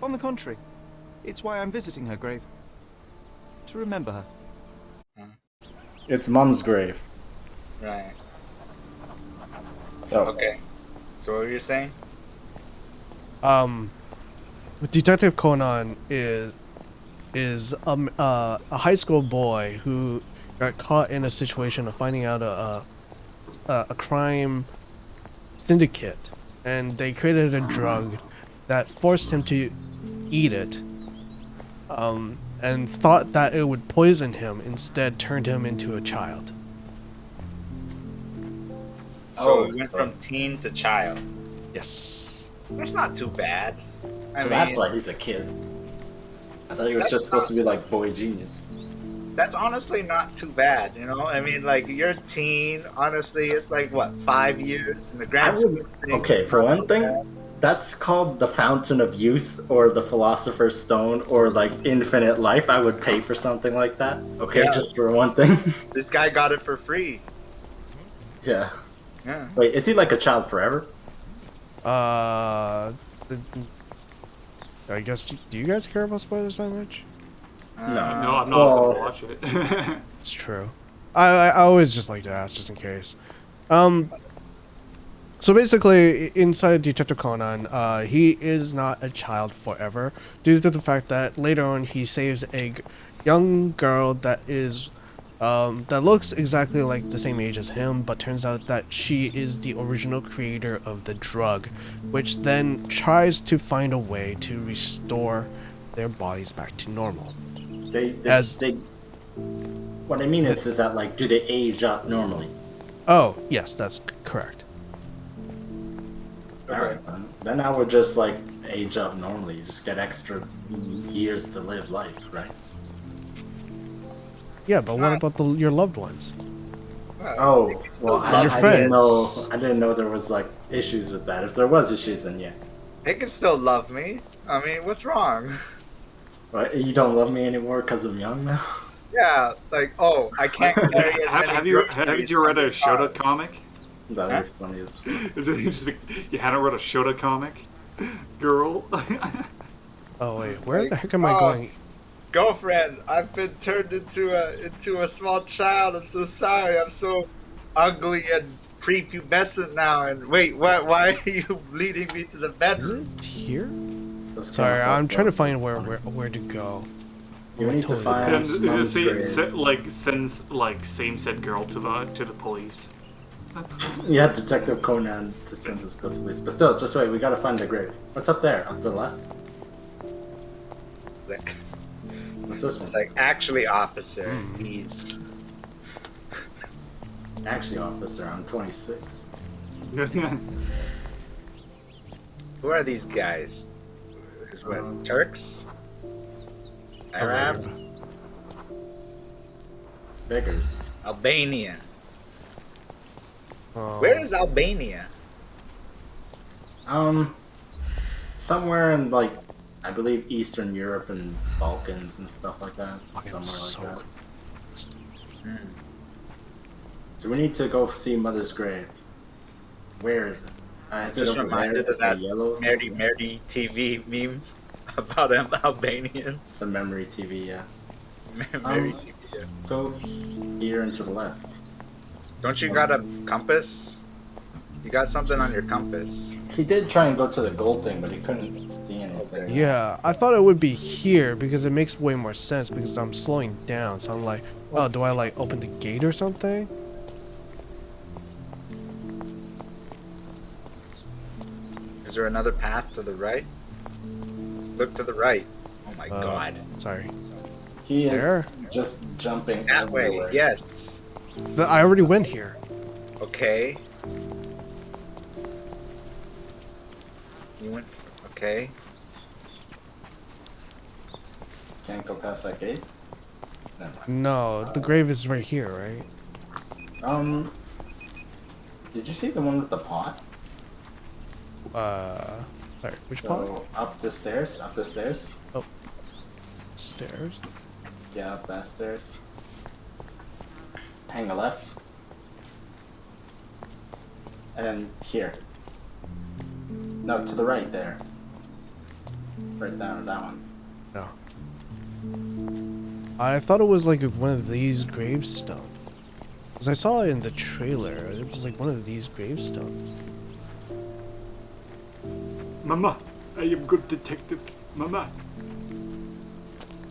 On the contrary, it's why I'm visiting her grave. To remember her. It's Mom's grave. Right. So Okay. So what were you saying? Detective Conan is a high school boy who got caught in a situation of finding out a crime syndicate, and they created a drug that forced him to eat it, and thought that it would poison him. Instead, turned him into a child. So it went from teen to child. Yes. That's not too bad. So that's why he's a kid. I thought he was just supposed to be like boy genius. That's honestly not too bad, you know? I mean, like, you're a teen, honestly, it's like, what, 5 years in the grand scheme of things? Okay, for one thing, that's called the Fountain of Youth or the Philosopher's Stone or like Infinite Life. I would pay for something like that. Okay, Yeah. just for one thing. This guy got it for free. Yeah. Yeah. Wait, is he like a child forever? I guess. Do you guys care about spoilers that much? No, I'm not Well- gonna watch it. It's true. I always just like to ask just in case. So basically, inside Detective Conan, he is not a child forever, due to the fact that later on he saves a young girl that is that looks exactly like the same age as him, but turns out that she is the original creator of the drug, which then tries to find a way to restore their bodies back to normal. What I mean is that like, do they age up normally? Oh, yes, that's correct. Alright, then I would just like age up normally. You just get extra years to live life, right? Yeah, but what about your loved ones? Oh, well, Your friends. I didn't know there was like issues with that. If there was issues, then yeah. They can still love me. I mean, what's wrong? Right? You don't love me anymore because I'm young now? Yeah, like, oh, I can't carry as many Have groceries you read on a the Shota car. comic? That'd be funny as fuck. You hadn't read a Shota comic, girl. Oh wait, Just where like, the heck am I oh, going? girlfriend, I've been turned into a small child. I'm so sorry. I'm so ugly and prepubescent now. And wait, what? Why are you leading me to the Is bedroom? it here? That's Sorry, kinda I'm fucked trying to up. find where to go. You need to Send, find Mom's grave. sends same said girl to the police. Yeah, Detective Conan to send us go to police. But still, just wait. We gotta find the grave. What's up there? Up to the left. It's like, What's this one? it's like, actually, officer, he's Actually, officer, I'm 26. who are these guys? Is what, Turks? Arabs? Beggars. Albania. Oh. Where is Albania? Somewhere in like, I believe Eastern Europe and Balkans and stuff like that. Somewhere like that. So we need to go see Mother's grave. Where is it? I Is it just over reminded there? of that Yellow. Merdy TV meme about Albanians. The memory TV, yeah. Merdy TV, yeah. Go here and to the left. Don't you got a compass? You got something on your compass. He did try and go to the gold thing, but he couldn't see anything. Yeah, I thought it would be here because it makes way more sense because I'm slowing down. So I'm like, oh, do I like open the gate or something? Is there another path to the right? Look to the right. Oh my god. Sorry. He is There? just jumping That way, everywhere. yes. I already went here. Okay. You went. Okay. Can't go past that gate? Never mind. No, the grave is right here, right? Did you see the one with the pot? Sorry, which So, part? up the stairs? Up the stairs? Oh. Stairs? Yeah, up that stairs. Hang a left. And here. No, to the right there. Right down, that one. No. I thought it was like one of these gravestones. Because I saw it in the trailer. It was like one of these gravestones. Mama, I am good detective. Mama.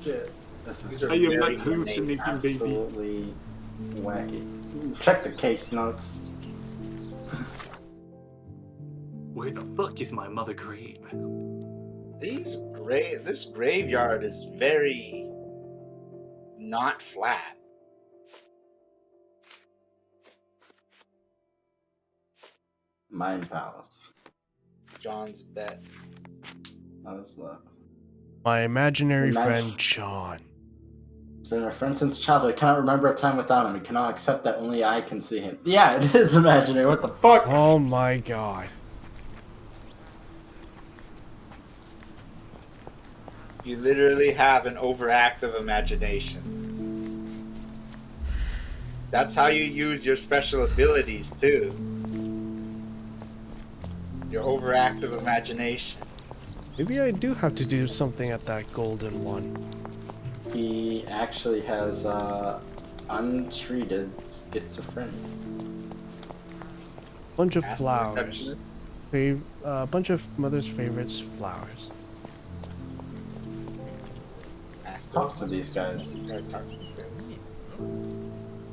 Shit. This is These just are I am very not hallucinating, baby. absolutely wacky. Check the case notes. Where the fuck is my mother grave? This graveyard is very not flat. Mind Palace. John's bet. How's that? My imaginary Imagine- friend John. It's been my friend since childhood. I cannot remember a time without him. I cannot accept that only I can see him. Yeah, it is imaginary. What the fuck? Oh my god. You literally have an overactive imagination. That's how you use your special abilities too. Your overactive imagination. Maybe I do have to do something at that golden one. He actually has untreated schizophrenia. Bunch of Ask the flowers. receptionist. Bunch of mother's favorites flowers. Ask Talk those. to these guys. Gotta talk to these guys.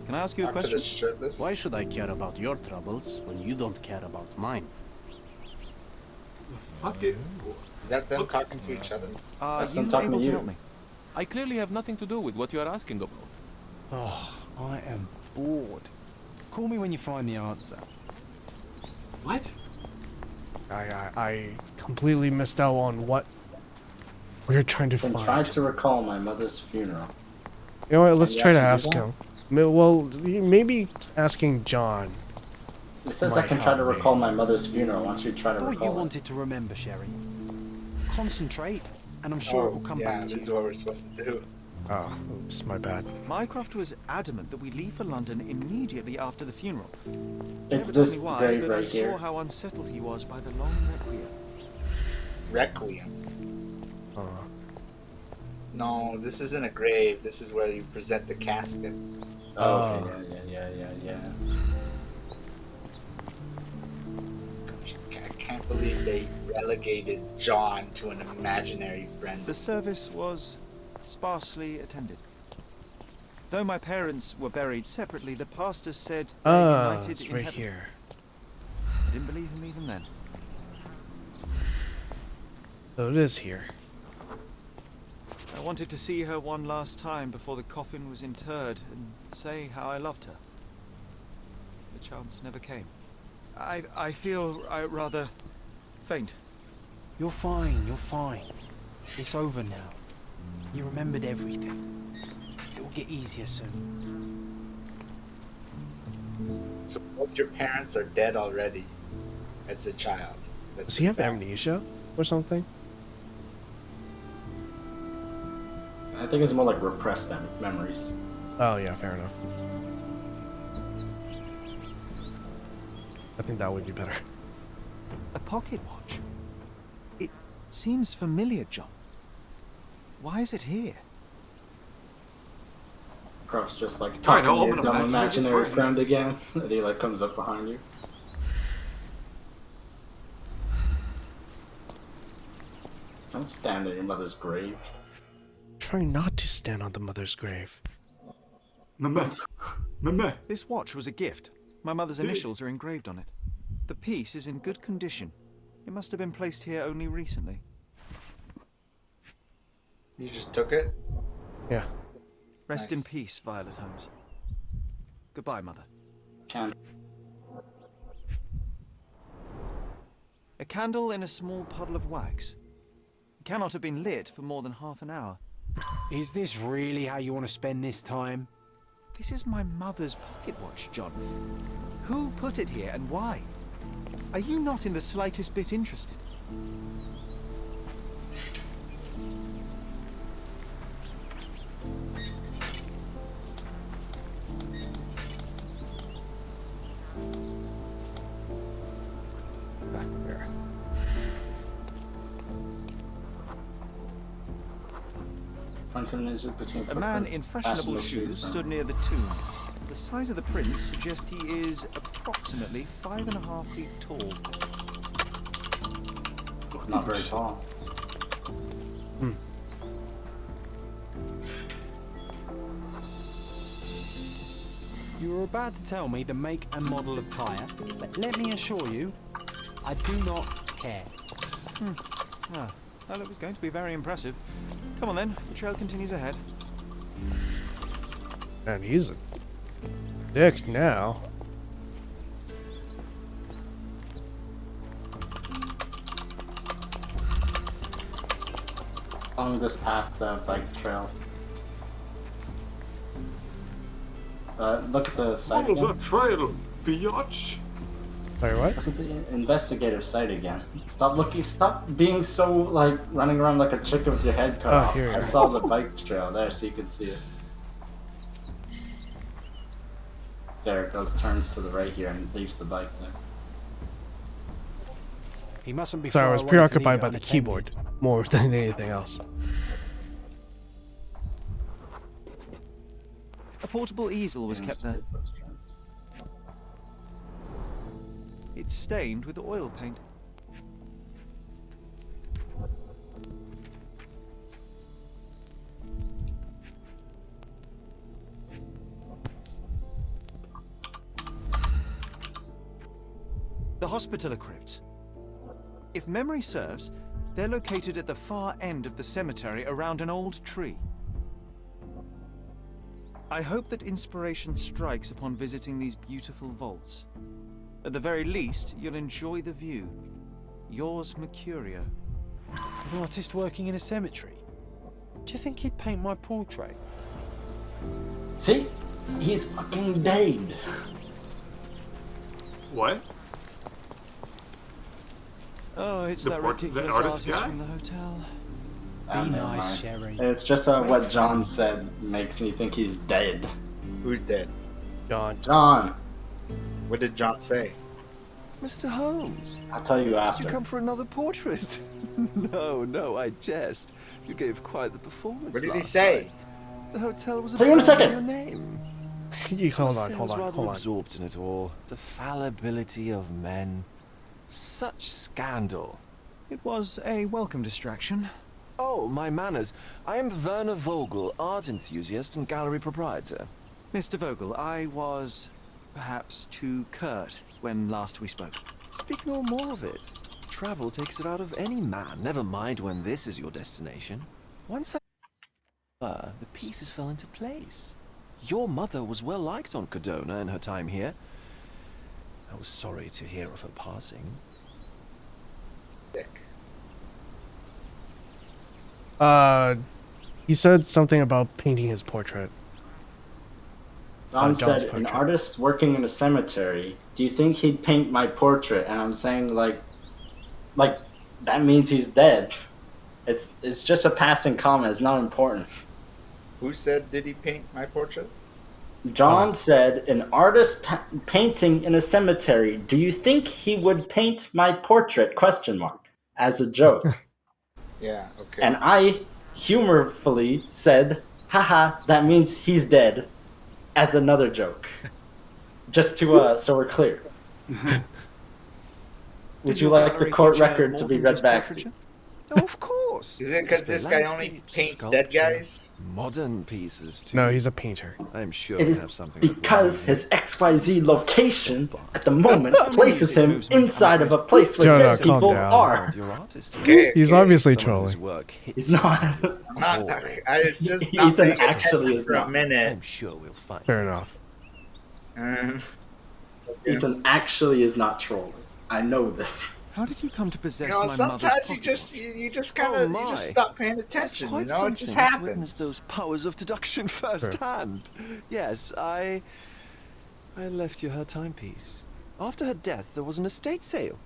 Can I ask you a Talk to question? the shirtless. Why should I care about your troubles when you don't care about mine? Fuck it. Is that them talking to each other? That's you them talking to able to you. help me? I clearly have nothing to do with what you are asking about. Oh, I am bored. Call me when you find the answer. What? I completely missed out on what we're trying to Then find. try to recall my mother's funeral. You know what? Let's Can you try to actually ask do him. Well, maybe asking John. It says I Might can try to help me. recall my mother's funeral. Once you try to What you recall it. wanted to remember, Sherry. Concentrate, and I'm sure it will come yeah, back to this is you. what we're supposed to do. Oh, oops, my bad. Mycroft was adamant that we leave for London immediately after the funeral. It's Never told this me why, grave but I right saw here. how unsettled he was by the long requiem. Requiem. Oh. No, this isn't a grave. This is where you present the casket. Oh, okay, yeah. I can't believe they relegated John to an imaginary friend. The service was sparsely attended. Though my parents were buried separately, the pastor said they united it's in right heaven. here. I didn't believe him even then. So it is here. I wanted to see her one last time before the coffin was interred and say how I loved her. The chance never came. I feel rather faint. You're fine, you're fine. It's over now. You remembered everything. It will get easier soon. So both your parents are dead already as a child. Does he have amnesia or something? I think it's more like repressed memories. Oh yeah, fair enough. I think that would be better. A pocket watch? It seems familiar, John. Why is it here? Croft's just like I talking know, to I'm your an dumb imaginary imaginary friend. friend again. And he like comes up behind you. Don't stand at your mother's grave. Try not to stand on the mother's grave. Mama. This watch was a gift. My mother's initials are engraved on it. The piece is in good condition. It must have been placed here only recently. You just took it? Yeah. Rest in peace, Violet Holmes. Goodbye, Mother. A candle in a small puddle of wax. It cannot have been lit for more than half an hour. Is this really how you want to spend this time? This is my mother's pocket watch, John. Who put it here and why? Are you not in the slightest bit interested? Back there. A man in fashionable shoes stood near the tomb. The size of the print suggests he is approximately 5.5 feet tall. Not very tall. Hmm. You were about to tell me the make and model of tyre, but let me assure you, I do not care. Ah, well, it was going to be very impressive. Come on then, the trail continues ahead. And he's a dick now. Along this path, the bike trail. Look at the site What was again. that trail, biatch? Sorry, what? Look at the investigator site again. Stop looking. Stop being so like running around like a chicken with your head cut off. Here. I saw the bike trail there, so you can see it. There it goes. Turns to the right here and leaves the bike there. He mustn't be Sorry, I far was away to leave preoccupied it by the unattended. keyboard more than anything else. A portable easel was kept there. It's stained with oil paint. The hospitaller crypts. If memory serves, they're located at the far end of the cemetery around an old tree. I hope that inspiration strikes upon visiting these beautiful vaults. At the very least, you'll enjoy the view. Yours, Mercurio. An artist working in a cemetery? Do you think he'd paint my portrait? See? He's fucking dead. What? Oh, it's The that the ridiculous artist artist guy? from the hotel. Ah, never nice, mind. Sherry. It's just what John said makes me think he's dead. Who's dead? John. John, What did John say? Mr. Holmes, I'll tell you did after. you come for another portrait? No, I jest. You gave quite the performance What did he last say? night. The hotel was Tell you in a abandoned second. your name. Hold I on, was hold on, rather hold on. absorbed in it all. The fallibility of men. Such scandal. It was a welcome distraction. Oh, my manners. I am Werner Vogel, art enthusiast and gallery proprietor. Mr. Vogel, I was perhaps too curt when last we spoke. Speak no more of it. Travel takes it out of any man, never mind when this is your destination. Once the pieces fell into place. Your mother was well liked on Codona in her time here. I was sorry to hear of her passing. Dick. He said something about painting his portrait. John John's said, an portrait. artist working in a cemetery, do you think he'd paint my portrait? And I'm saying, like, that means he's dead. It's just a passing comment. It's not important. Who said did he paint my portrait? John said, an artist painting in a cemetery, do you think he would paint my portrait? Question mark. As a joke. Yeah, okay. And I humorfully said, haha, that means he's dead. As another joke. Just to, so we're clear. Would you like the court record to be read back to you? Oh, of course. Is it because this guy only paints dead guys? Modern pieces, too. No, he's a painter. I'm sure It we is have something because his XYZ location at the moment places him inside of a place where Jonah, dead calm people down. are. Okay, He's okay. obviously trolling. He's not. It's just not Ethan paying actually attention is for a not. minute. I'm sure we'll find. Fair enough. Ethan actually is not trolling. I know this. How did you come to possess You know, my sometimes mother's you pocket? just kind of you just stop paying attention. Quite You know, it something just to happens. witness those powers of deduction firsthand. Yes, I left you her timepiece. After her death, there was an estate sale.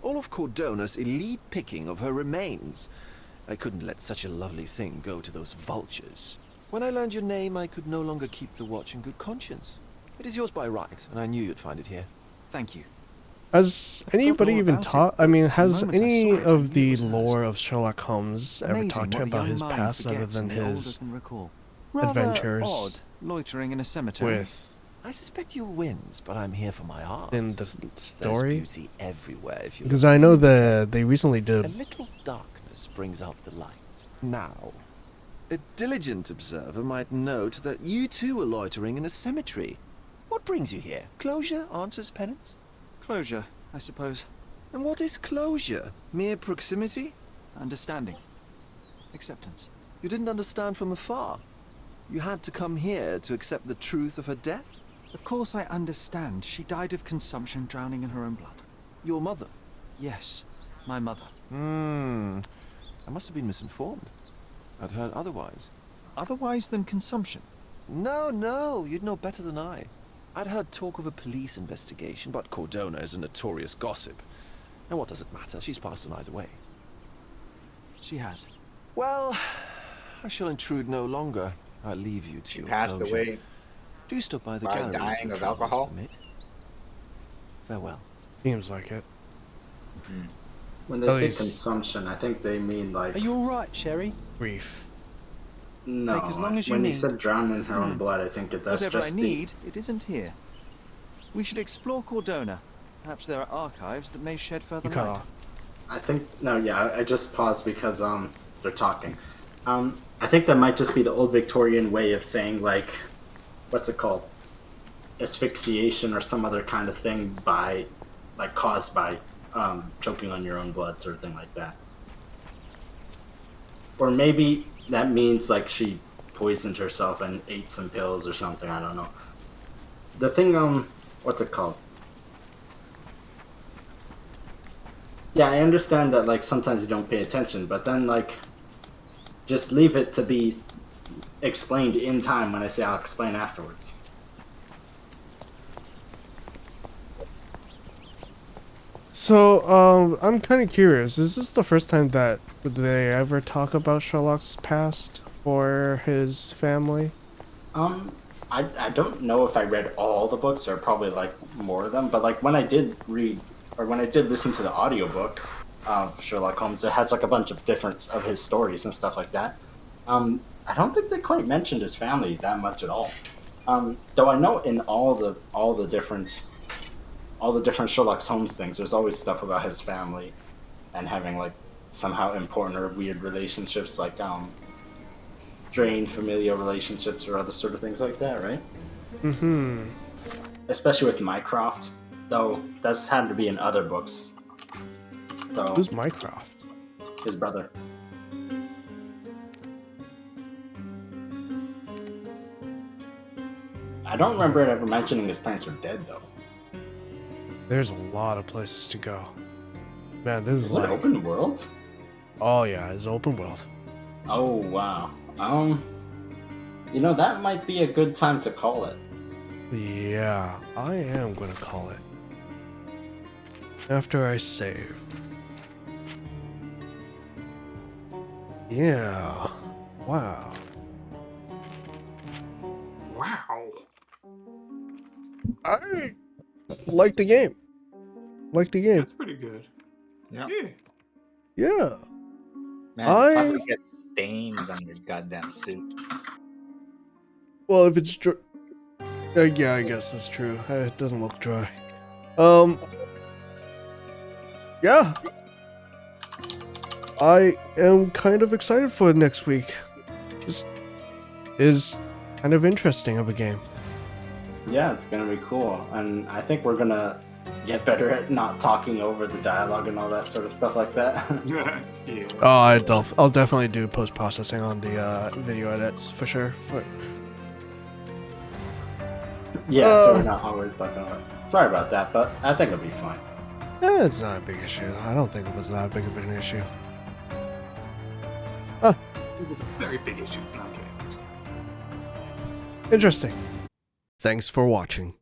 All of Cordona's elite picking of her remains. I couldn't let such a lovely thing go to those vultures. When I learned your name, I could no longer keep the watch in good conscience. It is yours by right, and I knew you'd find it here. Thank you. Has anybody all even about it, taught? but I mean, the has moment I any saw it, I of knew the it was hers. lore of Sherlock Holmes ever Amazing talked what the about young his mind past other forgets than and the older his can recall. Rather adventures odd, loitering in a cemetery. with I suspect you'll win, but I'm here for my art. in the There's story? beauty everywhere if you Because look. I know they recently A did. little darkness brings out the light. Now, a diligent observer might note that you too were loitering in a cemetery. What brings you here? Closure answers penance? Closure, I suppose. And what is closure? Mere proximity? Understanding. Acceptance. You didn't understand from afar. You had to come here to accept the truth of her death? Of course I understand. She died of consumption, drowning in her own blood. Your mother? Yes, my mother. I must have been misinformed. I'd heard otherwise. Otherwise than consumption? No, you'd know better than I. I'd heard talk of a police investigation, but Cordona is a notorious gossip. And what does it matter? She's passed on either way. She has. Well, I shall intrude no longer. I'll leave you to She your passed closure. away Do stop by the by gallery if dying your of travels alcohol? permit. Farewell. Seems like it. When they At say least- consumption, I think they mean like Are you all right, Sherry? Grief. no. Take as long as you when need. he said drown in her own blood, I think that's Whatever just I need, it isn't here. We should explore Cordona. Perhaps there are archives that may shed further You cut light. off. I think no, yeah. I just paused because they're talking. I think that might just be the old Victorian way of saying like, what's it called? Asphyxiation or some other kind of thing by, like caused by choking on your own blood, sort of thing like that. Or maybe that means like she poisoned herself and ate some pills or something. I don't know. The thing, what's it called? Yeah, I understand that like sometimes you don't pay attention, but then like just leave it to be explained in time when I say I'll explain afterwards. So, I'm kind of curious. Is this the first time that Did they ever talk about Sherlock's past or his family? I don't know if I read all the books or probably like more of them, but like when I did read or when I did listen to the audiobook of Sherlock Holmes, it has like a bunch of different of his stories and stuff like that. I don't think they quite mentioned his family that much at all. Though I know in all the different Sherlock Holmes things, there's always stuff about his family and having like somehow important or weird relationships, like strained familial relationships or other sort of things like that, right? Mm-hmm. Especially with Mycroft, though that's had to be in other books. So who's Mycroft? His brother. I don't remember it ever mentioning his parents were dead, though. There's a lot of places to go. Man, this is it like open world? Oh yeah, it's open world. Oh wow. You know, that might be a good time to call it. Yeah, I am gonna call it. After I save. Yeah. Wow. Wow. I like the game. Like the game. That's pretty good. Yeah. Yeah. Man, I probably get stains on your goddamn suit. Well, if it's dry, yeah, I guess that's true. It doesn't look dry. Yeah. I am kind of excited for next week. Just is kind of interesting of a game. Yeah, it's gonna be cool, and I think we're gonna get better at not talking over the dialogue and all that sort of stuff like that. Yeah. Oh, I'll definitely do post processing on the video edits for sure. Yeah, so we're not always talking about it. Sorry about that, but I think it'll be fine. Yeah, it's not a big issue. I don't think it was that big of an issue. Huh. It's a very big issue. Okay. Interesting. Thanks for watching.